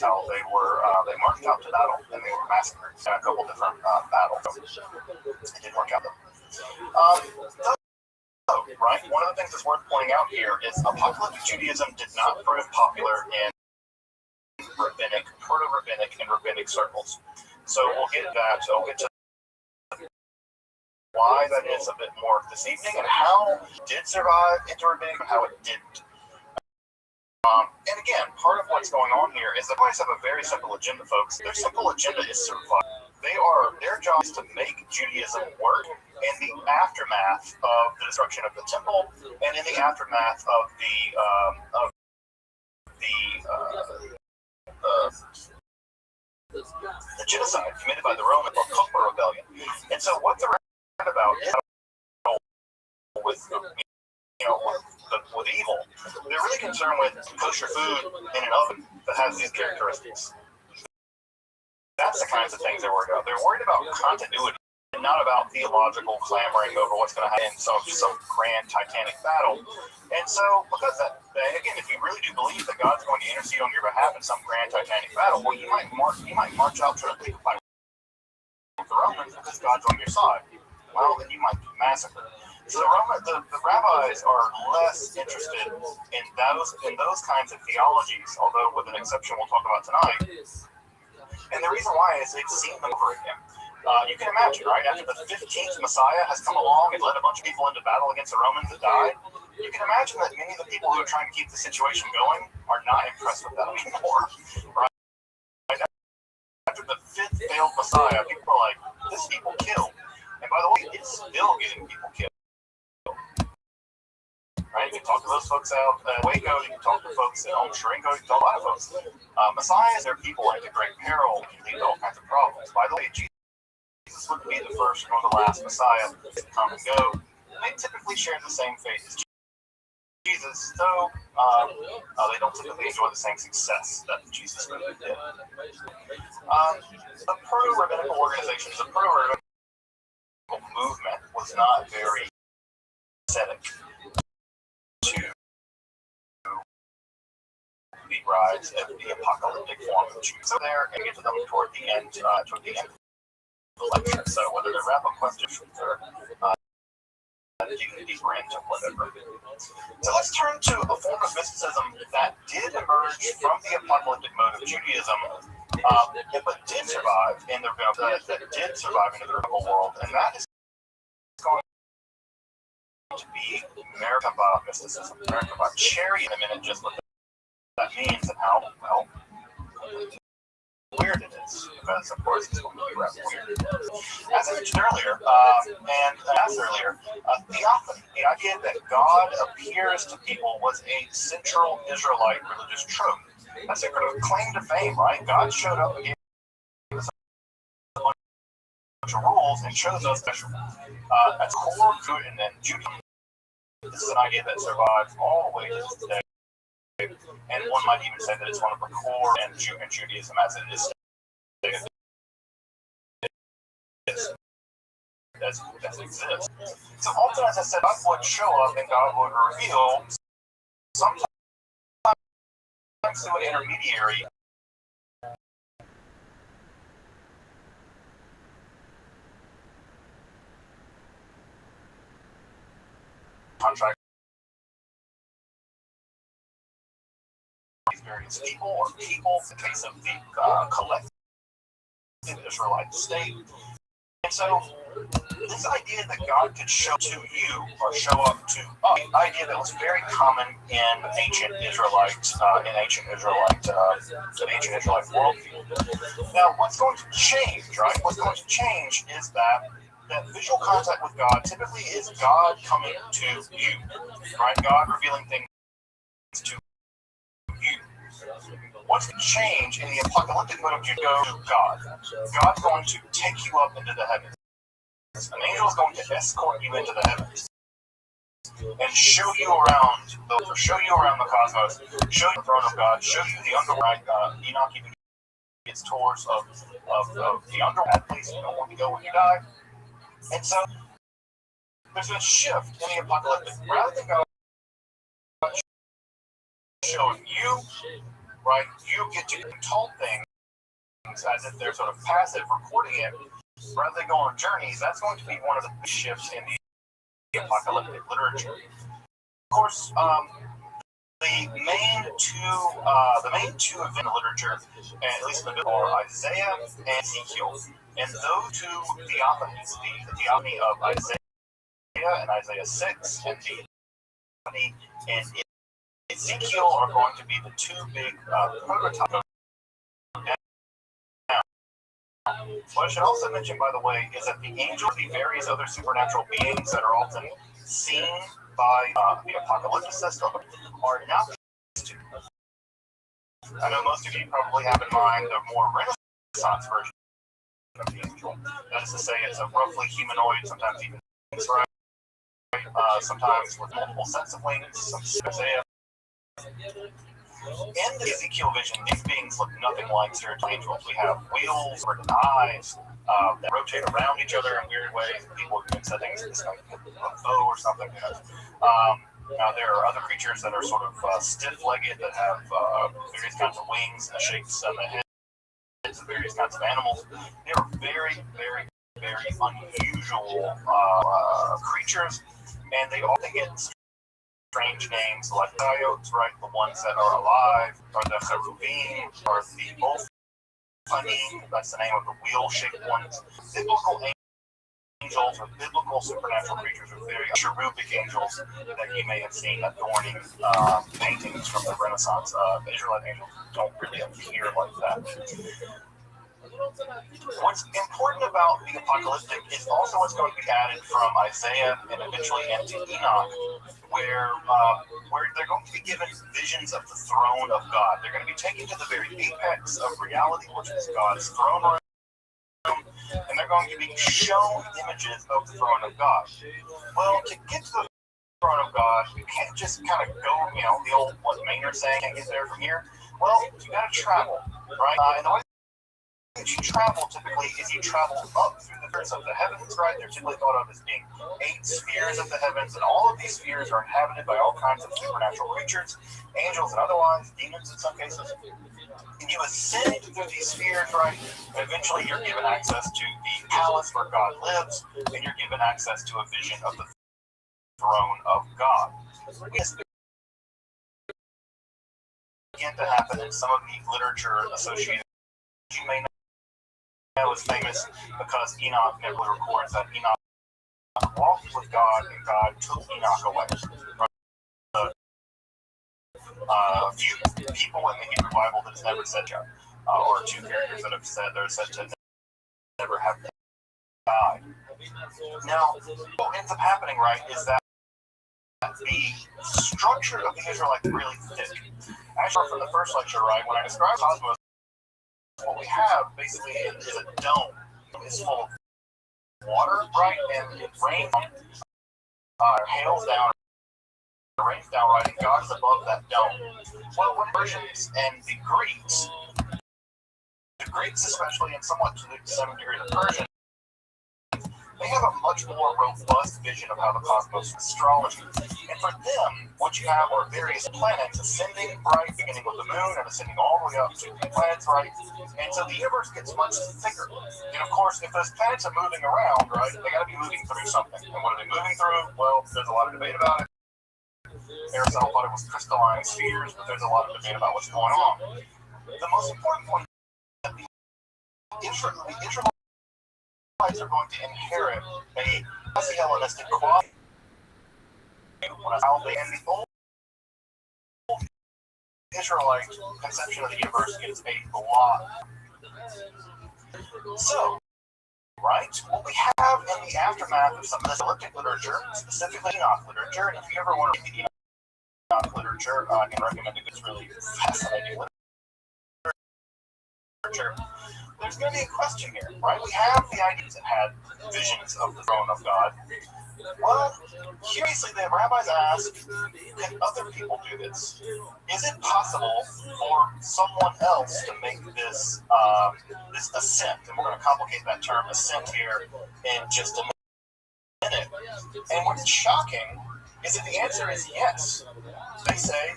how they marched out to battle and they were massacred in a couple different battles. It didn't work out though. Right, one of the things that's worth pointing out here is apocalyptic Judaism did not prove popular in proto-rabbinic, and rabbinic circles. So we'll get to why that is a bit more this evening, and how it did survive into rabbinic and how it didn't. And again, part of what's going on here is the guys have a very simple agenda, folks. Their simple agenda is survival. Their job is to make Judaism work in the aftermath of the destruction of the temple, and in the aftermath of the genocide committed by the Roman or Copper Rebellion. And so what they're about is with evil. They're really concerned with kosher food in an oven that has these characteristics. That's the kinds of things they're worried about. They're worried about continuity and not about theological clamoring over what's going to happen in some grand titanic battle. And so, because again, if you really do believe that God's going to intercede on your behalf in some grand titanic battle, well, you might march out to a big fight with the Romans because God's on your side. Well, then you might be massacred. So the rabbis are less interested in those kinds of theologies, although with an exception we'll talk about tonight. And the reason why is they've seen them over again. You can imagine, right? After the 15th Messiah has come along and led a bunch of people into battle against the Romans that died, you can imagine that many of the people who are trying to keep the situation going are not impressed with that anymore, right? After the 5th failed Messiah, people are like, this people killed. And by the way, it's still getting people killed. Right? You can talk to those folks out at Waco, you can talk to folks at Sharingo, you can talk to a lot of folks. Messiahs are people into great peril, can lead to all kinds of problems. By the way, Jesus Jesus wouldn't be the first nor the last Messiah to come and go. They typically share the same fate as Jesus, though they don't typically enjoy the same success that Jesus really did. The proto-rabbinical organizations, the proto-rabbinical movement was not very aesthetic to the rise of the apocalyptic form of Judaism. So there, and get to them toward the end of the lecture. So whether they're wrap-up questions or digging deeper into whatever. So let's turn to a form of mysticism that did emerge from the apocalyptic mode of Judaism, but did survive in the rabbinical world, and that is going to be Merkabah mysticism. Merkabah. Cherry in a minute just what that means and how weird it is, because of course it's going to be rather weird. As I mentioned earlier, theophany, the idea that God appears to people, was a central Israelite religious trope. That's a kind of claim to fame, right? God showed up and gave us a bunch of rules and chose us special. That's core root in Judaism. This is an idea that survives all the way to today. And one might even say that it's one of the core in Judaism as it is today. As it exists. So often, as I said, God would show up and God would reveal, sometimes through an intermediary, contract these various people or people in the case of the collective Israelite state. And so this idea that God could show to you or show up to us, the idea that was very common in ancient Israelite worldview. Now, what's going to change, right? What's going to change is that visual contact with God typically is God coming to you, right? God revealing things to you. What's going to change in the apocalyptic mode of you go to God? God's going to take you up into the heavens. An angel is going to escort you into the heavens and show you around the cosmos, show you the throne of God, show you the underworld. Enoch even gets tours of the underworld, that place you don't want to go when you die. And so there's a shift in the apocalyptic. Rather than God showing you, right, you get to control things as if they're sort of passive, recording it. Rather than go on journeys, that's going to be one of the big shifts in the apocalyptic literature. Of course, the main two events in the literature, at least in the Bible, are Isaiah and Ezekiel. And those two theophanies, the theophany of Isaiah and Isaiah 6, and the theophany in Ezekiel are going to be the two big prototypes. What I should also mention, by the way, is that the angels, the various other supernatural beings that are often seen by the apocalypticists, are not. I know most of you probably have in mind the more Renaissance version of the angel. That is to say, it's a roughly humanoid, sometimes even sometimes with multiple sets of wings, some Isaiah. In the Ezekiel vision, these beings look nothing like spiritual angels. We have wheels or eyes that rotate around each other in weird ways. People can set things in this kind of a bow or something. Now, there are other creatures that are sort of stiff-legged that have various kinds of wings and shapes on the heads of various kinds of animals. They are very, very, very unusual creatures, and they often get strange names like coyotes, right? The ones that are alive, or the cherubim, or the Ophanim, that's the name of the wheel-shaped ones. Biblical angels or biblical supernatural creatures are very cherubic angels that you may have seen adorning paintings from the Renaissance. Israelite angels don't really appear like that. What's important about the apocalyptic is also what's going to be added from Isaiah and eventually into Enoch, where they're going to be given visions of the throne of God. They're going to be taken to the very apex of reality, which is God's throne room. and they're going to be shown images of the throne of God. Well, to get to the throne of God, you can't just kind of go, the old, what Maynard saying, can't get there from here. Well, you got to travel, right? And the way that you travel typically is you travel up through the spheres of the heavens, right? They're typically thought of as being 8 spheres of the heavens, and all of these spheres are inhabited by all kinds of supernatural creatures, angels and otherwise, demons in some cases. And you ascend through these spheres, right? And eventually you're given access to the palace where God lives, and you're given access to a vision of the throne of God. This began to happen in some of the literature associated. You may know is famous because Enoch never records that Enoch walked with God and God took Enoch away. A few people in the Hebrew Bible that has never said that, or 2 characters that are said to never have died. Now, what ends up happening, right, is that the structure of the Israelites is really thick. Actually, from the first lecture, right, when I describe cosmos, what we have basically is a dome. It's full of water, right, and it rains, hails down, rains down, right, and God's above that dome. Well, when Persians and the Greeks especially, and somewhat to some degree the Persians, they have a much more robust vision of how the cosmos is astrology. And for them, what you have are various planets ascending, right, beginning with the moon and ascending all the way up to the planets, right? And so the universe gets much thicker. And of course, if those planets are moving around, right, they got to be moving through something. And what are they moving through? Well, there's a lot of debate about it. Aristotle thought it was crystalline spheres, but there's a lot of debate about what's going on. The most important point is that the Israelites are going to inherit a Hellenistic quality. And the old Israelite conception of the universe is a block. So, right, what we have in the aftermath of some of this elliptic literature, specifically Enoch literature, and if you ever want to read the Enoch literature, I can recommend it. It's really fascinating literature. There's going to be a question here, right? We have the ideas that had visions of the throne of God. Well, curiously, the rabbis asked, can other people do this? Is it possible for someone else to make this this ascent? And we're going to complicate that term ascent here in just a minute. And what's shocking is that the answer is yes. They say,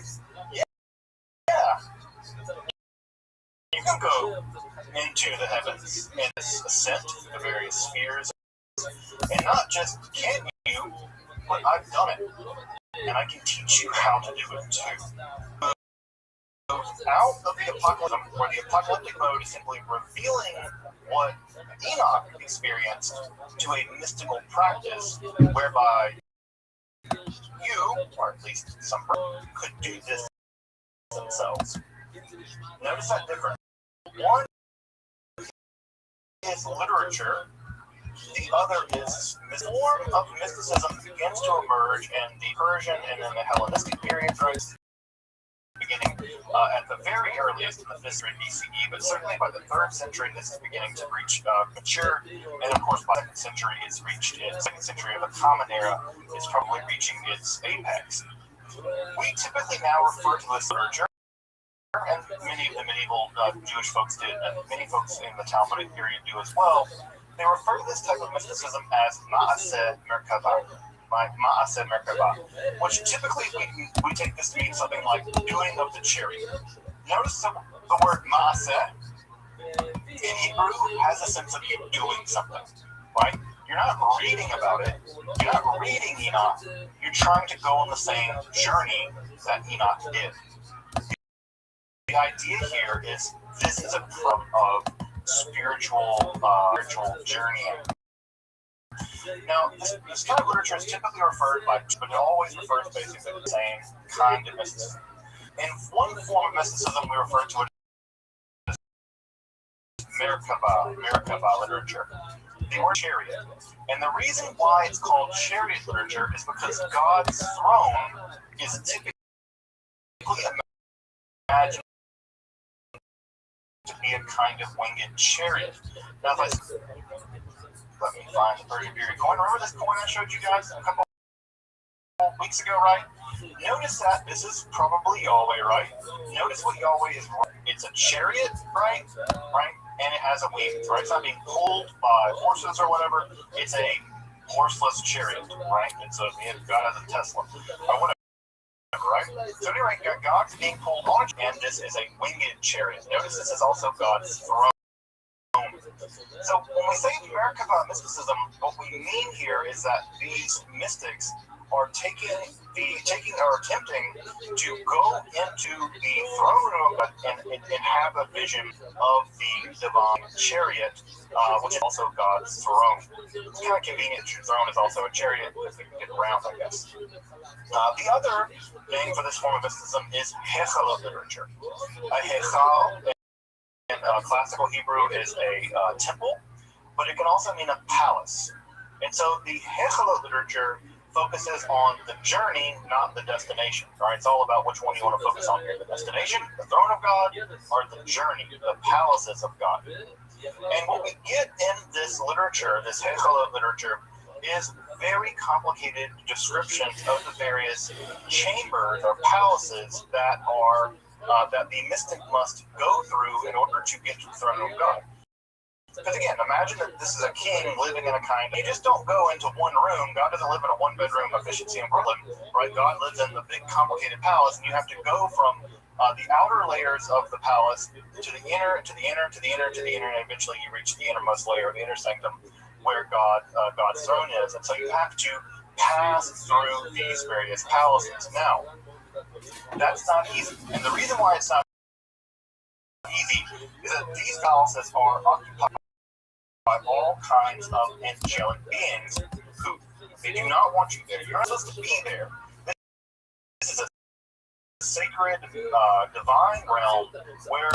yeah. You can go into the heavens and ascent to the various spheres. And not just can you, but I've done it. And I can teach you how to do it too. Out of the apocalypse, where the apocalyptic mode is simply revealing what Enoch experienced, to a mystical practice whereby you, or at least some, could do this themselves. Notice that difference. One is literature, the other is the form of mysticism begins to emerge in the Persian and then the Hellenistic period, beginning at the very earliest in the 5th century BCE, but certainly by the 3rd century this is beginning to reach mature, and of course by the 2nd century it's reached its 2nd century of the Common Era is probably reaching its apex. We typically now refer to this literature, and many of the medieval Jewish folks did, and many folks in the Talmudic period do as well. They refer to this type of mysticism as Ma'aseh Merkavah, which typically we take this to mean something like doing of the charity. Notice the word Ma'aseh in Hebrew has a sense of you doing something, right? You're not reading about it. You're not reading Enoch. You're trying to go on the same journey that Enoch did. The idea here is this is a form of spiritual journeying. Now, this kind of literature is typically referred by, but it always refers basically to the same kind of mysticism. In one form of mysticism, we refer to it as Merkavah literature. The word chariot. And the reason why it's called chariot literature is because God's throne is typically imagined to be be a kind of winged chariot. Now, let me find the Persian period coin. Remember this coin I showed you guys a couple weeks ago, right? Notice that this is probably Yahweh, right? Notice what Yahweh is. It's a chariot, right? Right? And it has a wings, right? It's not being pulled by horses or whatever. It's a horseless chariot, right? It's a God has a Tesla or whatever. Right? So anyway, God's being pulled on, and this is a winged chariot. Notice this is also God's throne. So when we say Merkava mysticism, what we mean here is that these mystics are taking or attempting to go into the throne room and have a vision of the divine chariot, which is also God's throne. It's kind of convenient. The throne is also a chariot because they can get around, I guess. The other name for this form of mysticism is Hechal literature. A Hechal in classical Hebrew is a temple, but it can also mean a palace. And so the Hechal literature focuses on the journey, not the destination. Right? It's all about which one you want to focus on here: the destination, the throne of God, or the journey, the palaces of God. And what we get in this literature, this Hechal literature, is very complicated descriptions of the various chambers or palaces that are that the mystic must go through in order to get to the throne of God. Because again, imagine that this is a king living in a kind of, you just don't go into one room. God doesn't live in a one-bedroom efficiency in Brooklyn, right? God lives in the big complicated palace, and you have to go from the outer layers of the palace to the inner, to the inner, to the inner, to the inner, and eventually you reach the innermost layer, the inner sanctum, where God's throne is. And so you have to pass through these various palaces. Now, that's not easy. And the reason why it's not easy is that these palaces are occupied by all kinds of angelic beings who they do not want you there. You're not supposed to be there. This is a sacred, divine realm where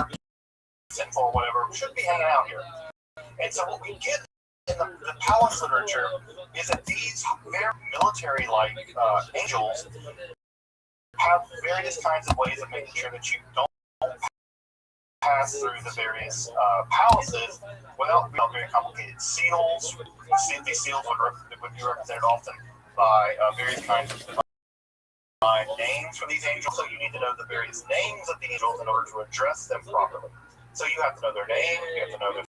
sinful or whatever shouldn't be hanging out here. And so what we get in the palace literature is that these very military-like angels have various kinds of ways of making sure that you don't pass through the various palaces without very complicated seals. These seals would be represented often by various kinds of divine names for these angels. So you need to know the various names of the angels in order to address them properly. So you have to know their name, you have to know their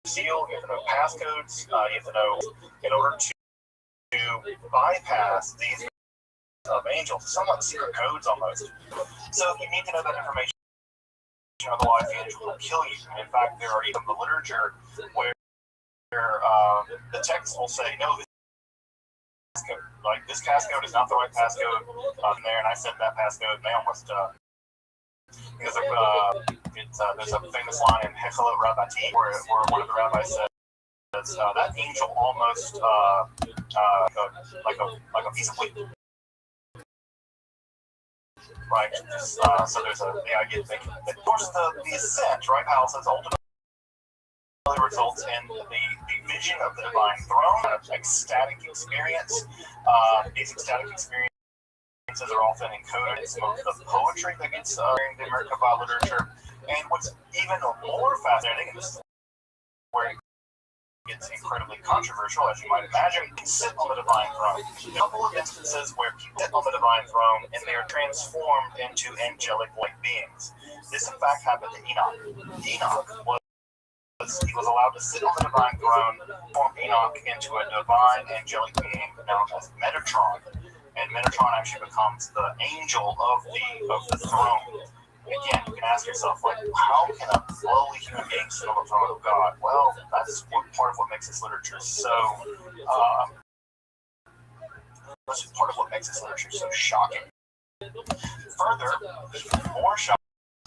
seal, you have to know passcodes, you have to know in order to bypass these of angels, somewhat secret codes almost. So you need to know that information. Otherwise, the angel will kill you. And in fact, there are even the literature where the text will say, no, this passcode, like this passcode is not the right passcode in there, and I set that passcode, and they almost, because there's a famous line in Hechel Rabbati where one of the rabbis says, that angel almost like a piece of wheat. Right, so there's I get thinking. Of course, the ascent, right, palaces ultimately results in the vision of the divine throne, an ecstatic experience. These ecstatic experiences are often encoded in some of the poetry that gets in the Merkava literature. And what's even more fascinating, and this is where it's incredibly controversial, as you might imagine, can sit on the divine throne. A couple of instances where people sit on the divine throne and they are transformed into angelic-like beings. This, in fact, happened to Enoch. Enoch he was allowed to sit on the divine throne, form Enoch into a divine angelic being known as Metatron. And Metatron actually becomes the angel of the throne. Again, you can ask yourself, like, how can a lowly human being sit on the throne of God? Well, that's part of what makes this literature so. That's part of what makes this literature so shocking. Further, more shocking,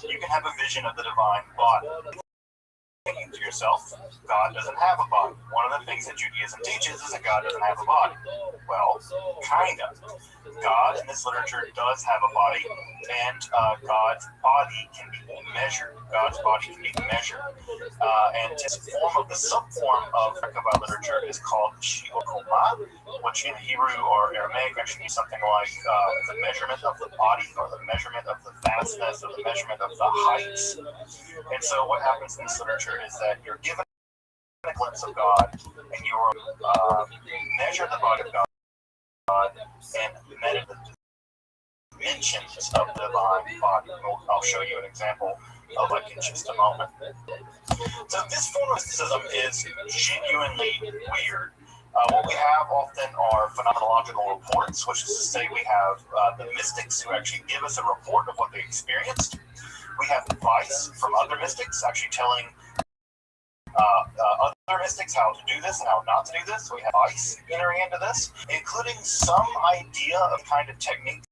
you can have a vision of the divine body. Thinking to yourself, God doesn't have a body. One of the things that Judaism teaches is that God doesn't have a body. Well, kind of. God in this literature does have a body, and God's body can be measured. God's body can be measured. And this form of the subform of Merkabah literature is called Shiokoma, which in Hebrew or Aramaic actually means something like the measurement of the body, or the measurement of the vastness, or the measurement of the heights. And so what happens in this literature is that you're given a glimpse of God, and you measure the body of God and measure the dimensions of the divine body. I'll show you an example of it in just a moment. So this form of mysticism is genuinely weird. What we have often are phenomenological reports, which is to say we have the mystics who actually give us a report of what they experienced. We have advice from other mystics actually telling other mystics how to do this and how not to do this. We have advice entering into this, including some idea of kind of techniques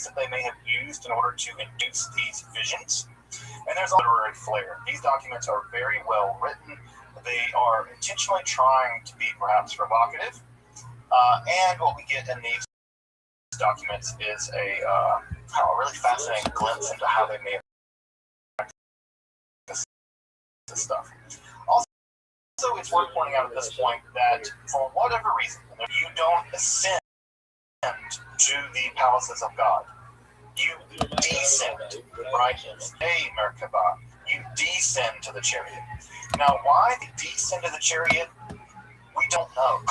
that they may have used in order to induce these visions. And there's a literary flair. These documents are very well written. They are intentionally trying to be perhaps provocative. And what we get in these documents is a really fascinating glimpse into how they may have this stuff. Also, it's worth pointing out at this point that for whatever reason, you don't ascend to the palaces of God. You descend, right? Hey, Merkabah, you descend to the chariot. Now, why they descend to the chariot, we don't know,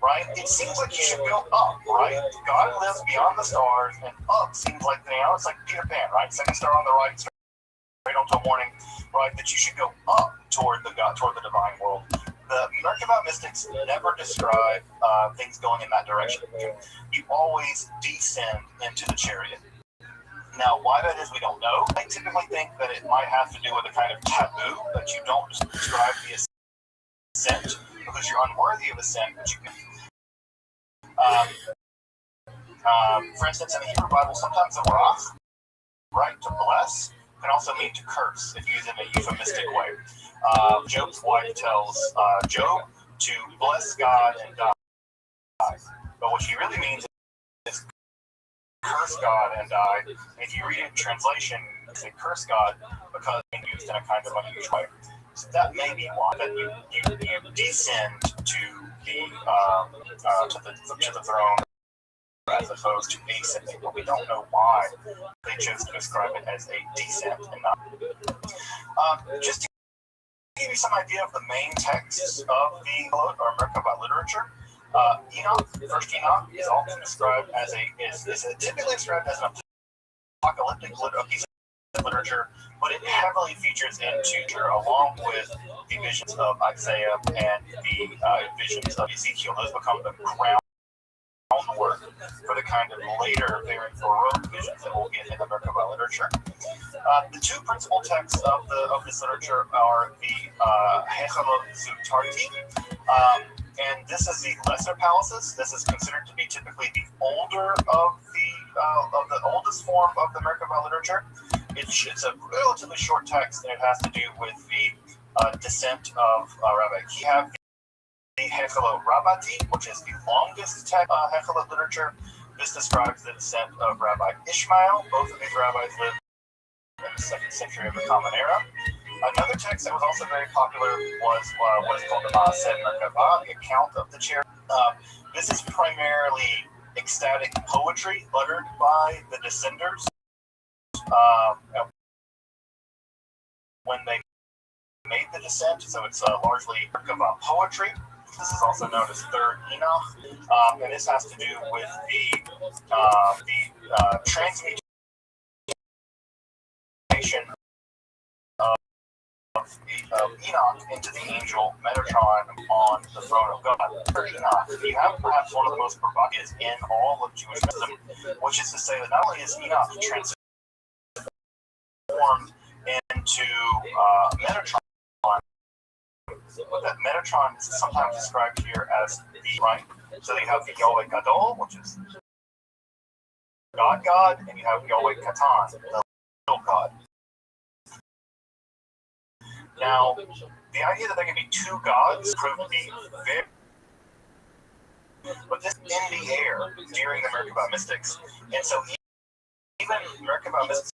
right? It seems like you should go up, right? God lives beyond the stars, and up seems like, it's like Peter Pan, right? Second star on the right, straight on to warning, right? That you should go up toward the divine world. The Merkabah mystics never describe things going in that direction. You always descend into the chariot. Now, why that is, we don't know. I typically think that it might have to do with a kind of taboo that you don't describe the ascent because you're unworthy of ascent. But you can, for instance, in the Hebrew Bible, sometimes the wrath, right, to bless, can also mean to curse if used in a euphemistic way. Job's wife tells Job to bless God and die. But what she really means is curse God and die. And if you read it in translation, you say curse God because it's used in a kind of unusual way. So that may be why that you descend to the throne as opposed to ascending, but we don't know why they chose to describe it as a descent and not. Just to give you some idea of the main texts of the Merkabah literature, First Enoch is often described as is typically described as an apocalyptic piece of literature, but it heavily features in Tudor along with the visions of Isaiah and the visions of Ezekiel. Those become the groundwork for the kind of later, very Baroque visions that we'll get in the Merkabah literature. The two principal texts of this literature are the Hechalot Zutarti, and this is the lesser palaces. This is considered to be typically the older of the oldest form of the Merkabah literature. It's a relatively short text, and it has to do with the descent of Rabbi Kihav. The Hechalot Rabbati, which is the longest text Hechalot literature. This describes the descent of Rabbi Ishmael. Both of these rabbis lived in the 2nd century of the Common Era. Another text that was also very popular was what is called the Maaseh Merkabah, the account of the chariot. This is primarily ecstatic poetry uttered by the descenders when they made the descent, so it's largely Merkabah poetry. This is also known as Third Enoch, and this has to do with the transmutation of Enoch into the angel Metatron on the throne of God. Third Enoch, you have perhaps one of the most provocative in all of Jewish mysticism, which is to say that not only is Enoch transformed into Metatron, but that Metatron is sometimes described here as the right. So you have the Yahweh Gadol, which is God, and you have Yahweh Katan, the little God. Now, the idea that there can be two gods proved to be very, but this in the air during the Merkabah mystics, and so even Merkabah mystics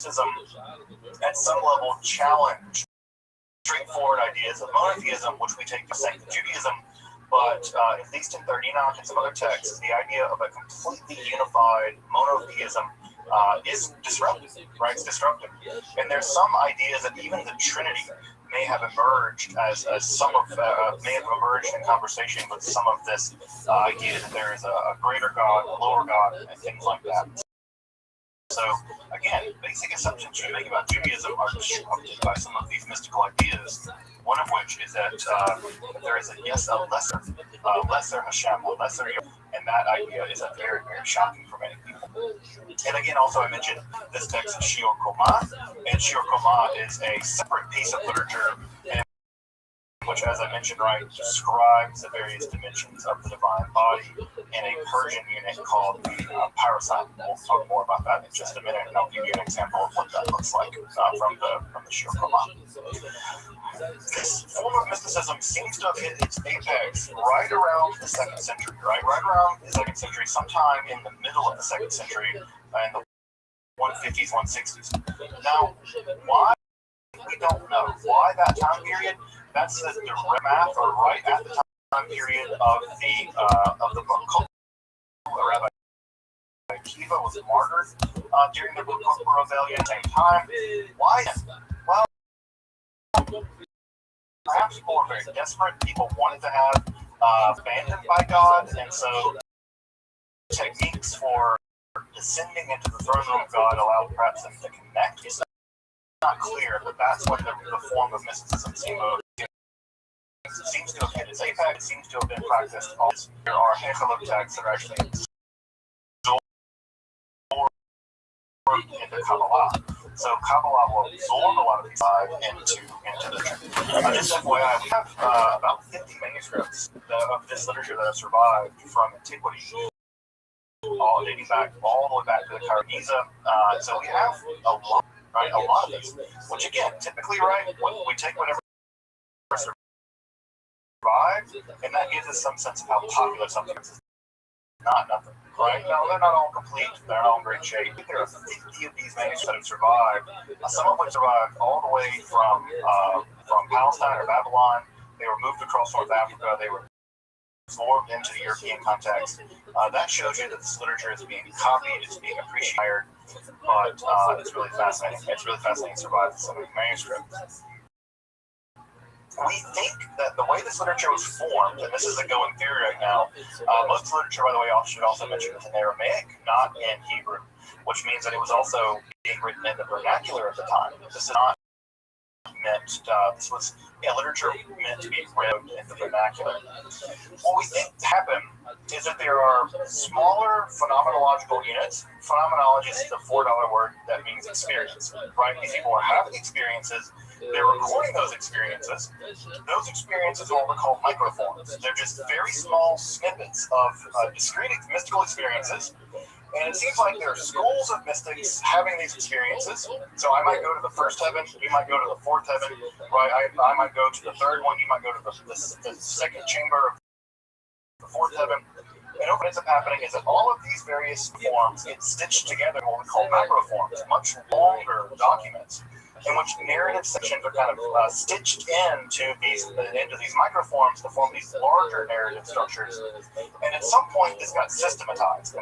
at some level challenge straightforward ideas of monotheism, which we take to Saint Judaism, but at least in 39 and some other texts, the idea of a completely unified monotheism is disruptive, right? It's disruptive. And there's some ideas that even the Trinity may have emerged as some of may have emerged in conversation with some of this idea that there is a greater God, a lower God, and things like that. So again, basic assumptions you make about Judaism are disrupted by some of these mystical ideas. One of which is that there is a lesser Hashem, a lesser, and that idea is very, very shocking for many people. And again, also I mentioned this text of Shiur Koma, and Shiur Koma is a separate piece of literature, which, as I mentioned, right, describes the various dimensions of the divine body in a Persian unit called the Parasat. We'll talk more about that in just a minute, and I'll give you an example of what that looks like from the Shiur Koma. This form of mysticism seems to have hit its apex right around the 2nd century, right around the 2nd century, sometime in the middle of the 2nd century, in the 150s, 160s. Now, why? We don't know. Why that time period? That's the direct math, or right at the time period of the book. Rabbi Akiva was martyred during the Bar Kokhba rebellion at the same time. Why? Well, perhaps people were very desperate. People wanted to have abandoned by God, and so techniques for descending into the throne room of God allowed perhaps them to connect. It's not clear, but that's when the form of mysticism seems to have hit its apex. It seems to have been practiced. There are a handful of texts that are actually absorbed into Kabbalah. So Kabbalah will absorb a lot of these into the truth. Just FYI, we have about 50 manuscripts of this literature that have survived from antiquity, all dating back all the way back to the Cairo Giza. So we have a lot, right? A lot of this, which again, typically, right, we take whatever survived, and that gives us some sense of how popular something is. Not nothing, right? No, they're not all complete. They're not all in great shape. There are 50 of these manuscripts that have survived, some of which survived all the way from Palestine or Babylon. They were moved across North Africa. They were absorbed into the European context. That shows you that this literature is being copied, it's being appreciated, but it's really fascinating. It's really fascinating to survive some of these manuscripts. We think that the way this literature was formed, and this is a going theory right now, most literature, by the way, should also mention is in Aramaic, not in Hebrew, which means that it was also being written in the vernacular at the time. This is not meant, this was literature meant to be read in the vernacular. What we think happened is that there are smaller phenomenological units. Phenomenology is the $4 word that means experience, right? These people are having experiences. They're recording those experiences. Those experiences are what we call microforms. They're just very small snippets of discrete mystical experiences. And it seems like there are schools of mystics having these experiences. So I might go to the first heaven, you might go to the fourth heaven, right? I might go to the third one, you might go to the second chamber of the fourth heaven. And what ends up happening is that all of these various forms get stitched together in what we call macroforms, much longer documents, in which narrative sections are kind of stitched into these microforms to form these larger narrative structures. And at some point, this got systematized.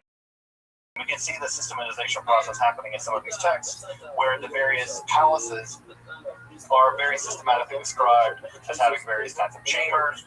We can see the systematization process happening in some of these texts, where the various palaces are very systematically described as having various kinds of chambers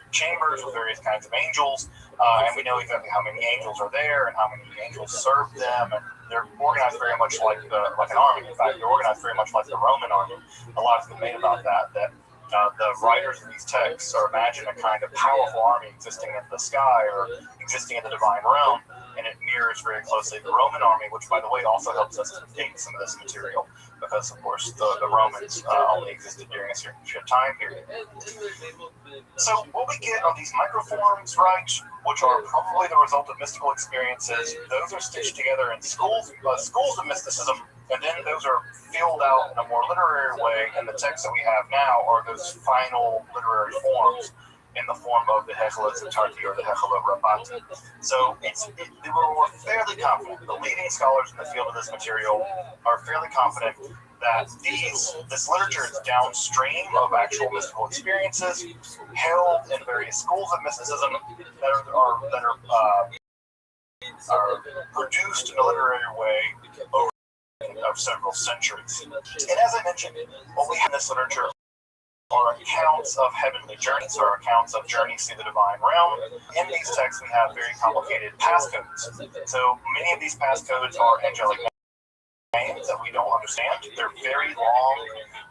with various kinds of angels, and we know exactly how many angels are there and how many angels serve them, and they're organized very much like an army. In fact, they're organized very much like the Roman army. A lot has been made about that the writers of these texts are imagining a kind of powerful army existing in the sky or existing in the divine realm, and it mirrors very closely the Roman army, which, by the way, also helps us to date some of this material, because, of course, the Romans only existed during a certain time period. So what we get are these microforms, right, which are probably the result of mystical experiences. Those are stitched together in schools of mysticism, and then those are filled out in a more literary way, and the texts that we have now are those final literary forms. in the form of the Hechelot Zatarti or the Hechelot Rabbati. So they were fairly confident. The leading scholars in the field of this material are fairly confident that this literature is downstream of actual mystical experiences held in various schools of mysticism that are produced in a literary way over of several centuries. And as I mentioned, what we have in this literature are accounts of heavenly journeys, or accounts of journeys through the divine realm. In these texts, we have very complicated passcodes. So many of these passcodes are angelic names that we don't understand. They're very long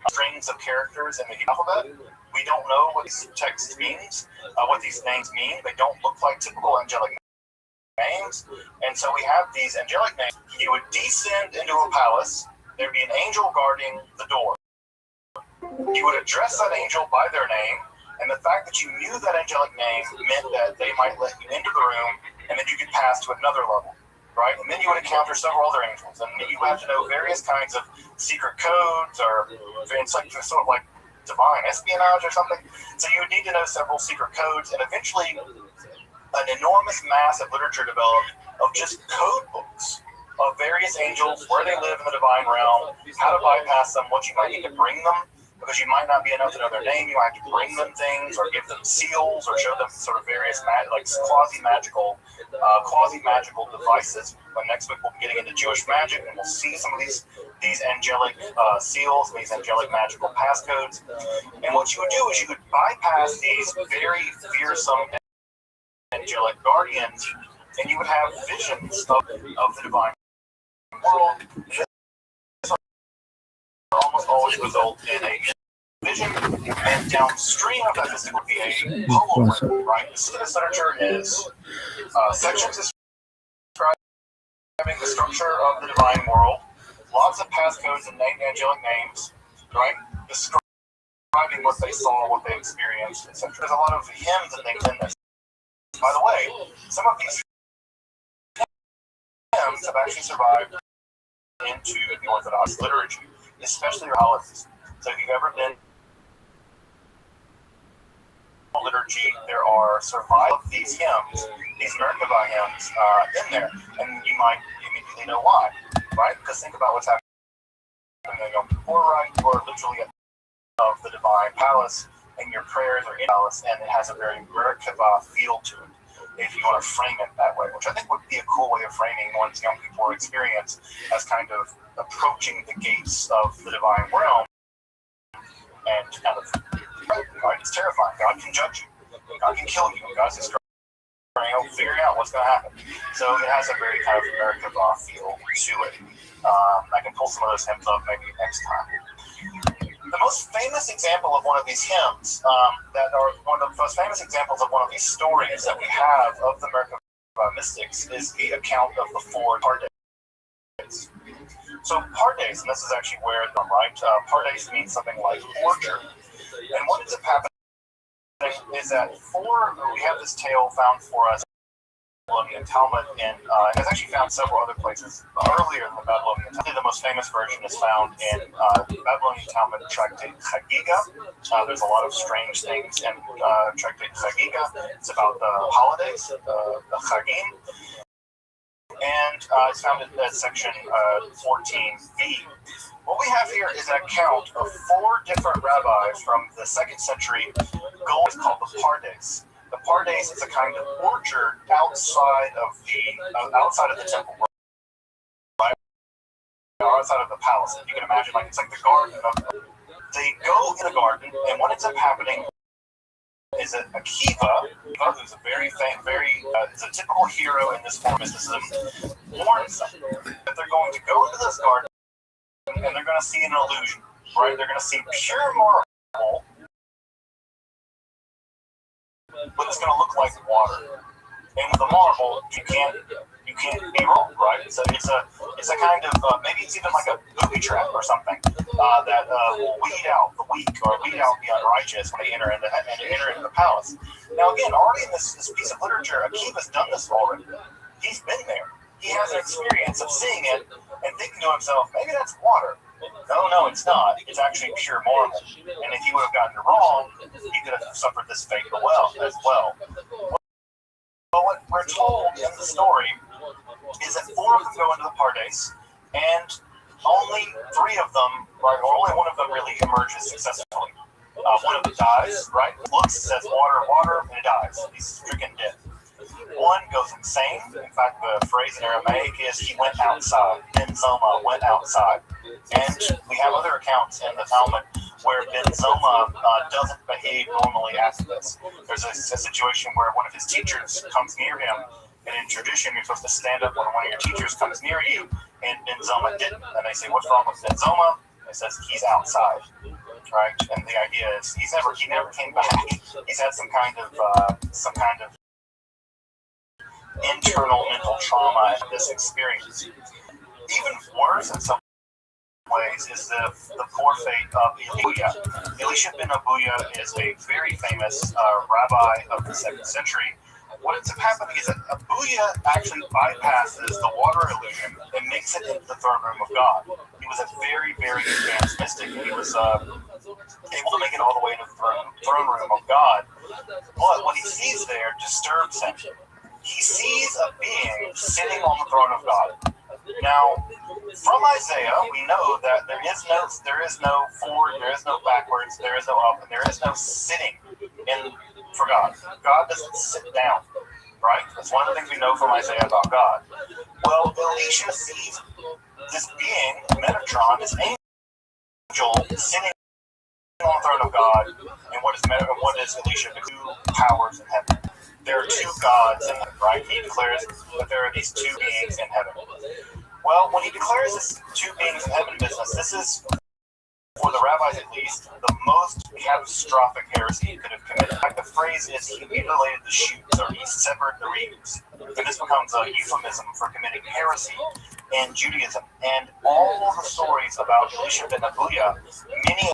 strings of characters in the alphabet. We don't know what these texts means, what these names mean. They don't look like typical angelic names. And so we have these angelic names. You would descend into a palace. There'd be an angel guarding the door. You would address that angel by their name, and the fact that you knew that angelic name meant that they might let you into the room, and then you could pass to another level, right? And then you would encounter several other angels, and you would have to know various kinds of secret codes, or it's like sort of like divine espionage or something. So you would need to know several secret codes, and eventually an enormous mass of literature developed of just code books of various angels, where they live in the divine realm, how to bypass them, what you might need to bring them, because you might not be enough to know their name. You might have to bring them things, or give them seals, or show them sort of various quasi-magical devices. But next week we'll be getting into Jewish magic, and we'll see some of these angelic seals, these angelic magical passcodes. And what you would do is you would bypass these very fearsome angelic guardians, and you would have visions of the divine world. Almost always result in a vision, and downstream of that mystic would be a hologram, right? So this literature is sections describing the structure of the divine world, lots of passcodes and named angelic names, right? Describing what they saw, what they experienced, etc. There's a lot of hymns and things in this. By the way, some of these hymns have actually survived into the Orthodox liturgy, especially your holidays. So if you've ever been in liturgy, there are survival of these hymns, these Merkava hymns in there, and you might immediately know why, right? Because think about what's happening in Yom Kippur, right? You are literally of the divine palace, and your prayers are in the palace, and it has a very Merkava feel to it, if you want to frame it that way, which I think would be a cool way of framing one's Yom Kippur experience as kind of approaching the gates of the divine realm, and kind of, right, it's terrifying. God can judge you. God can kill you. God's just figuring out what's going to happen. So it has a very kind of Merkava feel to it. I can pull some of those hymns up maybe next time. The most famous example of one of these hymns, one of the most famous examples of one of these stories that we have of the Merkava mystics, is the account of the 4 Pardes. So Pardes, and this is actually where they're right, Pardes means something like orchard. And what ends up happening is that we have this tale found for us in the Babylonian Talmud, and it's actually found several other places earlier in the Babylonian Talmud. The most famous version is found in the Babylonian Talmud tractate Chagiga. There's a lot of strange things in tractate Chagiga. It's about the holidays, the Chagim. And it's found at section 14b. What we have here is an account of 4 different rabbis from the 2nd century. Gold is called the Pardes. The Pardes is a kind of orchard outside of the temple, right? Outside of the palace. You can imagine, it's like the garden. They go in the garden, and what ends up happening is that Akiva, who's a is a typical hero in this form of mysticism, warns them that they're going to go into this garden and they're going to see an illusion, right? They're going to see pure marble, but it's going to look like water. And with the marble, you can't be wrong, right? It's a kind of maybe it's even like a booby trap or something that will weed out the weak or weed out the unrighteous when they enter into the palace. Now again, already in this piece of literature, Akiva's done this already. He's been there. He has an experience of seeing it and thinking to himself, maybe that's water. No, it's not. It's actually pure marble. And if he would have gotten it wrong, he could have suffered this fate as well. But what we're told in the story is that 4 of them go into the Pardes, and only 3 of them, right, or only one of them really emerges successfully. One of them dies, right? Looks, says water, and he dies. He's stricken dead. One goes insane. In fact, the phrase in Aramaic is he went outside. Benzoma went outside. And we have other accounts in the Talmud where Benzoma doesn't behave normally after this. There's a situation where one of his teachers comes near him, and in tradition, you're supposed to stand up when one of your teachers comes near you, and Benzoma didn't. And they say, what's wrong with Benzoma? It says he's outside. Right, and the idea is he never came back. He's had some kind of internal mental trauma in this experience. Even worse in some ways is the poor fate of Elisha. Elisha ben Abuya is a very famous rabbi of the 2nd century. What ends up happening is that Abuya actually bypasses the water illusion and makes it into the throne room of God. He was a very, very advanced mystic. He was able to make it all the way into the throne room of God. But what he sees there disturbs him. He sees a being sitting on the throne of God. Now, from Isaiah, we know that there is no forward, there is no backwards, there is no up, and there is no sitting for God. God doesn't sit down, right? That's one of the things we know from Isaiah about God. Well, Elisha sees this being, Metatron, this angel, sitting on the throne of God. And what is Elisha? The 2 powers in heaven. There are 2 gods in heaven, right? He declares that there are these 2 beings in heaven. Well, when he declares this 2 beings in heaven business, this is, for the rabbis at least, the most catastrophic heresy he could have committed. In fact, the phrase is he mutilated the shoots, or he severed the reeds. And this becomes a euphemism for committing heresy in Judaism. And all the stories about Elisha ben Abuya, many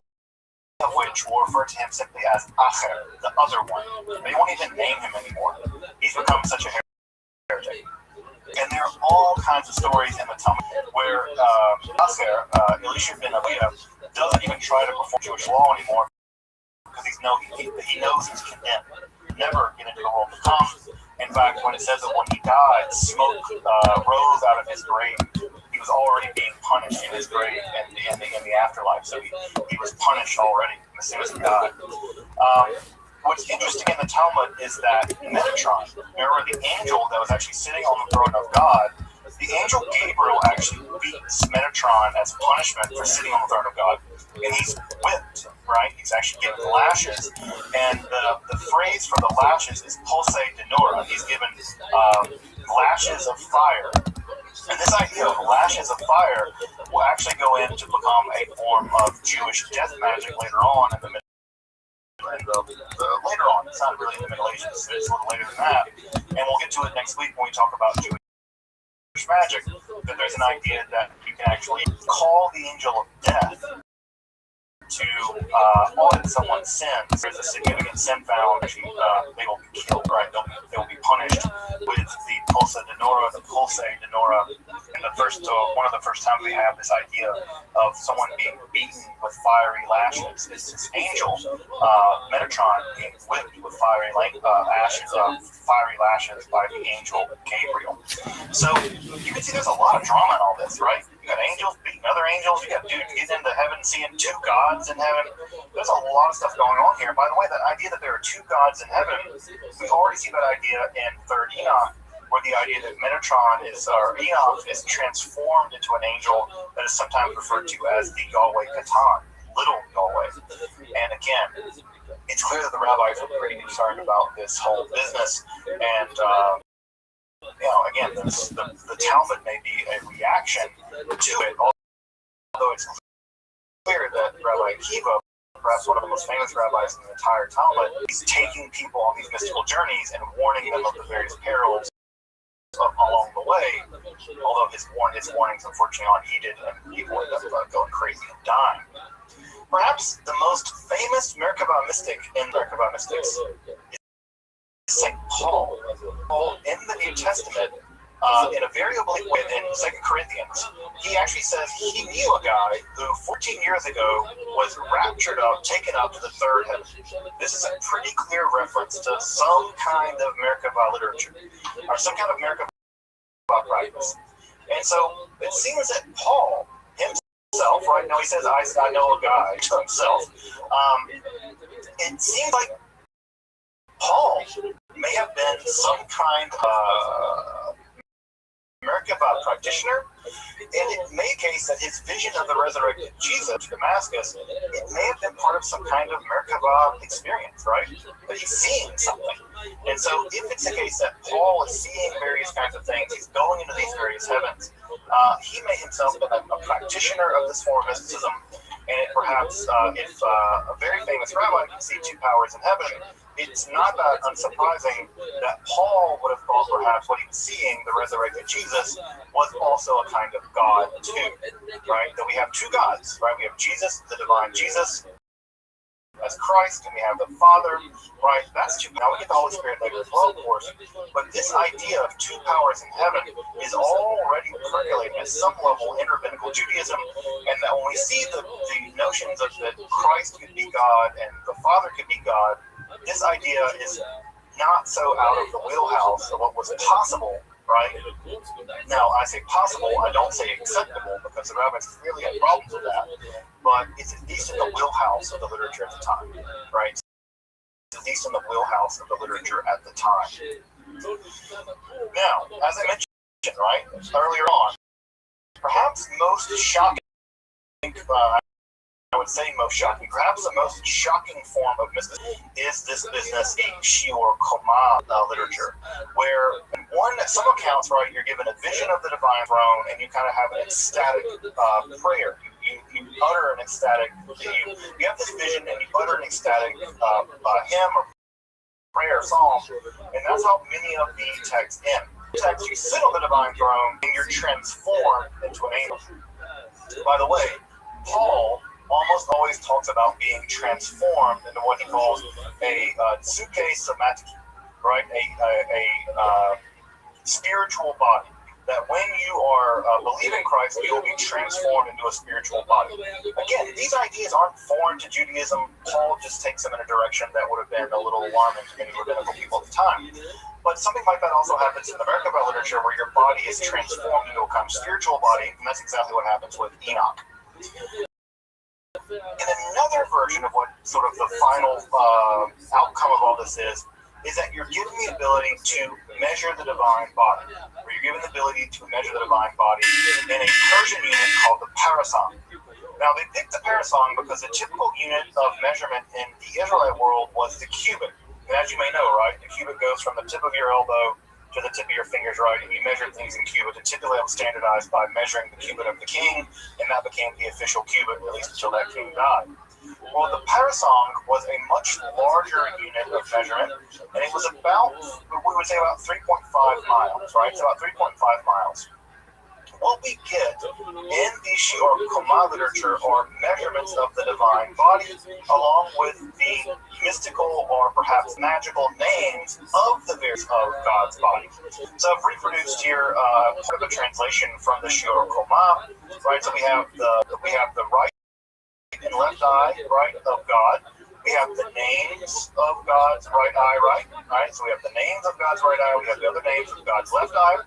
of which will refer to him simply as Acher, the other one. They won't even name him anymore. He's become such a heretic. And there are all kinds of stories in the Talmud where Acher, Elisha ben Abuya, doesn't even try to perform Jewish law anymore because he knows he's condemned. Never get into the world to come. In fact, when it says that when he died, smoke rose out of his grave. He was already being punished in his grave and in the afterlife. So he was punished already as soon as he died. What's interesting in the Talmud is that Metatron, remember the angel that was actually sitting on the throne of God, the angel Gabriel actually beats Metatron as punishment for sitting on the throne of God. And he's whipped, right? He's actually given lashes. And the phrase for the lashes is pulse de nora. He's given lashes of fire. And this idea of lashes of fire will actually go in to become a form of Jewish death magic later on in the Middle later on. It's not really in the Middle Ages. It's a little later than that. And we'll get to it next week when we talk about Jewish magic, that there's an idea that you can actually call the angel of death to audit someone's sins. There's a significant sin found, they will be killed, right? They will be punished with the pulsa de nora, the pulse de nora. And one of the first times we have this idea of someone being beaten with fiery lashes is this angel, Metatron, being whipped with fiery lashes by the angel Gabriel. So you can see there's a lot of drama in all this, right? You got angels beating other angels. You got dudes getting into heaven, seeing 2 gods in heaven. There's a lot of stuff going on here. By the way, that idea that there are 2 gods in heaven, we already see that idea in 3rd Enoch, where the idea that Metatron Enoch is transformed into an angel that is sometimes referred to as the Yahweh Katan, little Yahweh. And again, it's clear that the rabbis are pretty concerned about this whole business. And again, the Talmud may be a reaction to it, although it's clear that Rabbi Akiva, perhaps one of the most famous rabbis in the entire Talmud, is taking people on these mystical journeys and warning them of the various perils along the way, although his warnings unfortunately aren't heeded and people end up going crazy and dying. Perhaps the most famous Merkabah mystic in Merkabah mystics is St. Paul. Paul in the New Testament, in a very oblique way in 2 Corinthians, he actually says he knew a guy who 14 years ago was raptured up, taken up to the third heaven. This is a pretty clear reference to some kind of Merkabah literature, or some kind of Merkabah practice. And so it seems that Paul himself, right now he says, I know a guy to himself. It seems like Paul may have been some kind of Merkabah practitioner, and it may case that his vision of the resurrected Jesus to Damascus, it may have been part of some kind of Merkabah experience, right? That he's seeing something. And so if it's the case that Paul is seeing various kinds of things, he's going into these various heavens, he may himself have been a practitioner of this form of mysticism, and it perhaps, if a very famous rabbi can see two powers in heaven, it's not that unsurprising that Paul would have thought perhaps what he was seeing, the resurrected Jesus, was also a kind of God too, right? That we have two gods, right? We have Jesus, the divine Jesus, as Christ, and we have the Father, right? That's two. Now we get the Holy Spirit later as well, of course. But this idea of two powers in heaven is already percolating at some level in rabbinical Judaism, and that when we see the notions of that Christ could be God and the Father could be God, this idea is not so out of the wheelhouse of what was possible, right? Now, I say possible, I don't say acceptable, because the rabbis clearly had problems with that, but it's at least in the wheelhouse of the literature at the time, right? It's at least in the wheelhouse of the literature at the time. Now, as I mentioned, right, earlier on, perhaps most shocking, I would say most shocking, perhaps the most shocking form of mysticism is this business in Shiur Koma literature, where in some accounts, right, you're given a vision of the divine throne, and you kind of have an ecstatic prayer. You utter an ecstatic, you have this vision, and you utter an ecstatic hymn or prayer psalm, and that's how many of the texts end. You sit on the divine throne, and you're transformed into an angel. By the way, Paul almost always talks about being transformed into what he calls a tsuke somatic, right? A spiritual body. That when you are believing Christ, you will be transformed into a spiritual body. Again, these ideas aren't foreign to Judaism. Paul just takes them in a direction that would have been a little alarming to many rabbinical people at the time. But something like that also happens in the Merkabah literature, where your body is transformed into a kind of spiritual body, and that's exactly what happens with Enoch. And another version of what sort of the final outcome of all this is that you're given the ability to measure the divine body, or you're given the ability to measure the divine body in a Persian unit called the parasong. Now, they picked the parasong because the typical unit of measurement in the Israelite world was the cubit. And as you may know, right, the cubit goes from the tip of your elbow to the tip of your fingers, right, and you measure things in cubit. And typically that was standardized by measuring the cubit of the king, and that became the official cubit, at least until that king died. Well, the parasong was a much larger unit of measurement, and it was about, we would say about 3.5 miles, right? It's about 3.5 miles. What we get in the Shiur Koma literature are measurements of the divine body, along with the mystical or perhaps magical names of the various of God's body. So I've reproduced here part of a translation from the Shiur Koma, right? So we have the right and left eye, right, of God. We have the names of God's right eye, right? So we have the names of God's right eye. We have the other names of God's left eye.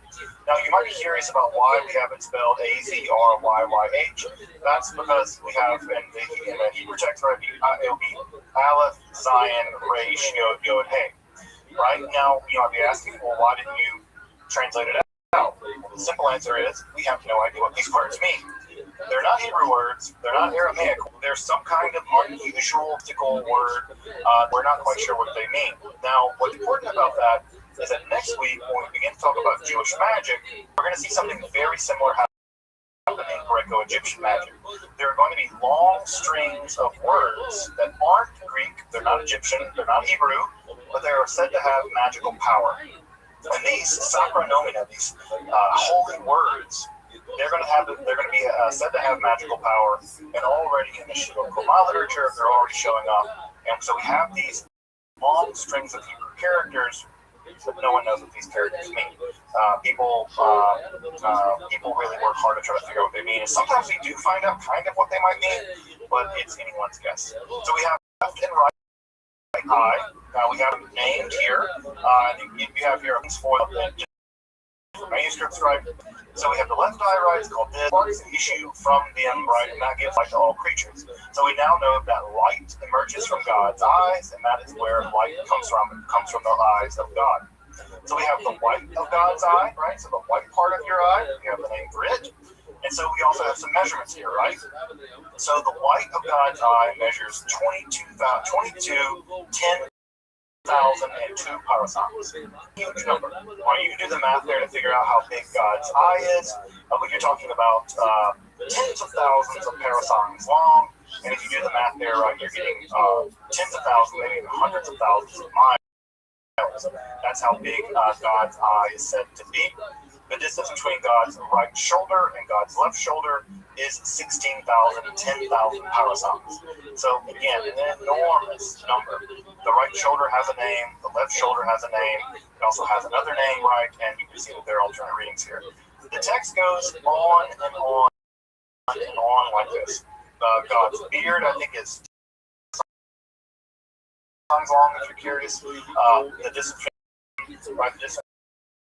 Now, you might be curious about why we have it spelled A-Z-R-Y-Y-H. That's because we have in the Hebrew text, right, it'll be Aleph, Zion, Resh, Yod, Yod, Hey. Right? Now, you might be asking, well, why didn't you translate it out? Well, the simple answer is we have no idea what these words mean. They're not Hebrew words. They're not Aramaic. They're some kind of unusual mystical word. We're not quite sure what they mean. Now, what's important about that is that next week, when we begin to talk about Jewish magic, we're going to see something very similar happening in Greco-Egyptian magic. There are going to be long strings of words that aren't Greek, they're not Egyptian, they're not Hebrew, but they are said to have magical power. And these sacronomina, these holy words, they're going to be said to have magical power, and already in the Shiur Koma literature, they're already showing up. And so we have these long strings of Hebrew characters, but no one knows what these characters mean. People really work hard to try to figure out what they mean. And sometimes we do find out kind of what they might mean, but it's anyone's guess. So we have left and right eye. We have them named here. You have here for the manuscripts, right? So we have the left eye, right? It's called this. It's an issue from them, right? And that gives light to all creatures. So we now know that light emerges from God's eyes, and that is where light comes from. It comes from the eyes of God. So we have the white of God's eye, right? So the white part of your eye, you have the name for it. And so we also have some measurements here, right? So the white of God's eye measures 10,002 parasangs. Huge number. You can do the math there to figure out how big God's eye is. But you're talking about tens of thousands of parasangs long. And if you do the math there, right, you're getting tens of thousands, maybe even hundreds of thousands of miles. That's how big God's eye is said to be. The distance between God's right shoulder and God's left shoulder is 16,000 to 10,000 parasangs. So again, an enormous number. The right shoulder has a name, the left shoulder has a name, it also has another name, right? And you can see that there are alternate readings here. The text goes on and on and on like this. God's beard, I think, is long, if you're curious. The distance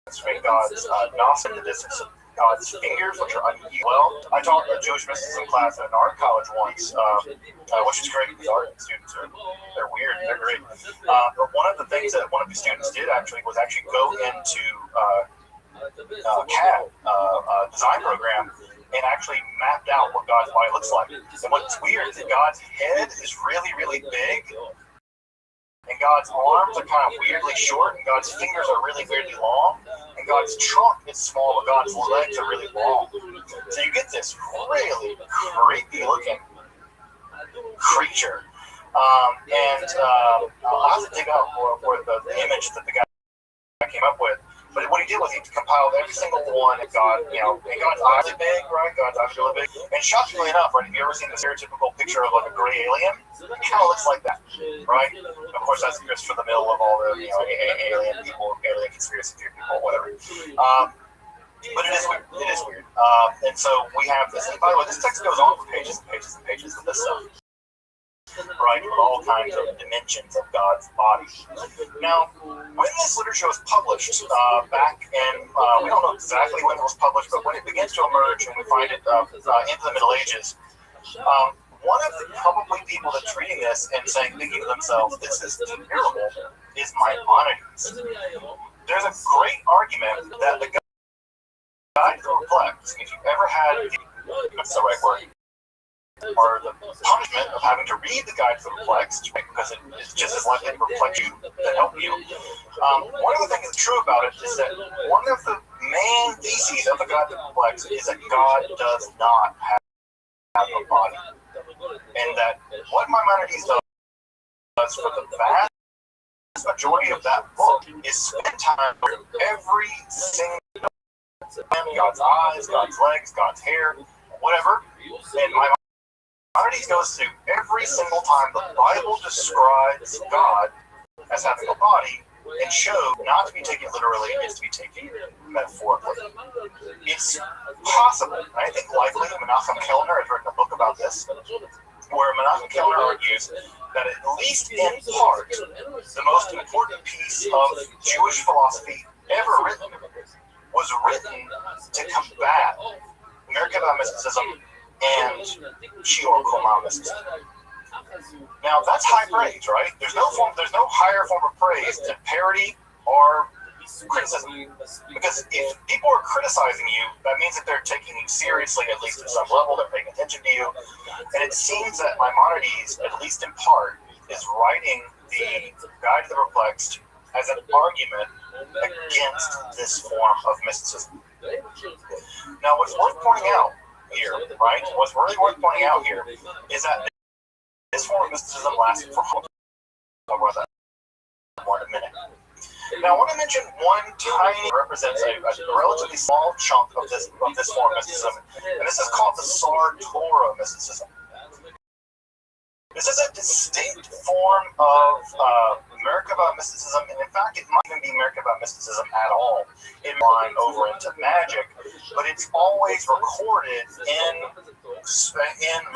between God's nostril and the distance of God's fingers, which are unusual. Well, I taught a Jewish mysticism class at an art college once, which is great because art students they're weird, they're great. But one of the things that one of the students did was go into CAD, design program, and actually mapped out what God's body looks like. And what's weird is that God's head is really, really big, and God's arms are kind of weirdly short, and God's fingers are really weirdly long, and God's trunk is small, but God's legs are really long. So you get this really creepy looking creature. I'll have to dig out for the image that the guy came up with. But what he did was he compiled every single one of God, and God's eyes are big, right? God's eyes are really big. And shockingly enough, right, have you ever seen the stereotypical picture of like a gray alien? It kind of looks like that, right? Of course, that's just for the middle of all the, alien people, alien conspiracy theory people, whatever. But it is weird. It is weird. And so we have this. And by the way, this text goes on for pages and pages and pages of this stuff. Right, with all kinds of dimensions of God's body. Now, when this literature was published back in, we don't know exactly when it was published, but when it begins to emerge and we find it into the Middle Ages, one of the probably people that's reading this and thinking to themselves, this is terrible, is Maimonides. There's a great argument that the Guide to the Perplexed, if you've ever had, that's the right word, or the punishment of having to read the Guide to the Perplexed, because it's just as likely to perplex you than help you. One of the things that's true about it is that one of the main theses of the Guide to the Perplexed is that God does not have a body. And that what Maimonides does for the vast majority of that book is spend time with every single God's eyes, God's legs, God's hair, whatever. And Maimonides goes through every single time the Bible describes God as having a body and shows not to be taken literally, it's to be taken metaphorically. It's possible, and I think likely, Menachem Kellner has written a book about this, where Menachem Kellner argues that at least in part, the most important piece of Jewish philosophy ever written was written to combat Merkava mysticism and Shior Koma mysticism. Now that's high praise, right? There's no higher form of praise than parody or criticism. Because if people are criticizing you, that means that they're taking you seriously, at least at some level, they're paying attention to you. And it seems that Maimonides, at least in part, is writing the Guide to the Perplexed as an argument against this form of mysticism. Now what's worth pointing out here, right? What's really worth pointing out here is that this form of mysticism lasted for more than a minute. Now, I want to mention one tiny represents a relatively small chunk of this form of mysticism, and this is called the Sar Torah mysticism. This is a distinct form of Merkaba mysticism, and in fact, it might even be Merkaba mysticism at all. It line over into magic, but it's always recorded in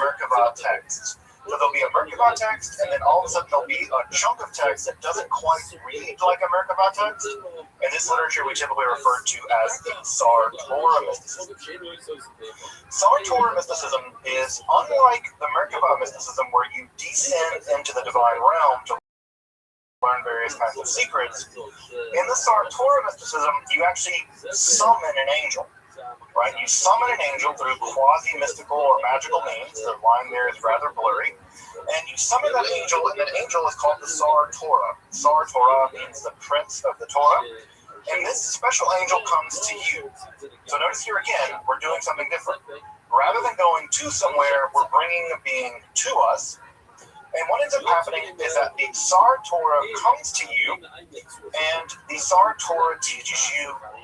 Merkaba texts. So there'll be a Merkaba text, and then all of a sudden there'll be a chunk of text that doesn't quite read like a Merkaba text. In this literature, we typically refer to as the Sartora mysticism. Sartora mysticism is unlike the Merkaba mysticism, where you descend into the divine realm to learn various kinds of secrets. In the Sartora mysticism, you actually summon an angel. Right? You summon an angel through quasi-mystical or magical means. The line there is rather blurry. And you summon that angel, and that angel is called the Sartora. Sartora means the prince of the Torah. And this special angel comes to you. So notice here again, we're doing something different. Rather than going to somewhere, we're bringing a being to us. And what ends up happening is that the Sartora comes to you, and the Sartora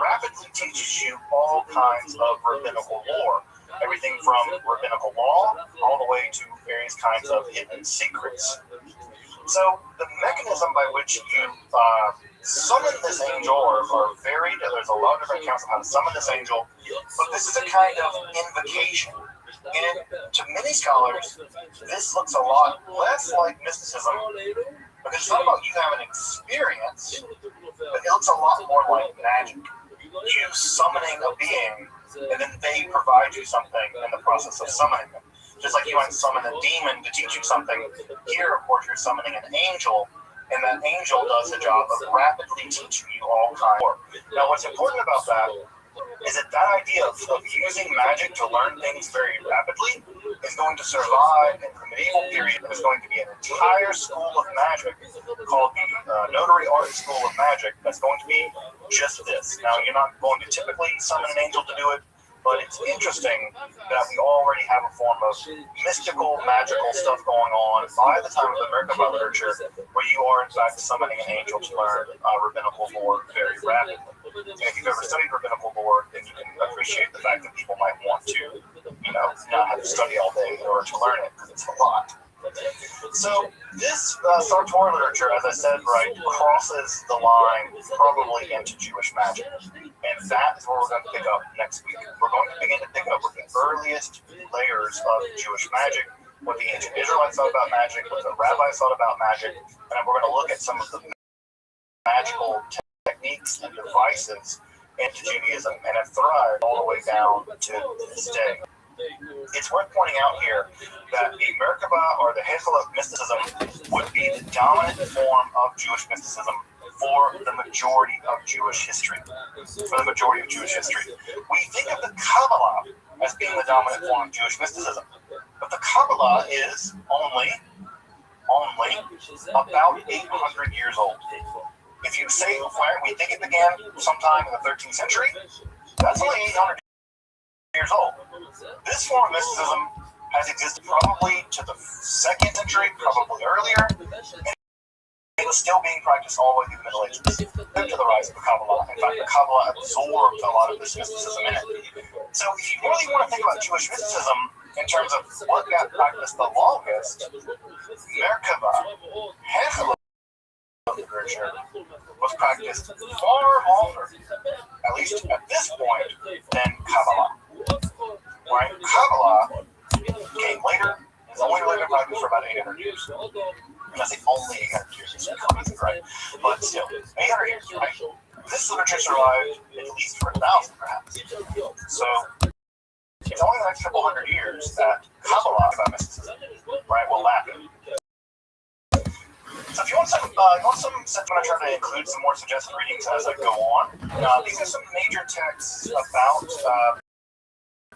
rapidly teaches you all kinds of rabbinical lore. Everything from rabbinical law all the way to various kinds of hidden secrets. So the mechanism by which you summon this angel are varied. There's a lot of different accounts of how to summon this angel, but this is a kind of invocation. And to many scholars, this looks a lot less like mysticism, because it's not about you having an experience, but it looks a lot more like magic. You summoning a being, and then they provide you something in the process of summoning them. Just like you might summon a demon to teach you something, here, of course, you're summoning an angel, and that angel does the job of rapidly teaching you all kinds of work. Now, what's important about that is that idea of using magic to learn things very rapidly is going to survive in the medieval period. There's going to be an entire school of magic called the Notary Art School of Magic that's going to be just this. Now, you're not going to typically summon an angel to do it, but it's interesting that we already have a form of mystical, magical stuff going on by the time of the Merkaba literature, where you are, in fact, summoning an angel to learn rabbinical lore very rapidly. And if you've ever studied rabbinical lore, then you can appreciate the fact that people might want to, not have to study all day in order to learn it, because it's a lot. So this Sartor literature, as I said, right, crosses the line probably into Jewish magic. And that is where we're going to pick up next week. We're going to begin to pick up with the earliest layers of Jewish magic, what the ancient Israelites thought about magic, what the rabbis thought about magic, and we're going to look at some of the magical techniques and devices into Judaism and have thrived all the way down to this day. It's worth pointing out here that the Merkaba or the Hechel of mysticism would be the dominant form of Jewish mysticism for the majority of Jewish history. We think of the Kabbalah as being the dominant form of Jewish mysticism, but the Kabbalah is only about 800 years old. If you say we think it began sometime in the 13th century, that's only 800 years old. This form of mysticism has existed probably to the 2nd century, probably earlier, and it was still being practiced all the way through the Middle Ages, to the rise of the Kabbalah. In fact, the Kabbalah absorbed a lot of this mysticism in it. So if you really want to think about Jewish mysticism in terms of what got practiced the longest, Merkaba, Hechel literature, was practiced far longer, at least at this point, than Kabbalah. Right? Kabbalah came later. It's only really been practiced for about 800 years. I say only 800 years, it's amazing, right? But still, 800 years, right? This literature survived at least for 1,000, perhaps. So it's only the next couple hundred years that Kabbalah about mysticism, right, will happen. So if you want some, I'm going to try to include some more suggested readings as I go on. These are some major texts about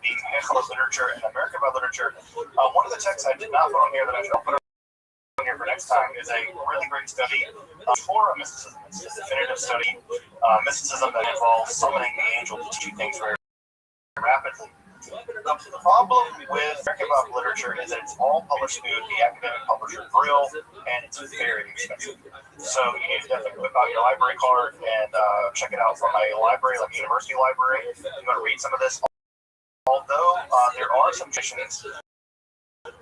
the Hechel literature and the Merkaba literature. One of the texts I did not put on here that I should put on here for next time is a really great study of Torah mysticism. It's a definitive study, mysticism that involves summoning the angel to teach things very rapidly. The problem with Merkaba literature is that it's all published through the academic publisher Brill, and it's very expensive. So you need to definitely whip out your library card and check it out from a library, like a university library. You want to read some of this. Although there are some traditions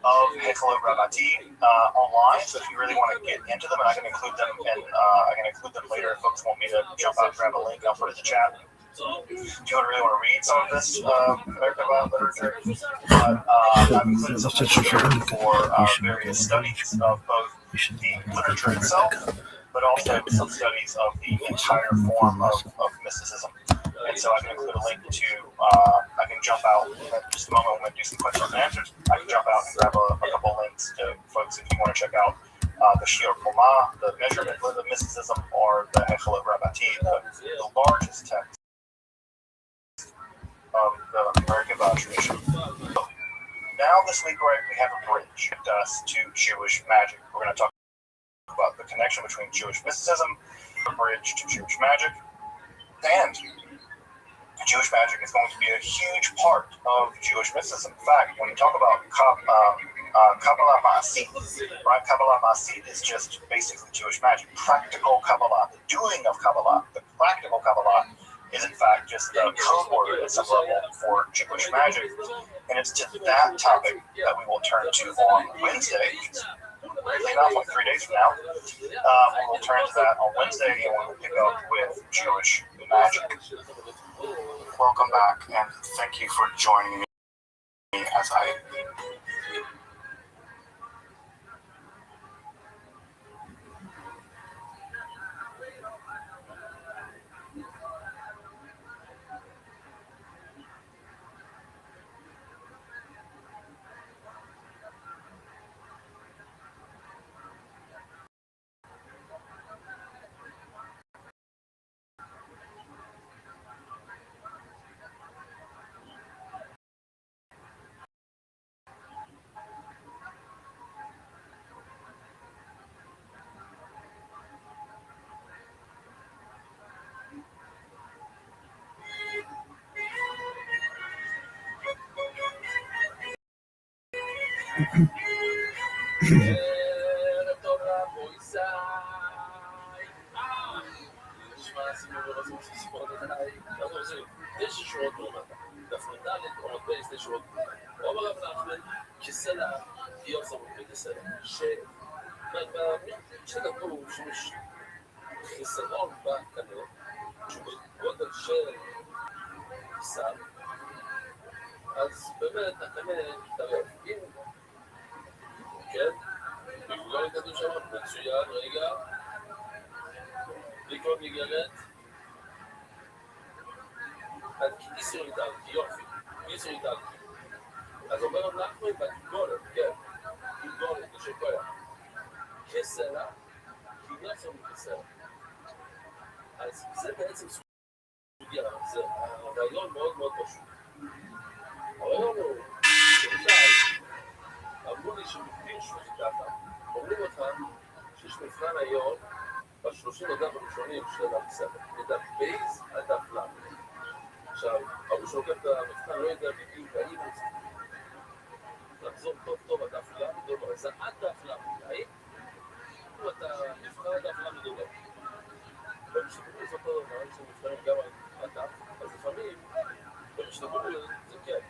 of Hechelot Rabati online. So if you really want to get into them, and I can include them, and I can include them later if folks want me to jump out and grab a link. I'll put it in the chat. Do you really want to read some of this American Bible literature? But I've included some literature for various studies of both the literature itself, but also some studies of the entire form of mysticism. And so I can include a link to, I can jump out in just a moment when we do some questions and answers. I can jump out and grab a couple links to folks if you want to check out the Shiur Koma, the measurement of mysticism, or the Hechelot Rabati, the largest text of the American Bible tradition. Now this week we have a bridge to Jewish magic. We're going to talk about the connection between Jewish mysticism, a bridge to Jewish magic, and Jewish magic is going to be a huge part of Jewish mysticism. In fact, when you talk about Kabbalah Ma'asit, right? Kabbalah Ma'asit is just basically Jewish magic. Practical Kabbalah, the doing of Kabbalah, the practical Kabbalah is in fact just the code word at some level for Jewish magic. And it's to that topic that we will turn to on Wednesday, weirdly enough, like 3 days from now. We will turn to that on Wednesday, and we will pick up with Jewish magic. Welcome back, and thank you for joining me as I... אז באמת, כן, לא כתוב שם, מצוין, רגע, לקרוא מגלת, איסור איטלקי, יופי, איסור איטלקי. אז אומר אנחנו עם הגולת, כן, עם גולת, לשקויה. כסלה, כי נפסו מכסלה. אז זה בעצם סוגיה, זה הרעיון מאוד מאוד פשוט. הרעיון הוא, למשל, אמרו לי שבפירשו ככה, אומרים אותם שיש מבחן היום ב-30 הדף הראשונים של המספר, מדף בייס עד דף ל'. עכשיו, אבו שוקף את המבחן לא יודע בדיוק האם הוא צריך לחזור טוב טוב עד דף ל' מדובר, זה עד דף ל', האם אתה נבחר עד דף ל' מדובר. ומשתגרו זה אותו דבר, שמבחנים גם עד דף, אז לפעמים, ומשתגרו זה כן.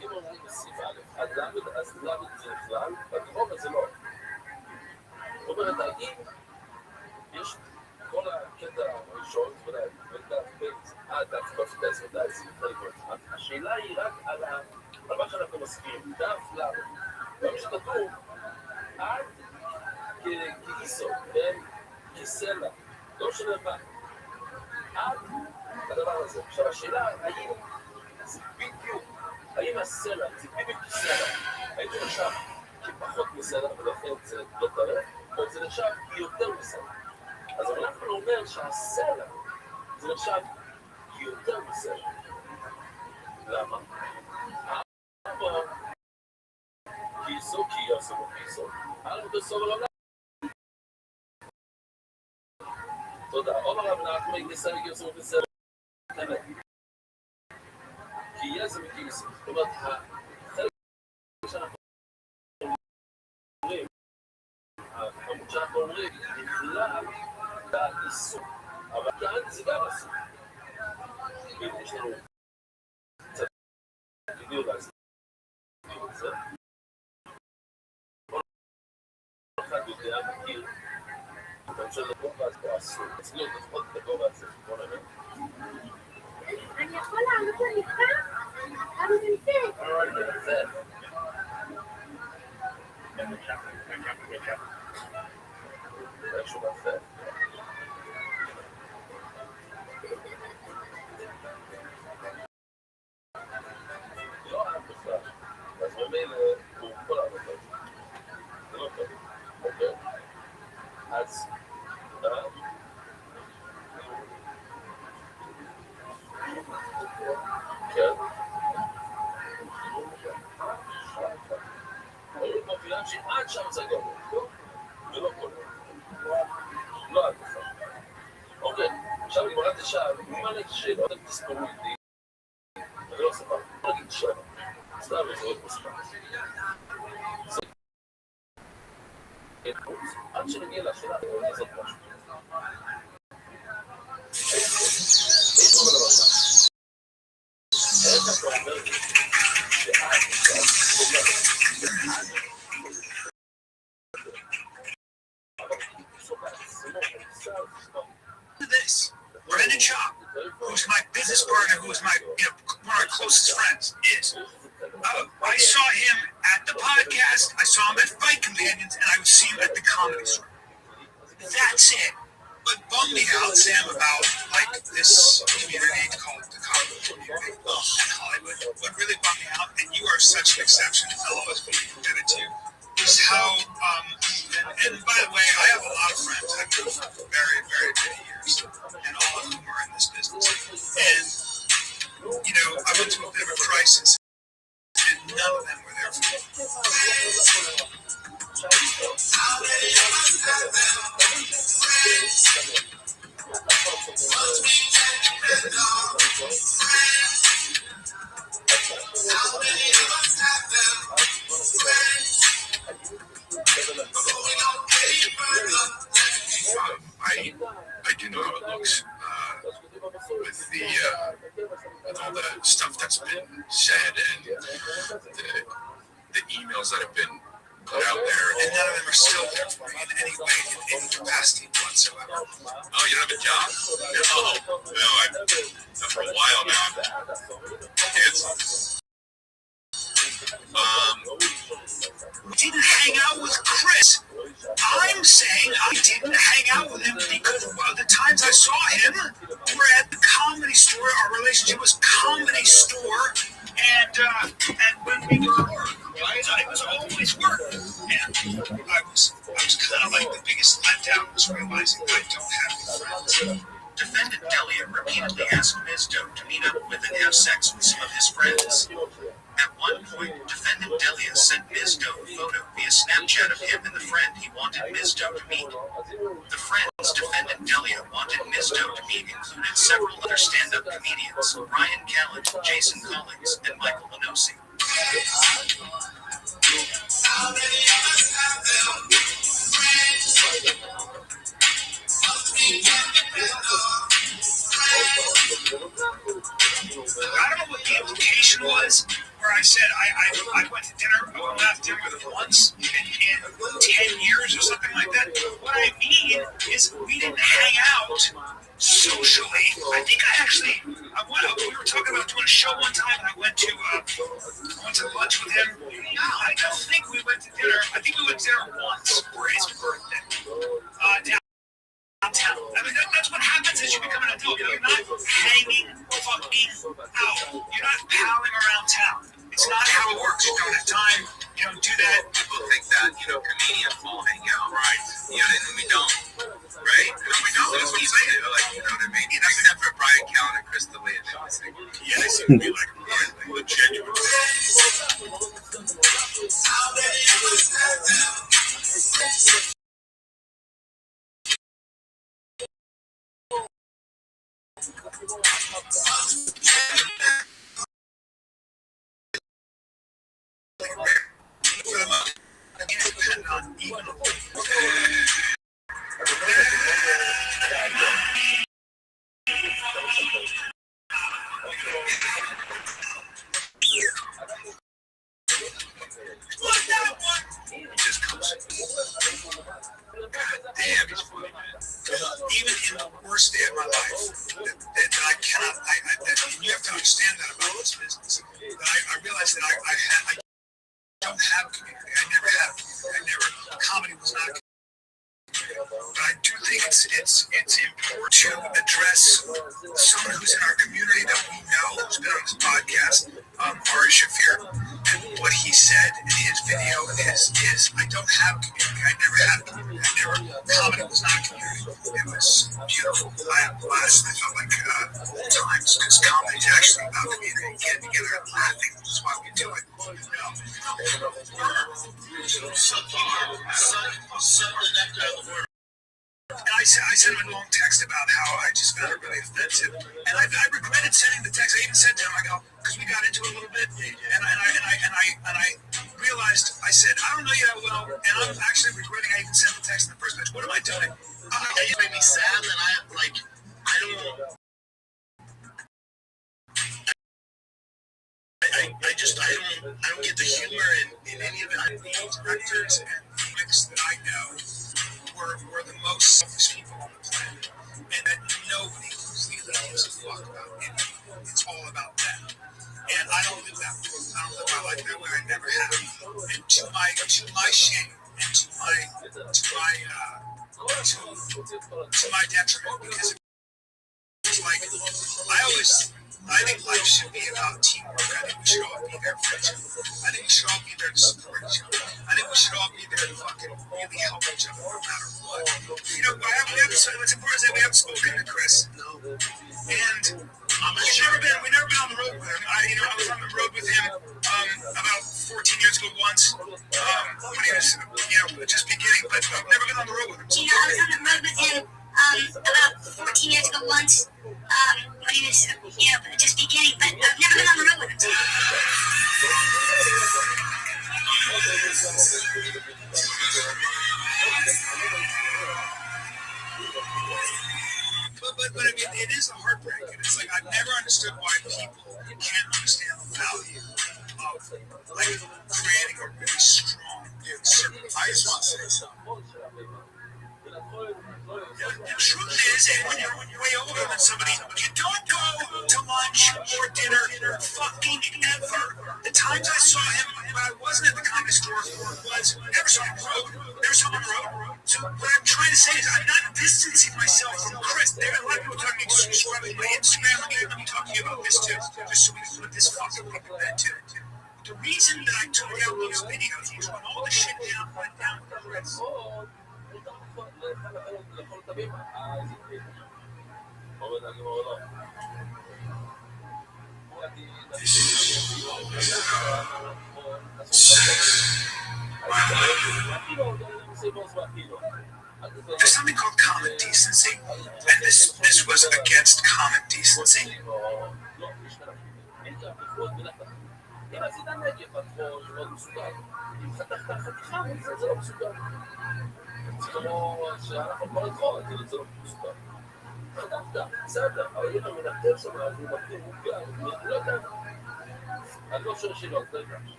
אם אומרים בסעיף א', עד למד, אז למד זה בכלל, והגרום הזה לא. זאת אומרת, האם יש כל הקטע הראשון, ודף בית, עד דף קופטס ודף ספרי גולדמן, השאלה היא רק על מה שאנחנו מסכים, דף למד. ומה שכתוב, עד כאיסו, כסלע, לא משנה מה, עד הדבר הזה. עכשיו, השאלה, האם זה בדיוק, האם הסלע, זה בדיוק כסלע, האם זה נחשב כפחות מסלע, ולכן זה לא טרף, או זה נחשב יותר מסלע. אז אנחנו אומר שהסלע זה נחשב יותר מסלע. למה? אבא, כיסו, כיסו, כיסו. אבא בסוף הרב נחמן. תודה. אומר הרב נחמן, כיסו, כיסו, כיסו. כי יש זה מכיס, זאת אומרת, החלק שאנחנו אומרים, הכמות שאנחנו אומרים, בכלל, באיסור, אבל כאן זה גם אסור. יש לנו קצת וידאו להסביר את זה. אני יכול לעלות למיטה? אבל נמצאת. אז כן. היו מובילים שעד שם זה גמור, ולא כל לא עד לך. אוקיי, עכשיו אני מולדת שאל, מה נגיד שאלות, אתם תספרו איתי, אני לא ספר, לא נגיד שאלה, סתם זה עוד מספר. עד שנגיע לשאלה, אני רוצה לעשות משהו. היית אומר לבשר. איך אתה אומר לי שאת This, Brendan Chop, who's my business partner, who is my one of our closest friends, is. I saw him at the podcast, I saw him at Fight Companions, and I would see him at the Comedy Store. That's it. What bummed me out, Sam, about like this community called the comedy community in Hollywood, what really bummed me out, and you are such an exception, and I'll always be indebted to you, is how, and by the way, I have a lot of friends I've known for very, very many years, and all of whom are in this business. And, you know, I went through a bit of a crisis, and none of them were there for me. I do know how it looks with all the stuff that's been said and the emails that have been put out there, and none of them are still there for me in any way, in any capacity whatsoever. Oh, you don't have a job? No, for a while now. We didn't hang out with Chris. I'm saying I didn't hang out with him because the times I saw him were at the Comedy Store. Our relationship was Comedy Store, and when we would work, right? It was always work, and I was kind of like the biggest letdown was realizing I don't have any friends. Defendant Delia repeatedly asked Ms. Doe to meet up with and have sex with some of his friends. At one point, Defendant Delia sent Ms. Doe a photo via Snapchat of him and the friend he wanted Ms. Doe to meet. The friends Defendant Delia wanted Ms. Doe to meet included several other stand-up comedians, Ryan Callen, Jason Collins, and Michael Lenosi. I don't know what the implication was, where I said I went to dinner, I went out to dinner with him once in 10 years or something like that. What I mean is we didn't hang out socially. I think we were talking about doing a show one time, and I went to lunch with him. No, I don't think we went to dinner. I think we went to dinner once for his birthday. Downtown. I mean, that's what happens as you become an adult. You're not hanging fucking out. You're not palling around town. It's not how it works. You don't have time. You don't do that. People think that, comedians all hang out, right? Yeah, and we don't. Right? No, we don't. That's what I'm saying. Like, you know what I mean? Except for Brian Callen and Chris D'Elia. Yeah, they seem to be like legit. Just comes. don't have a community. I never have. Comedy was not a community. But I do think it's important to address someone who's in our community that we know, who's been on this podcast, Ari Shafir, and what he said in his video is I don't have a community. I never had a community. Comedy was not a community. It was beautiful. I had a blast. I felt like old times because comedy is actually about community, getting together and laughing, which is why we do it. I sent him a long text about how I just found it really offensive, and I regretted sending the text. I even said to him, I go, because we got into it a little bit, and I realized I said I don't know you that well, and I'm actually regretting I even sent the text in the first place. What am I doing? It made me sad, and I don't. I don't get the humor in any of it. I think Directors and comics that I know were the most selfish people on the planet, and that nobody really gives a fuck about anything. It's all about them. And I don't live that way. I don't live my life that way. I never have. And to my shame and to my detriment, because it's like I think life should be about teamwork. I think we should all be there for each other. I think we should all be there to support each other. I think we should all be there to fucking really help each other no matter what. You know, what's important is that we haven't spoken to Chris. And we've never been on the road with him. I was on the road with him about 14 years ago once when he was, just beginning. But I've never been on the road with him. I was on the road with him about 14 years ago once when he was, just beginning. But I've never been on the road with him. But I mean, it is a heartbreak, and it's like I've never understood why people can't understand the value of creating a really strong circle. I just want to say something. The truth is, when you're way older than somebody, you don't go to lunch or dinner fucking ever. The times I saw him when I wasn't at the comedy store was never saw him on the road. So what I'm trying to say is I'm not distancing myself from Chris. There are a lot of people talking to me, subscribing to my Instagram. Let me talk to you about this too, just so we can put this fucking thing to bed too. The reason that I took down those videos was when all the shit went down with Chris. There's something called common decency, and this was against common decency.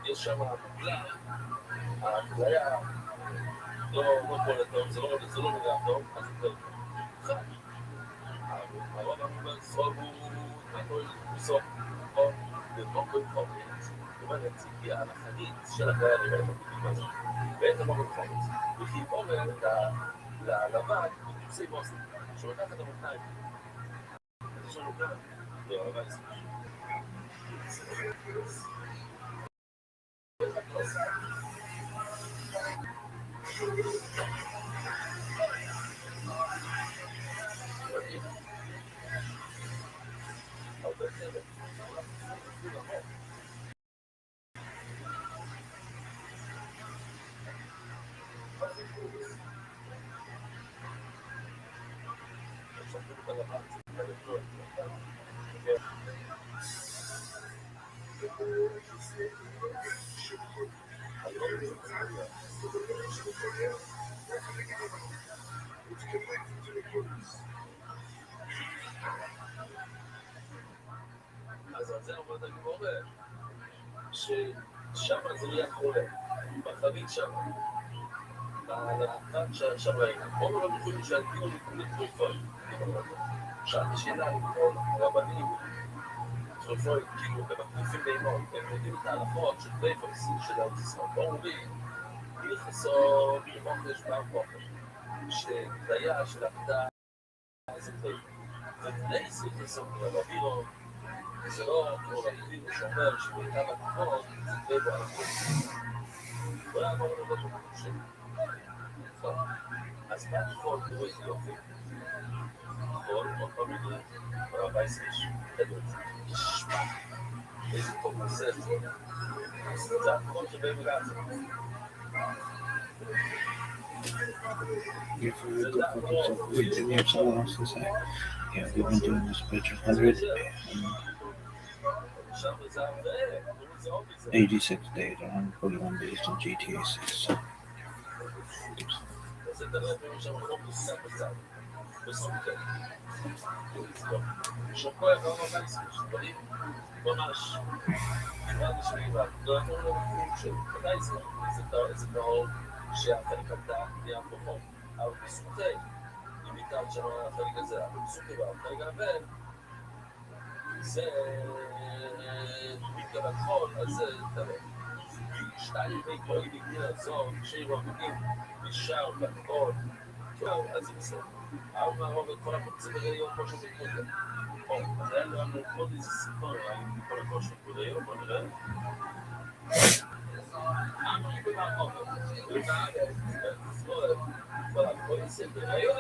יש שם האפליה, לא פועלת טוב, זה לא נראה טוב, אז זה טוב. הרוב אומר סרבות, הכל בסוף, ובוא חומץ, זאת אומרת, הגיע על החנית של הקהל עם המתאים הזה, ואין דבר חומץ, וכי עומר ללבד, בטיפסי בוסטי, שלוקח את המותניים. יש לנו כאן, לא, אבל אז על זה אומרת הגמורה, ששם זה נהיה חולה, בחבית שם. עכשיו ראינו, רוב הרבנים שהגיעו לתרופות. שאלתי שאלה, כל הרבנים תרופות, כאילו, במקריפים בימות, הם יודעים את ההלכות של פלייפוס, של האוטיסמות. בואו נבין, יחסו במוחש מהמוחש, שדיה של עבודה איזה פלייפוס. ופלייס יחסו ברבירו, זה לא כמו רבירו שאומר שבעיקר התרופות זה פלייפוס על הפלייפוס. לא יעבור לבית במקום שלי. אז מה התרופות תראו איזה יופי? כל מקום מגיע, ברבה יסריש, תדעו את זה. תשמע, איזה טוב נושא את זה. זה התרופות שבאים לגעת. If we go for we have someone else to say, yeah, we've been doing this page 186 days, 141 days in GTA 6. שוקויה לא נורא יספיש, דברים ממש נראה לי שמיבה, לא אמור למקום של ודאי זה טהור שהחלק הבטח נהיה פחות, אבל בזכותי, אם ניתן שם החלק הזה, אבל בזכותי והחלק הבן, זה מתגלל חול, אז זה תראה. שתיים בי גבוהים בגדיל הזו, כשהיא רובדים נשאר בכל, אז זה בסדר. אבל מהרוב את כל הפרצים בגליות כמו שבגלל. אז היה לנו עוד איזה סיפור, עם כל הקושי בגליות, בוא נראה. אני במערוב, כל הפרצים בגליות,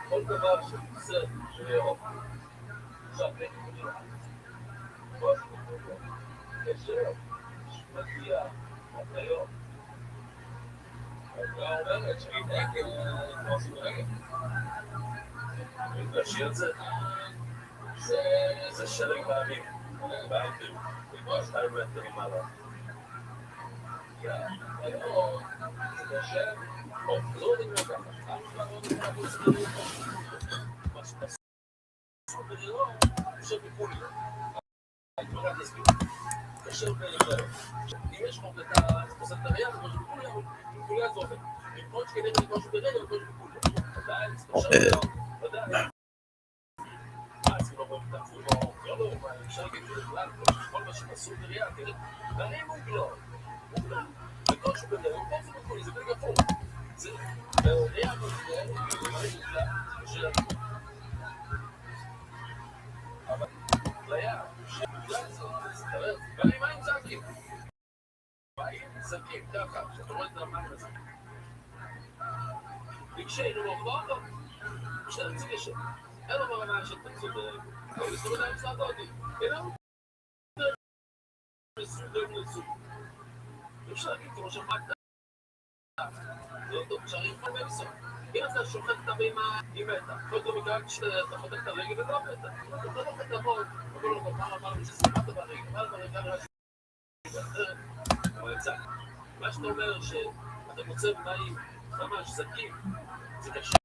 כל דבר שפוסר בגליות, עכשיו בין בגליות. כל שבגליות, כשם שמגיע בגליות. הגרעה אומרת שהיא נגד כמו שבגליות. להשאיר את זה, זה שלג בעמים, בעמים, כבר 2 מטר למעלה. היום, זה קשה, לא יודעים לא ככה, לא יודעים מה אנחנו צריכים לראות. מה שפסו בגללו, קשה בפולי. אני לא רק להסביר, קשה בגללו. אם יש חוק את הספוסנטריה, זה קשה בפולי, אבל בפולי זה עובד. במקום שכנראה לקוש בגללו, קוש בפולי. עדיין, זה קשה בגללו. ודאי. אז לא רואים את הפולו, לא, אפשר להגיד בכלל, כל מה שפסו בריאה, תראה, ואני מוגלו, וכל שבגלל, כל זה בכל, זה בגלל פור. זה, בריאה מוגלו, של הפור. אבל, פליה, שבגלל זה תראה, ואני מים זקים. מים זקים, ככה, שאתה רואה את המים הזה. וכשהיינו לא, כשאתה נציג השם. אין לו ברמה של תקצוד, אבל יש לו עדיין צעד אותי. אין לו מסודם לסוג. אפשר להגיד כמו שמעת. זה לא טוב, אפשר להגיד מה בסוף. אם אתה שוחט את הבהמה, היא מתה. כל טוב מכאן כשאתה חותק את הרגל ולא מתה. אתה לא חותק את המון, אבל לא פעם אמרנו שסלימת ברגל, אבל ברגל נראה אחרת. אבל יצא. מה שאתה אומר שאתה מוצא מים ממש זקים, זה קשה.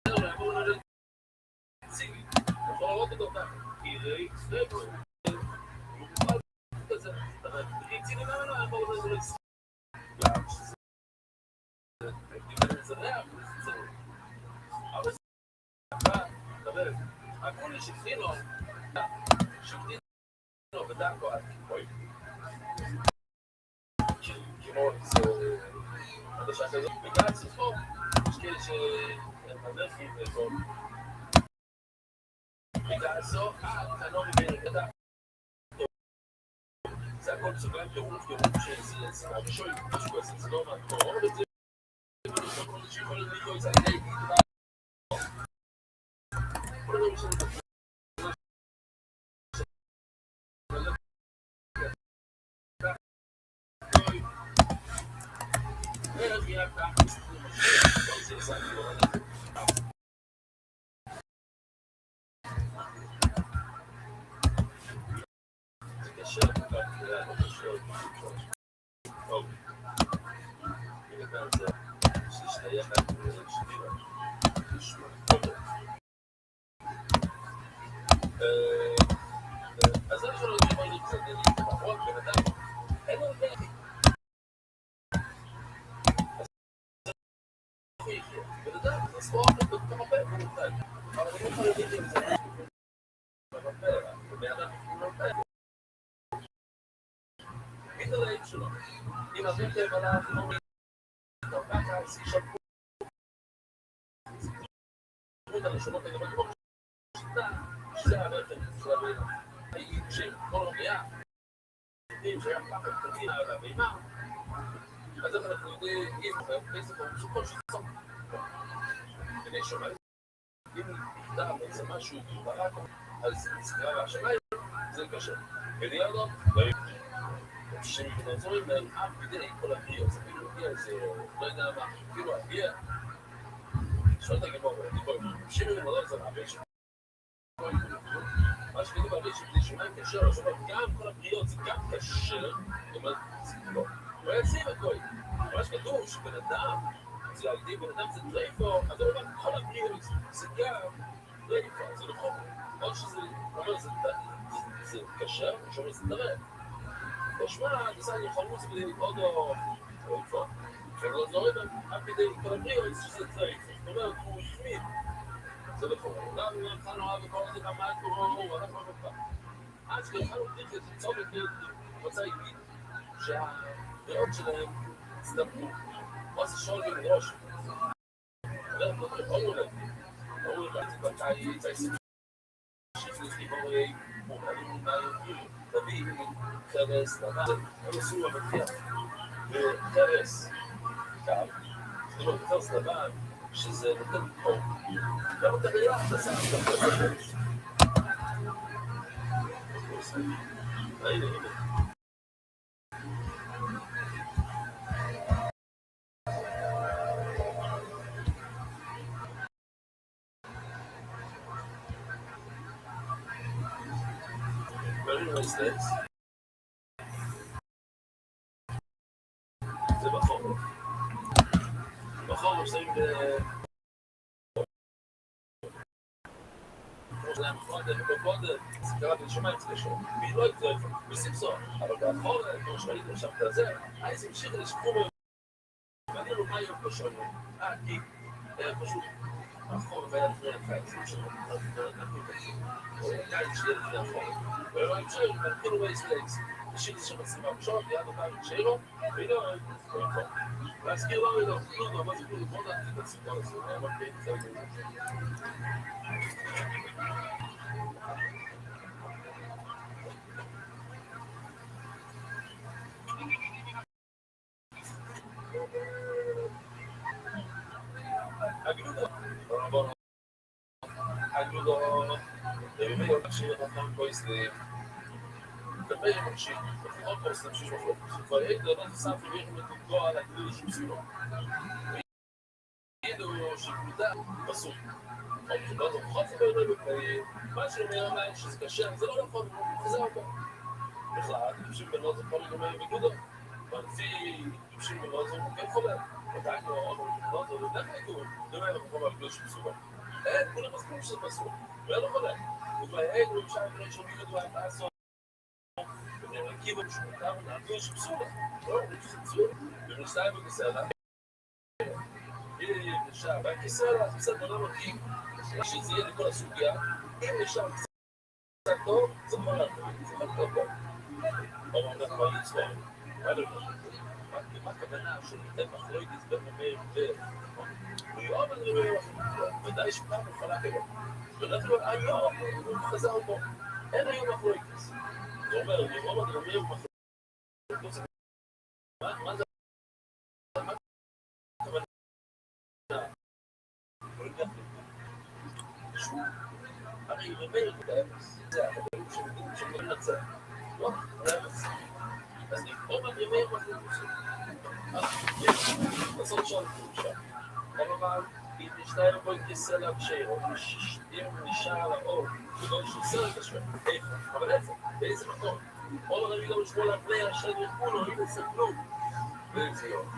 אמרו לנו צילי, יכול לראות אותו ככה, כי ראי, סטרפו, הוא מוכן כזה, אבל צילי ממנו, אמרו לנו לצטרפו. גם שזה, זה ריח, זה אבל זה דבר, הכל לי שפנינו בדרכו עד כיפוי. כמו זה חדשה כזאת, בגלל סופו, יש כאלה שהם הנרחים וכל. בגלל זו, אתה לא מבין את זה. זה הכל סוגרם פירוף שזה הראשון, משהו כזה, זה לא מהקור, אבל זה לא כל שיכול להיות זה עלי גדרה. כל הדברים שאני תקרא. אז אני חושב שאומר לי קצת נכון, בן אדם, אין לו יחיה. בן אדם, זה ספורט כמה פעמים, הוא נותן. אבל אני לא חייבים עם זה. בן אדם, הוא נותן. מתעלם שלו. אם אתם תבלה, לא מתעלם, ככה, שישלחו. את הראשונות לגבי כמו שיטה, שזה הרכב של הבאים של כל רביעה. שהיה פחד קטין על הבימה, אז איך אנחנו יודעים, אם כסף הוא סופו של סוף. כדי שומע, אם נקטע איזה משהו ברק, אז סגרה והשמיים, זה קשה. ולידו, כשנעזורים להם אף כדי כל הבריאות, זה כאילו הגיע איזה, לא יודע מה, כאילו הגיע, שואלת הגמור, שירי ומדור זה מהבש. מה שכתוב בהבש, זה שמיים קשר, זאת אומרת, גם כל הבריאות זה גם קשר, זאת אומרת, זה לא. הוא היה ציב הכל. מה שכתוב, שבן אדם, זה להגדיל, בן אדם זה דרייפו, אז הוא אומר, כל הבריאות זה גם דרייפו, זה נכון. עוד שזה, הוא אומר, זה קשר, הוא אומר, זה דרייפו. תשמע, נסענו חלוץ כדי עוד או איפה. ולא זורם, אף כדי כל הבריאות שזה דרייפו. זאת אומרת, הוא החמיד. זה נכון. גם אם התחלנו אהב וכל זה גם מעט קורא, הוא הלך במפה. אז כשהתחלנו פריחת צומת רוצה להגיד שהבריאות שלהם הצטברו. מה זה שואל עם ראש? אומרו להם, זה בקאי, זה עשית. שיפלו גיבורי, מוכנים מהיום, תביא, חרס, לבן, הם עשו המתחיח. וחרס, קו, זאת אומרת, חרס לבן, שזה נותן פה. גם אתה ביחד, אתה שם את החרס. הנה. States. זה בחורף. בחורף שמים כמו שלהם קודם, זה קרה בנשומיים אצל השור. והיא לא יקרה איפה, בסיפסון. אבל בחורף, כמו שראיתם שם כזה, אז המשיך לשקום ואני לא מה יום בשונה. כי פשוט החורף היה לפני הקיץ, זה משהו נתנו כזה. או הקיץ שיהיה לפני החורף. ולא המשך, נתחילו בייסטייס. השאיר זה שמצלימה בשעות, יד אותם שאירו, והנה הוא להזכיר לו, לא, מה זה כלום, בוא נתחיל את הסיפור הזה, אבל כן, זה הגלודו, ובאמת מקשיב לכם בויסטים, כלפי מקשיב, לפחות פוסטים שיש מחלוק. כבר יהיה דבר נוסף ובאמת לתקוע על הגלודו של סיום. וידעו שגלודה פסוק. או בכלל זה פחות סביר בפני, מה שאומר עליי שזה קשה, זה לא נכון, הוא חזר אותו. בכלל, תמשים בנות זה יכול לגמרי בגלודו. ולפי תמשים בנות זה הוא כן חולה. עדיין לא, אבל בנות זה לדעת הייתו, דומה למקום על גלודו של סיום. אין, כולם מסכים שזה פסוק. הוא לא חולה. הוא כבר אין, הוא אפשר לקרוא שומעים את דברים לעשות. ומקיבו משמעותם, נעדו שפסולה. לא, שפסולה. ומסתיים בכסלה. נשאר, והכסלה, זה בסדר, לא מקים. שזה יהיה לכל הסוגיה. אם נשאר קצת טוב, זה יכול לעבור. זה יכול לעבור. אבל אנחנו כבר לצפור. מה הכוונה שניתן מחלוידיס בין ממיר ויואב אני אומר, ודאי שפעם מוכנה כלו. ואנחנו היום הוא חזר פה. אין היום מחלוידיס. זה אומר, יואב אני אומר מחלוידיס. מה זה? מה הכוונה? הרי ממיר באפס. זה החברים שמבין לצאת. לא, באפס. אז נקרוא ממיר מחלוידיס. לעשות שם שם. אבל אם נשתיים בו כסלע בשאירו, אם נשאר לאור, ובו שסלע כשם, איפה? אבל איפה? באיזה מקום? או נביא גם לשמוע לפני השד וכולו, אם נצפלו. ואיזה יום.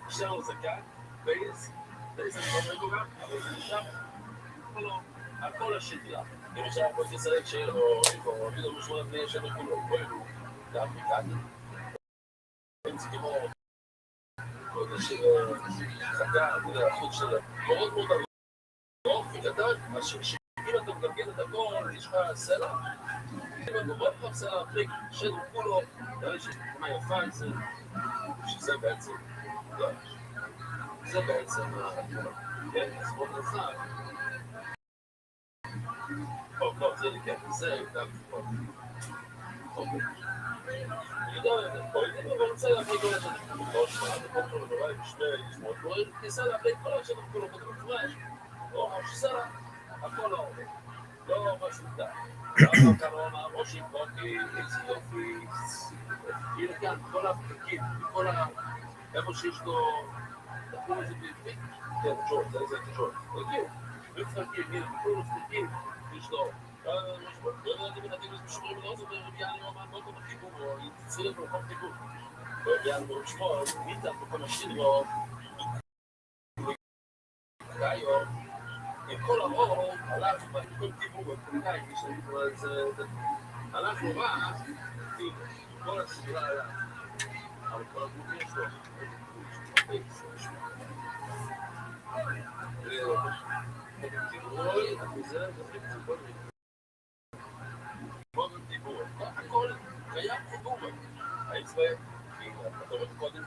נשאר לו זקן, באיזה מקום גם, אבל זה נשאר. הכל השתייה. אם נשאר בו כסלע כשאירו, איפה? נביא גם לשמוע לפני השד וכולו, בואי לו. גם מכאן. הם צריכים אור. איזושהי חכה, אתה יודע, חוץ של מאוד מאוד ארוך וקטן, שאם אתה מגלגל את הכל, יש לך סלע, אם אתה רואה לך סלע פליק, שדר כולו, יש תמונה יפה, שזה בעצם, זה בעצם, כן, אז בוא נרחב. טוב, זה לי כן, זה גם טוב. אוקיי. אני רוצה להפליק כל השטח כולו, שמונה, כל דבר, בשני לשמות, ניסה להפליק כל השטח כולו, בטח מפרש, או שסלע, הכל לא עובד. לא משהו די. אבל קרונה, או שיפוקי, איזה יופי, כאילו כאן, כל הפתקים, כל איפה שיש לו, תקום איזה פתקים, כן, ג'ורד, זה ג'ורד, תגיעו, ופתקים, הנה, כל הפתקים, יש לו, משהו, לא יודעת אם אתם משמורים לא עושה, ויאללה, לא אמר, לא כל החיבור, או יצריך לו כל חיבור. ויאללה, בוא נשמור, מיטה, בכל משין, או קיו, עם כל האור, הלך, כל דיבור, כל קיו, הלך נורא, כל הסביבה היה, אבל כל הגוף יש לו, הכל קיים חיבור, האם זה, אתה רואה קודם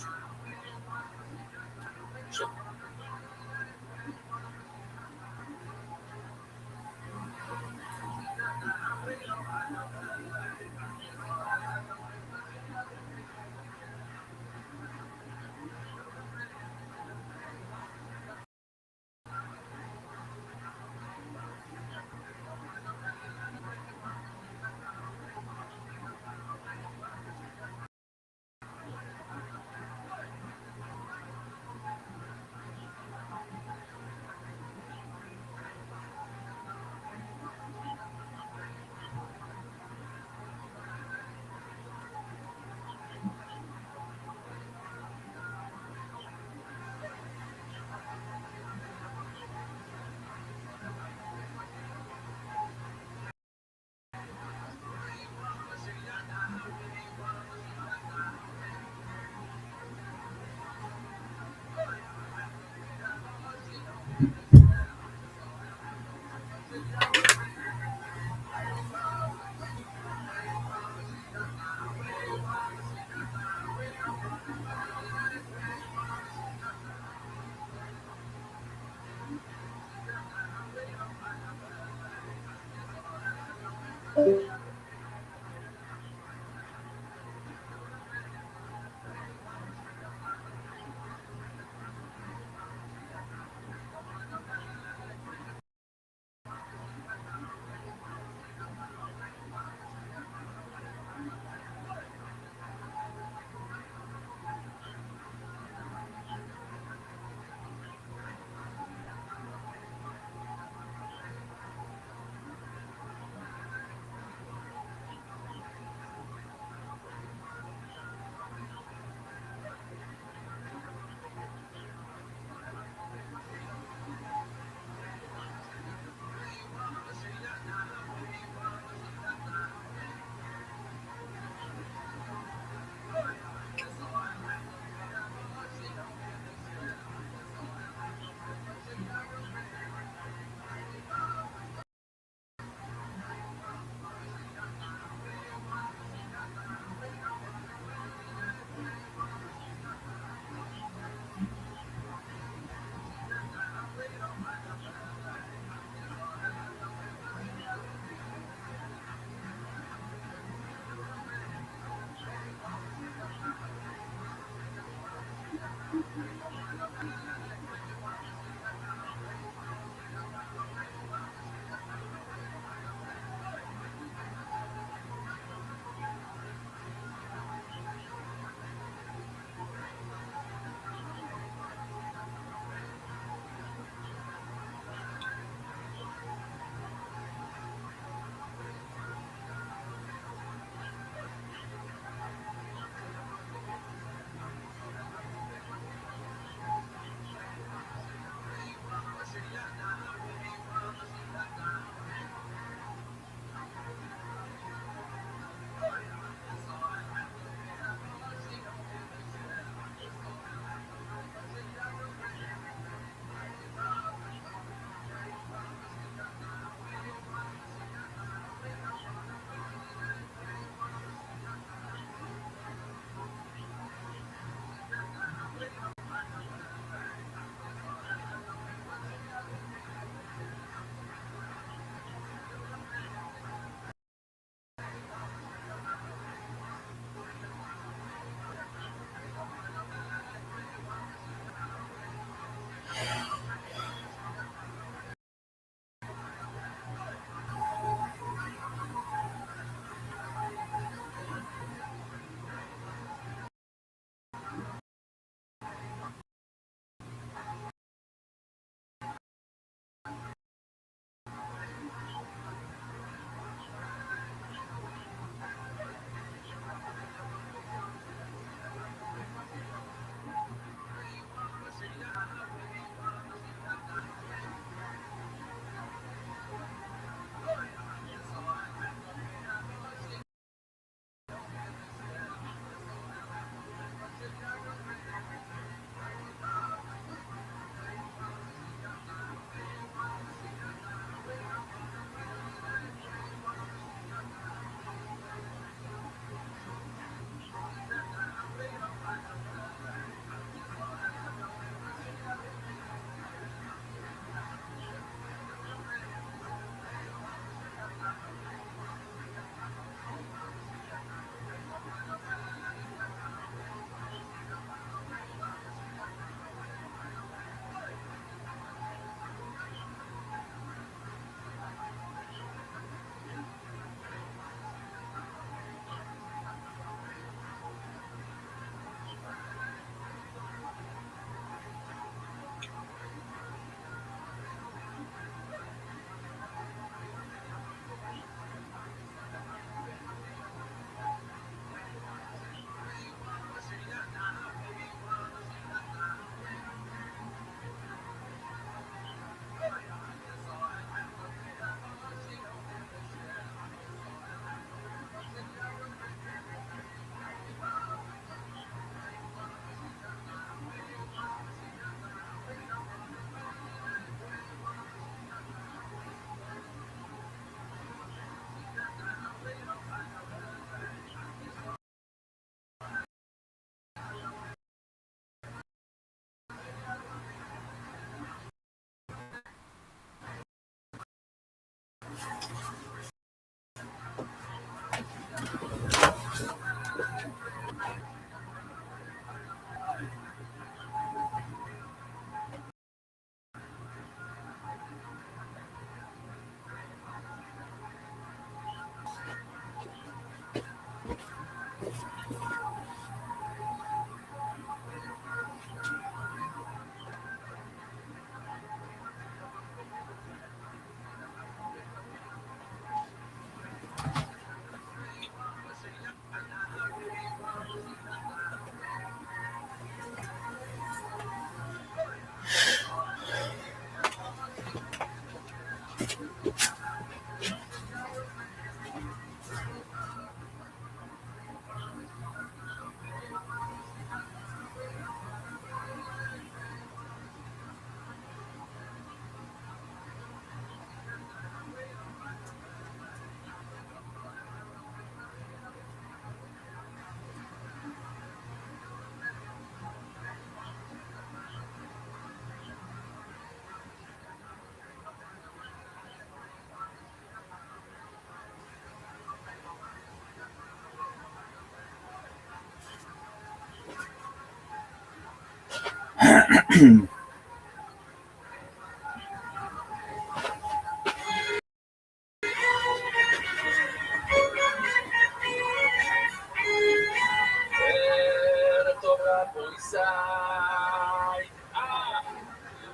ערב טוב רבויסאי.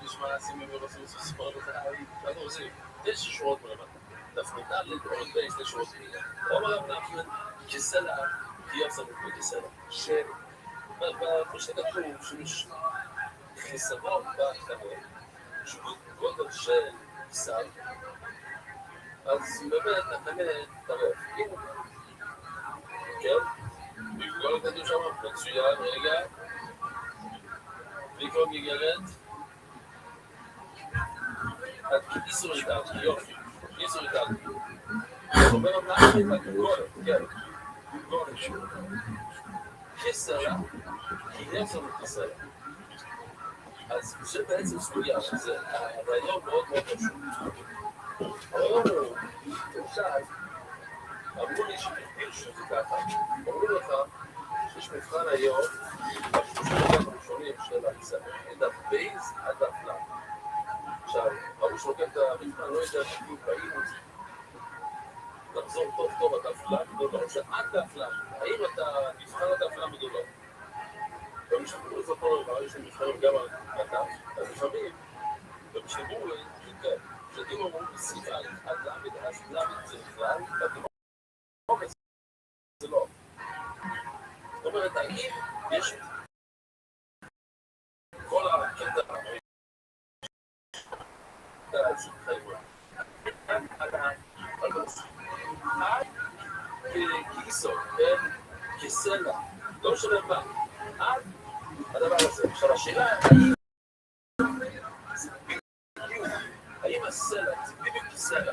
נשמע סימים ורסים סיפורת אותי. אנחנו עושים 9 שורות מלמטה. דפנתה לדעות בין 2 שורות. אומר רב נחמן, כסלע, כי יוצא מפני כסלע. בפרשת הכתוב שיש חיסרון בכתבות, שהוא גודל של כיסר, אז באמת נתנה טרף. כן? בגלל הכתוב שם, מצוין, רגע. בלי מגרד. איסור איטלקי, יופי. איסור איטלקי. אומר רב נחמן, גולת, כן. גולת. כסלע, כי יצא מכסלע. אז זה בעצם סוגיה, שזה הרעיון מאוד מאוד פשוט. הרעיון הוא, עכשיו, אמרו לי שתחביר שזה ככה, אמרו לך שיש מבחן היום, בשלושים הראשונים של המספר, דף בייס עד דף ל'. עכשיו, אמרו שלוקח את המבחן, לא יודע בדיוק באימוץ, לחזור טוב טוב עד דף ל', גדולה, זה עד דף ל', האם אתה נבחן עד דף ל' גדולה? ומשתמרו זאת פה, יש לי מבחנים גם על הדף, אז לפעמים, ובשביבור כן, שאתם אומרים בסביבה, עד למד, אז למד זה בכלל, ואתם אומרים, זה לא. זאת אומרת, האם יש כל הקטע אז חבר'ה, ככיסו, כן? כסלע, לא משנה מה, עד הדבר הזה. עכשיו השאלה, האם הסלע, זה בדיוק כסלע,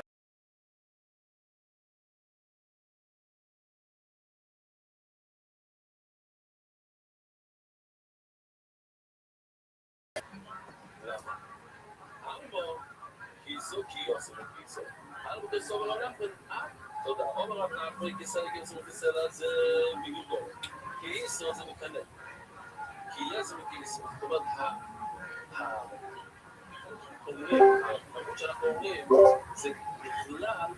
למה? אמרו, כיסו, כיוסו וכיסו. אמרו כיסו ולא נחמן, תודה. אומר רב נחמן, כסלע, כיסו וכסלע זה בגלגול. כיסו זה מקנא. כיסו וכיסו. זאת אומרת, למרות שאנחנו אומרים, זה בכלל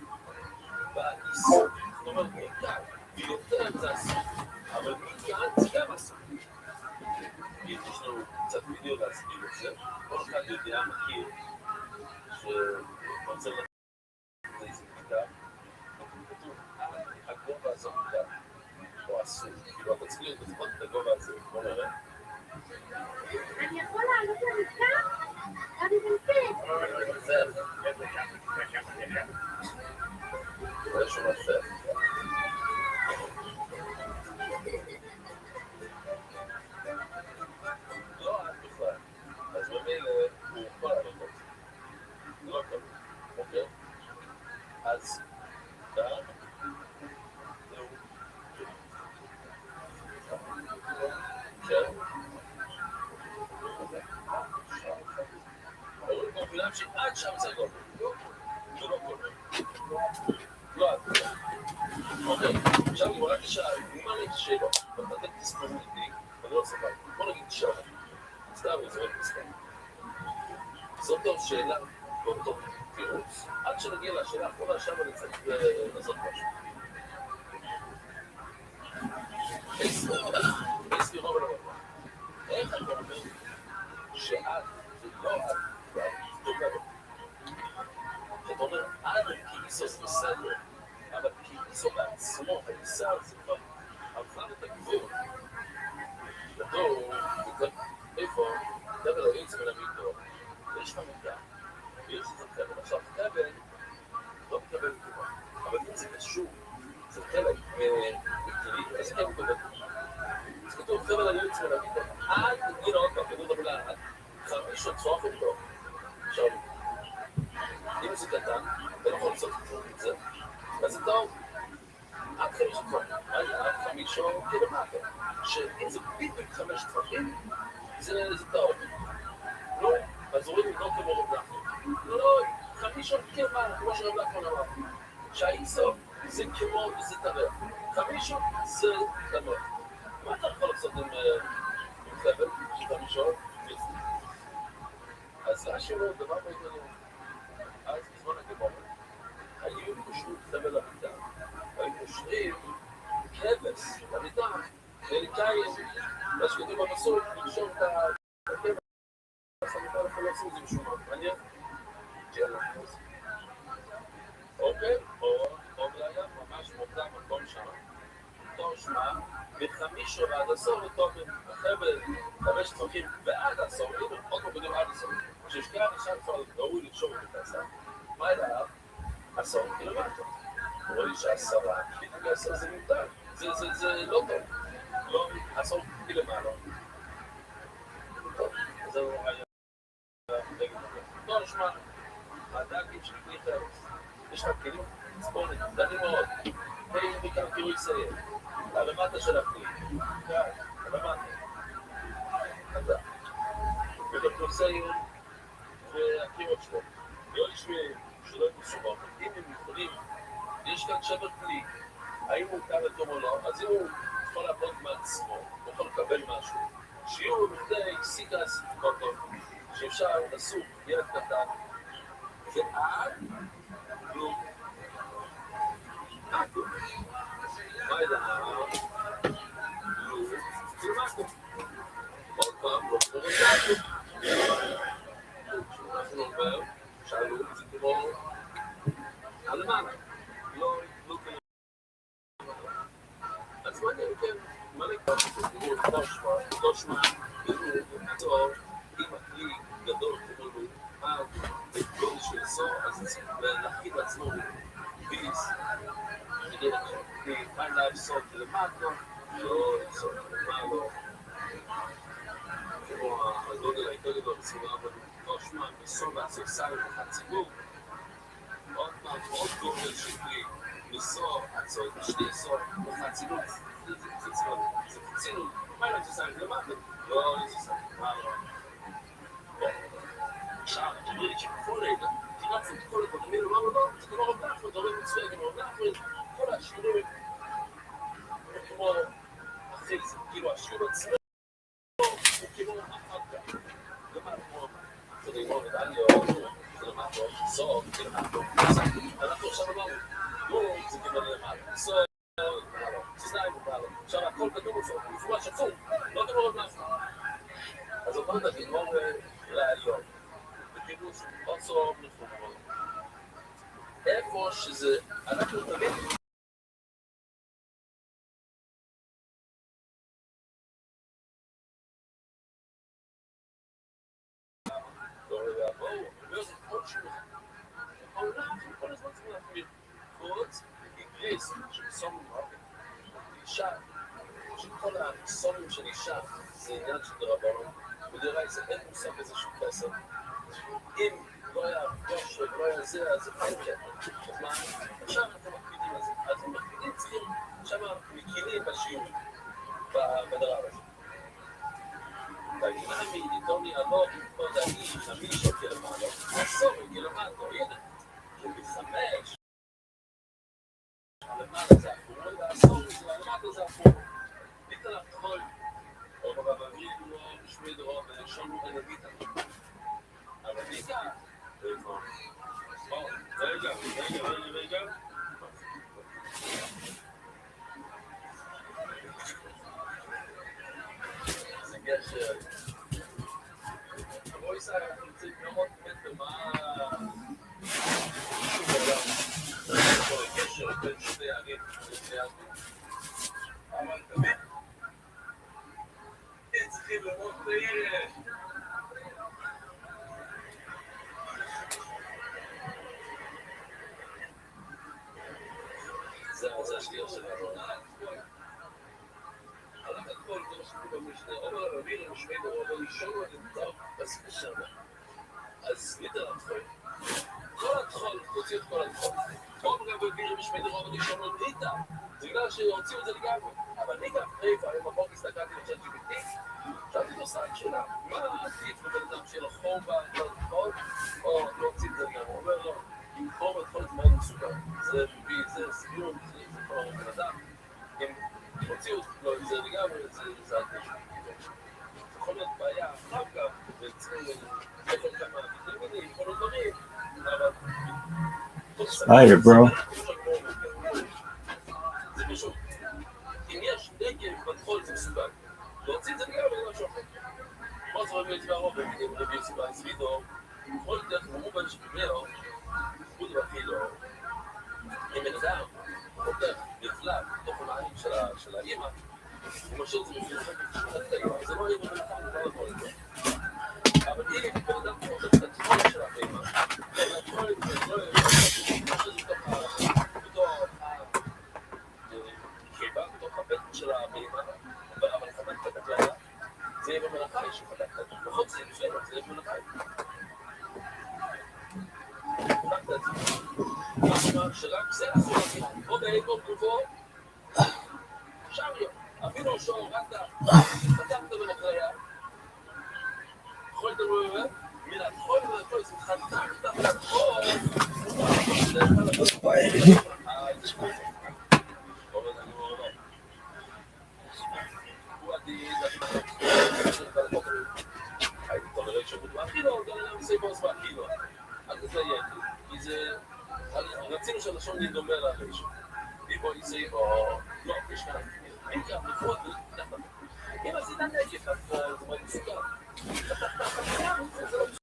באיסור. זאת אומרת, מכאן, ויותר זה אסור. אבל מכאן זה גם אסור. יש לנו קצת וידאו להסביר את זה. כל אחד יודע, מכיר, שרוצה לתת איזה מכתב, כתוב, הגובה הזה מכתב, או אסור. כאילו, אתה צריך להיות לפחות את הגובה הזה, בוא נראה. אני יכול לעלות למכתב? אני מנפת. זה שום אפשר. לא עד בכלל. אז במילא הוא יכול לעלות את זה. לא קל. אוקיי? אז כאן זהו. כן. רואים כמו כולם שעד שם זה גול. זה לא גול. לא, אוקיי, עכשיו אני רק שאלה, מה אני שאלות? אתם תספרו אותי, אני לא סבבה, בוא נגיד שאלה, סתם אני זורק מספר. זאת עוד שאלה, באותו תירוץ, עד שנגיע לשאלה האחרונה, שם אני צריך לעשות משהו. אסתי רוב ולא רוב. איך אתה אומר שאת, ולא את, זאת אומרת, אתה אומר, כיסו זה בסדר, אבל כיסו בעצמו, היסר זה כבר עבר את הגבול. איפה? חבל היועץ מלמידו, יש לך מידע, ויש לך חבל. עכשיו, חבל לא מקבל תגובה, אבל אם זה קשור, זה חלק מקטרי, אז כן מקבל תגובה. אז כתוב חבל היועץ מלמידו, הנה עוד פעם, כתוב במילה, חמיש עוד צורך אותו. עכשיו, אם זה קטן, אתה לא יכול לעשות את זה, אז זה טוב. עד 5 טפחים, עד 5 קילומטר, שאם זה בדיוק 5 טפחים, זה טוב. לא, אז רואים לא כמו רב לחמן. לא, 5 קילומטר, כמו שרב לחמן אמר. שהאיסו זה כמו וזה טבע. 5 זה טבע. מה אתה יכול לעשות עם חבל? 5? אז רש"י אומר דבר מאוד מעניין. אז בזמן הגמרא, היו קושרים חבל למיטה. היו קושרים כבש למיטה, ולקיים, מה שכתוב במסורת, לקשור את הכבש, אז המיטה לא יכול לעשות את זה משום מה. מעניין? כן, אוקיי, או בעיה, ממש מוקדם מקום שם. אותו שמה, ב5 ועד 10 אותו בחבל 5 טפחים ועד 10, עוד לא בדיוק עד 10. כששכאן נשאר כבר ראוי לקשור את המיטה, מה אליו? 10 קילומטר. רואה לי ש10, בדיוק 10 זה מותר. זה לא טוב. לא 10 קילומטר. טוב, זה לא היה דגל. לא, נשמע, הדגים של כלי חרס. יש לך כלים? ספורט, דני מאוד. תראי מכאן כאילו יסיים. הלמטה של הכלי. הלמטה. אתה. ודוקטור סיון והקירות שלו. לא ישמעו שלא יתוסובו. אם הם יכולים, יש כאן שבר כלי. האם הוא כאן לתום או לא? אז אם הוא יכול לעבוד מעצמו, הוא יכול לקבל משהו. שיהיו בכדי סיקס קוטון, שאפשר לסוג ילד קטן, ועד כלום. כלום. מה ידע? כלום. כלום. עוד פעם, לא קוראים אנחנו אומר, שאלו, זה כמו אלמנה. לא כלום. אז מה כן? מה נקרא? לא שמה, טוב, אם הכלי גדול כמו לו, את גודל של אסור, אז צריך להכין לעצמו ביס, כדי כאן להפסות למטה, לא לפסות למעלה, כמו הגודל היותר גדול, 24 לא שמה, מסור לעצור סל הציבור, עוד פעם, עוד גודל של כלי, מסור, עצור, שני אסור, הציבור, זה צינות, מה לא תסיים למטה? לא תסיים, מה לא? עכשיו, אתה אומר לי שכל רגע, כמעט זה כל הקודמים, לא, זה כמו רב נחמן, דברים מצוין, כמו רב נחמן, כל השיעורים, כמו אחרי זה, כאילו השיעור עצמו, הוא כאילו אחר כך, למה כמו, זה ללמוד את עליה, זה למה כמו, סוף, זה למה כמו, אנחנו עכשיו אמרנו, לא, זה כאילו למה, סוף, סנאי ובעלה, עכשיו הכל כתוב מפורש עצום, לא כמו רב נחמן. אז הוא אמרת, נגמור להיום. בקיבוץ, עוד סוף מחומות. איפה שזה, אנחנו תמיד... בואו, ויוצא עוד שוב. העולם, כל הזמן צריכים להחמיר. חוץ, איגריס, שסומים רבים. אישה, שכל הסומים של אישה, זה עניין של דרבנו. בדירה זה אין מושג איזשהו כסף. אם לא היה גוש ולא היה זה, אז זה כן. אז מה? עכשיו אתם מקפידים על זה. אז הם מקפידים צריכים, שם מקילים בשיעור, בדבר הזה. והגנמי, ניתוני עלות, לא יודע, נמי שוקל למעלה, עשור, קילומטר, הנה, זה בחמש. רגע. זה גשר. בואי סע, אנחנו נמצאים 400 מטר, מה... גשר בין שתי ערים. אבל באמת, צריכים לראות בערך. זה השנייה שלנו. הלכת כל כמו שכתוב במשנה, אומר הרבי למשמי דורו בראשון ונמצא בספשם. אז ליטר התחול. כל התחול, תוציא את כל התחול. כל רבי למשמי משמי דורו בראשון ונמצא. זה בגלל שהוציאו את זה לגמרי. אבל אני גם חיפה, היום בבוקר הסתכלתי לצ'אט GPT, שאלתי לו סעד שאלה, מה עדיף לבן אדם שיהיה לו חור בתחול, או להוציא את זה לגמרי? הוא אומר לו, עם חור בתחול זה מאוד מסוכן. זה סיום, זה כל בן אדם. הוציאו לו את זה לגמרי, זה עדיף. זה יכול להיות בעיה אחר כך, וצריכים לכל כמה ויטמינים, כל הדברים, אבל... Spider, bro. זה פשוט. אם יש נגב בתחול זה מסוכן. להוציא את זה לגמרי, אין משהו אחר. כמו זה רבי יצבע הרוב, רבי יצבע הסבידו, כל דרך מובן שפמאו, הוא דבחי לו, עם בן אדם, חותר, נפלט, בתוך המעיים של האמא, הוא משאיר את זה בפני חלק האמא, זה לא יהיה בן אדם, לא יכול את זה. אבל אם בן אדם חותר את התחול של האמא, התחול את זה, לא יהיה, בתוך הבטן של האמא, אבל חבק את הקלדה, זה יהיה במלאכי שחבק את הקלדה. נכון, זה יהיה לפני, זה יהיה במלאכי. חבקת את זה. משמע שרק זה אסור להגיד, או באגו גבוה, שם יום. אפילו שהורדת, פתחת בנקריה, יכולת לראות, מן התחול ולתחול, זה חתקת לתחול, זה הייתי תומרי שבוד באכילו, גם אני עושה בוס באכילו. אל תזיין, כי זה... רצינו שלשון נדומה להרש. ליבו איסי או... לא, יש כאן. אין כאן, לפחות, אם עשית נגף, אז זה מאוד מסוכר. זה לא מסוכר.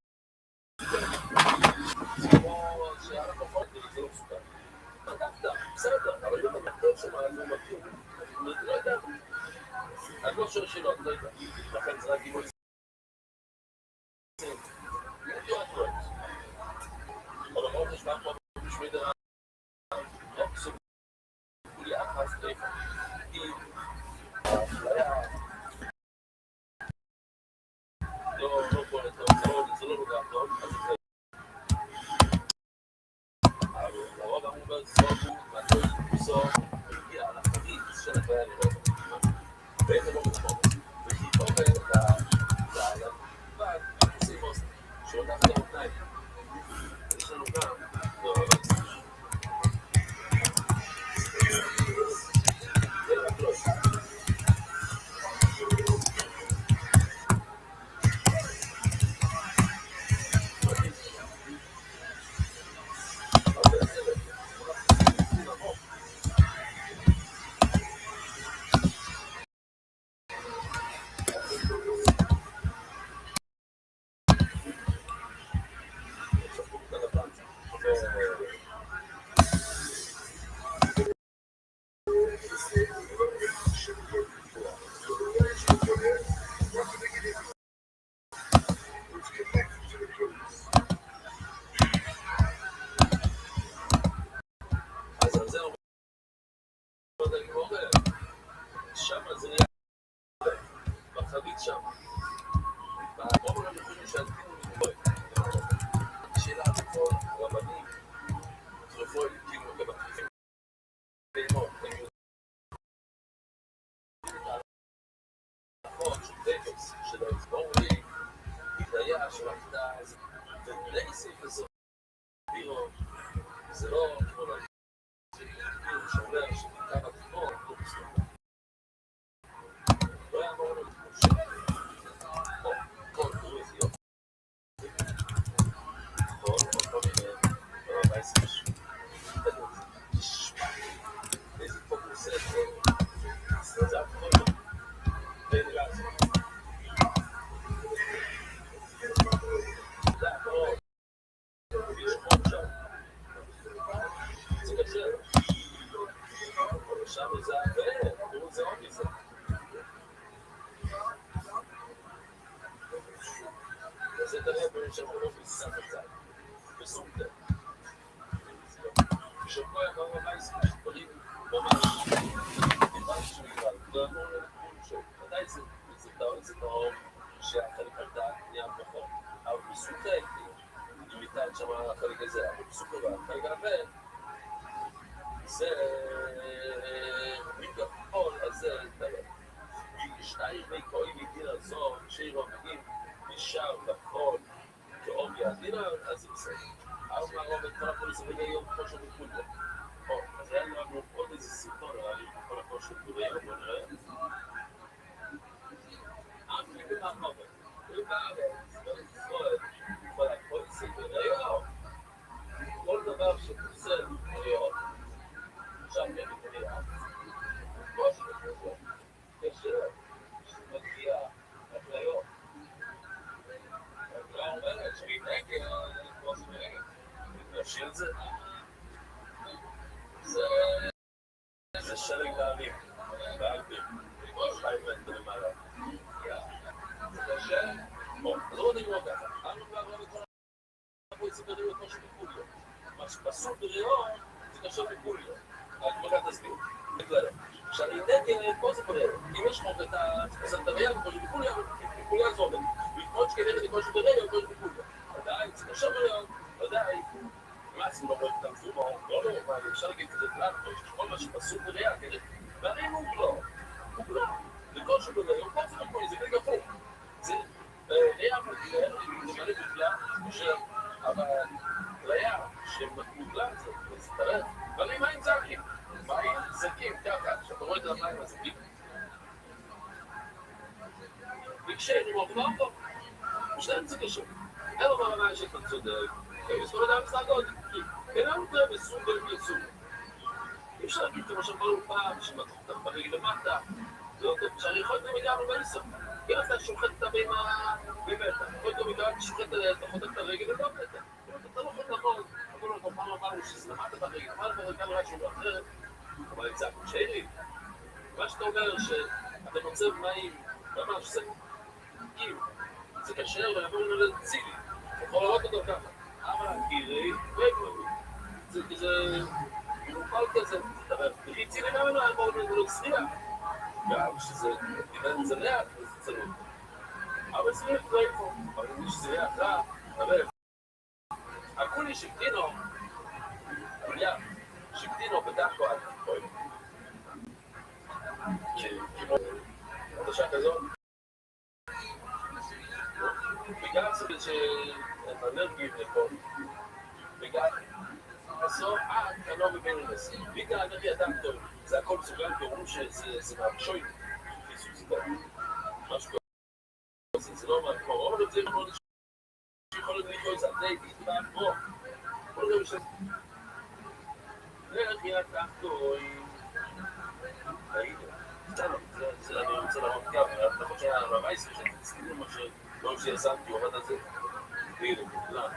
זה כמו שהלקוחות זה לא מסוכר. פתחת, בסדר, אבל אם אתה מטוב שמה, אז הוא מכיר. לא יודע. אני לא שואל שלא, אני לא יודע. לכן זה רק אם הוא יצא. אבל מאוד נשמע פה בשמי דרן. לא פסוק. הוא יחס תיפה. אם האפליה לא פועלת טוב, זה לא נוגע טוב, אז זה אבל לרוב אמרו בזרוק, ואתו יפוסו, הגיע לחריץ של הבעיה לראות. ואין לו נכון. וכי טוב את העלם, ועד עושים מוסט, שהולך לאותניים. יש לנו גם, לא, אבל זה רק לא. שם לא מסע בצד, וסום לב. שבוע יבוא בבייס, דברים ממש נראה שנגרל, ואמור לכיוון שוודאי זה טהור שהחלק הייתה נהיה פחות, אבל בסוכה אם הייתה שם החלק הזה, אבל בסוכה והחלק הרבה זה מגפול הזה שתיים מקוי מדינה זו שירו מגיעים נשאר בכל כאוביה דינה אז זה בסדר אז מהרוב את כל הפוליסה בגלל כמו שבקול בו אז היה לנו עוד איזה סרטון על כל הכל שבקול בו בוא נראה אף לי במערבת ובארץ בישראל כל הפוליסה בגלל כל דבר שפוסל בגלל עכשיו אני מגיע כמו שבקול בו כאשר מגיע הכליות הכליה אומרת שהיא נגד כמו שנגד להשאיר את זה זה שלג לעלים בעלבים חיים מנטרים עליו זה קשה אז לא נגמור ככה אנו כבר לא בכל הפויצים בריאות כמו שבקוליו מה שפסוק בריאות זה קשה בקוליו רק בגלל תסביר שאני נגד כל זה קורה אם יש חוק את הסנטריה כמו שבקוליו אבל בקוליו זה עובד ולכמות שכנגד כמו שבריאות כמו שבקוליו עדיין זה קשה בריאות עדיין מה זה לא רואה את המזומו לא מה אפשר להגיד כזה כלל כל מה שפסוק בריאה כדי והרי הוא לא וכל שבריאות כל זה מקולי זה בגלל חוק זה היה מגלל זה מלא בגלל אבל היה שמגלל זה תראה ואני מים זקים מים זקים ככה שאתה רואה את המים הזקים וכשאני מוכבר פה ושתיים זה קשור אין לו ברמה שאתה צודק יש לו אדם מסעדות אין לנו תראה בסוג ובסוג אי אפשר להגיד כמו שאמרנו פעם שמתחו אותם ברגל למטה זה אותו שאני יכול להיות מגענו באיסו אם אתה שוחט את הבהמה במטה יכול להיות מגענו שוחט את הרגל ולא מטה אתה לא יכול לעמוד אבל לא פעם אמרנו שזה למטה ברגל אמרנו ברגל רק שהוא אחרת אבל זה הקושיירי מה שאתה אומר שאתה נוצר מים ממש זה אם זה קשר ויעבור לנו לצילי יכול לראות אותו ככה אבל הגירי זה כזה מופל כזה אבל בכי צילי גם לא אמור לא צליח גם שזה זה ריח וזה צלול אבל זה ריח לא איפה אבל מי שזה ריח רע אבל הכולי שקטינו שקטינו בדחו עד כוי כמו חדשה כזאת בגלל שאלרגיים לפה בגלל בסוף אני לא מבין לזה בגלל האנרגיה הטקטור זה הכל מסוגל ברור שזה מהרשוי חיסוק סיבה משהו כזה זה לא מהרשוי אבל זה יכול להיות לקרוא את זה די תכתיבה פה כל זה בשביל אנרגיה הטקטור זה אני רוצה לראות גם נכון שהרמייסר שתצליחו מה לא שיסמתי עובד על זה תראי לכולם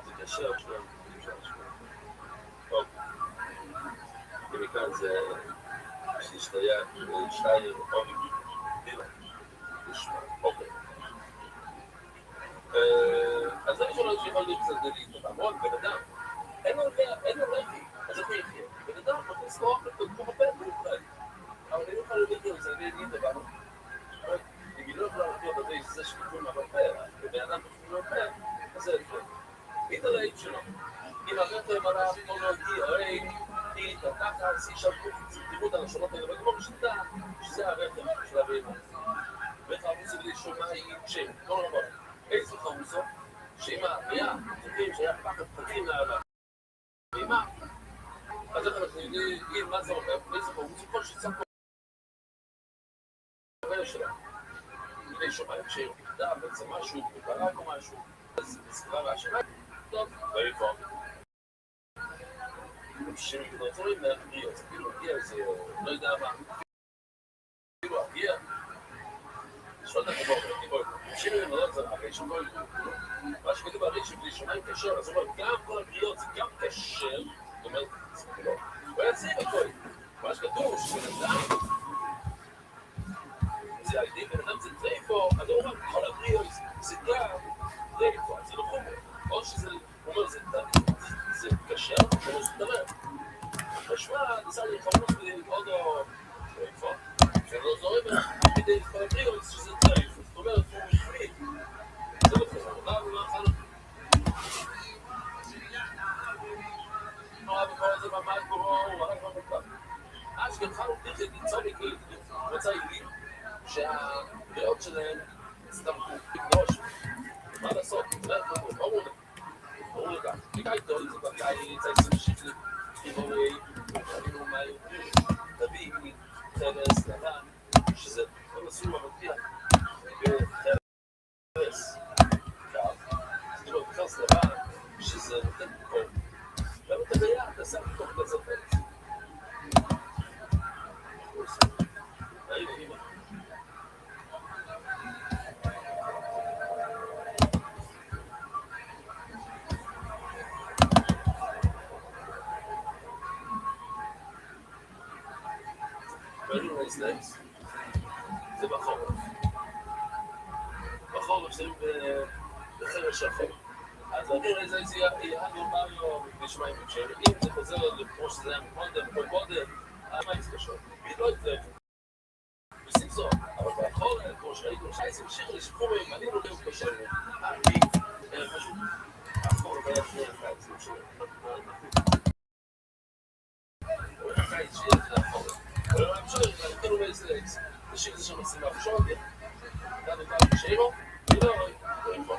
זה קשה עוד שלום טוב ומכאן זה שהשתהיה שטייר עומי דילה אוקיי אז אני חושב שיכול להיות קצת דלית המון בן אדם אין לו רכי אז איך הוא יחיה בן אדם מכניס לו אוכל כמו בן ולכלל אבל אני לא יכול להגיד את זה, אני אגיד דבר אם היא לא יכולה לחיות על זה שתקול מהרפאר ובן אדם תקול מהרפאר אז זה יפה היא תראה שלו אם הרפאר מראה כמו לא הגיע הרי היא תתקה עשי שם תראו את הראשונות האלה אבל כמו בשליטה שזה הרפאר של הבאמה וחרוסו בלי שומעים שם לא רבות איזו חרוסו שאם היה תקרים שהיה פחד פחדים לבאמה אז איך אנחנו יודעים מה זה אומר איזו חרוסו כל שצם שלה. לפני שומעים שהיא נקדה בעצם משהו, וקרה פה משהו, אז נזכרה מהשמיים, טוב, ואיפה. כשנוצרים להגיע, זה כאילו הגיע, זה לא יודע מה. כאילו הגיע, שעות החבור, כשנראה מאוד זה אחרי שכל, מה שכתוב הרי שבלי שומעים קשר, אז הוא אומר, גם כל הקריאות זה גם קשר, זאת אומרת, זה כאילו, הוא היה זה בכל, מה שכתוב, שבנדם, שהילדים בן אדם זה טרייפו, אני אומר, כל הבריאות זה גם טרייפו, זה לא חומר. או שזה, הוא אומר, זה קשר, או זה דבר. משמע, ניסה לי חמוס וללמוד או טרייפו, שלא זורם כדי כל הבריאות שזה טרייפו. זאת אומרת, הוא משמיד. זה לא חומר. למה הוא לא יכול... בכל זה ממש ברור, הוא הלך במוקם. אז התחלנו תכף למצוא לי קבוצה יהודית שהדעות שלהם סתמכו בראש. מה לעשות? זה ברור לי. ברור לי כך. בגלל דעות זה בגלל צייצים שכלי חיבורי, חלינו מהיהודים, דבי, חרס, לבן, שזה לא מסור במקביע. וחרס, כך, זה לא חרס לבן, שזה נותן כל. למה אתה ביד, אתה שם תוך כזה חרס. זה בחורף. בחורף שהם בחרש שחור. אז להעביר איזה יענו מריו נשמעים כשהם אם זה חוזר כמו שזה היה מקודם, מה יתקשות? לא יתקשות. בסמסור, אבל בחורף, כמו שראינו, שעיסים שיר לשחורים, אני לא יודע קשה לי. אני פשוט, החורף היה שני החייצים שלי. הוא החייץ שלי זה החורף. אבל לא משהו, אני כאילו באיזה עץ. תשאיר את זה שם עושים מהפשוט, כאן אותה בשאירו, ולא, רואים פה.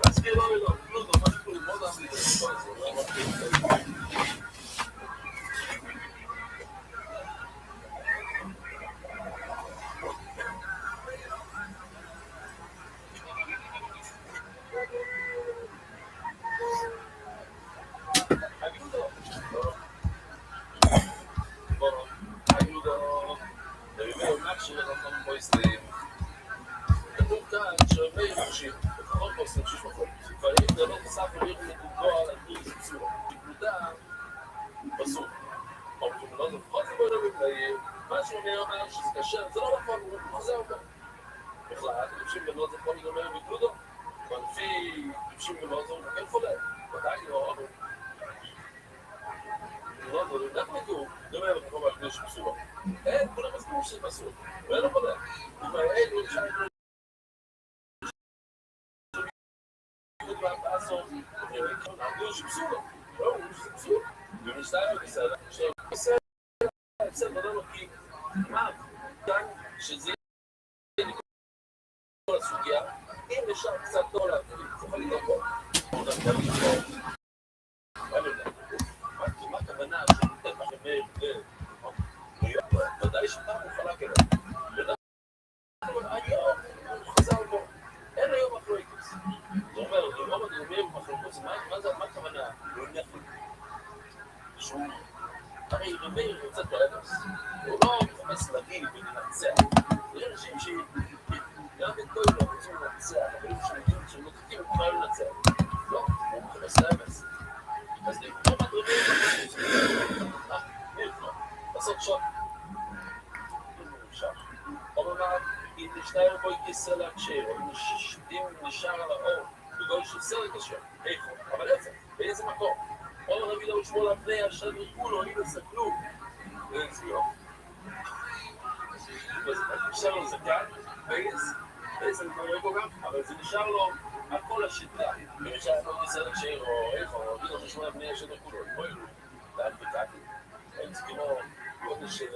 להזכיר לא ולא, לא, לא, משהו פה ללמוד על זה, לא אמרתי. שזה כל הסוגיה, אם אפשר קצת לא להביא, צריך לדבר. מה הכוונה שנותן לכם ודאי שפעם הוא חלק אליו. היום הוא חזר בו. אין היום מחלוקת. זה אומר, רוב הדיונים במחלוקות, מה הכוונה? הוא הניח לי. שהוא הרי רבי יוצא בארץ. הוא לא מחפש להגיד ולנצח. יש אנשים שגם את כל לא רוצים לנצח, אבל הם שמגיעים שנותקים, הוא כבר לנצח. לא, הוא מחפש לאמץ. אז לקרוא מדרבים לעשות שוט. או אמר, אם נשתער בו כסלע כשיר, או אם נשאר על האור, בגול של סלע כשיר, איפה? אבל איפה? באיזה מקום? או רבי דוד שמואל אבני אשר נרגו לו, אם יסתכלו, והצביעו. נשאר לו זקן, באיזה נקרא בו גם, אבל זה נשאר לו על כל השיטה. ונשאר לו כסלע כשיר, או איפה, או רבי דוד שמואל אבני אשר נרגו לו, בואי לו, דעת וקעתי. אין זה כמו גודל של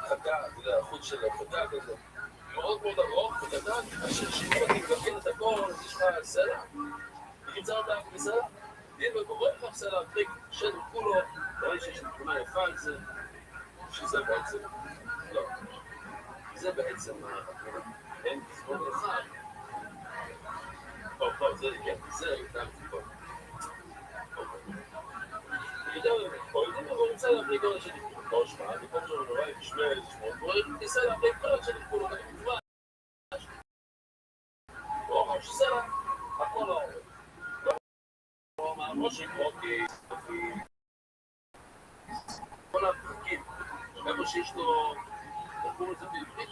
חכה, אתה יודע, החוץ של חכה כזה. מאוד מאוד ארוך, וקטן, אשר שימותי מבקן את הכל, תשמע סלע. ונמצא אותה בסלע. ואם בקורא לך סלע, טריק שד וכולו, ראי שיש תמונה יפה על זה, שזה בעצם, לא. זה בעצם, אין תזמון אחד. טוב, זה הגעתי, זה הייתה מפיקות. יודעים אבל נמצא להפריק כל השני. לא שמע, במקום שלנו נורא ישמע איזה שמות, ניסה להפריק כל השני כולו, הוא אמר שסלע, הכל לא עובד. הוא אמר, לא שיקרו, כי כל הפרקים, איפה שיש לו, תקום את זה בעברית,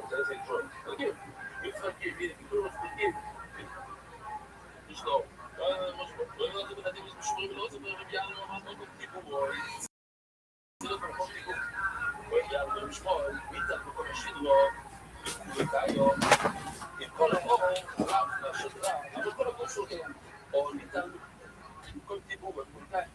זה interessante jogo. Aqui, isso aqui, vira aqui, tudo aqui. Isto não. Mas, nós alternativas de disponibilidade para enviar uma razão como tipo, se para como tipo, enviar uma escola, e tanto como chido, e caio, e cola, lá, chutrar, a cola com chutrar, ou e tanto como tipo, por cá.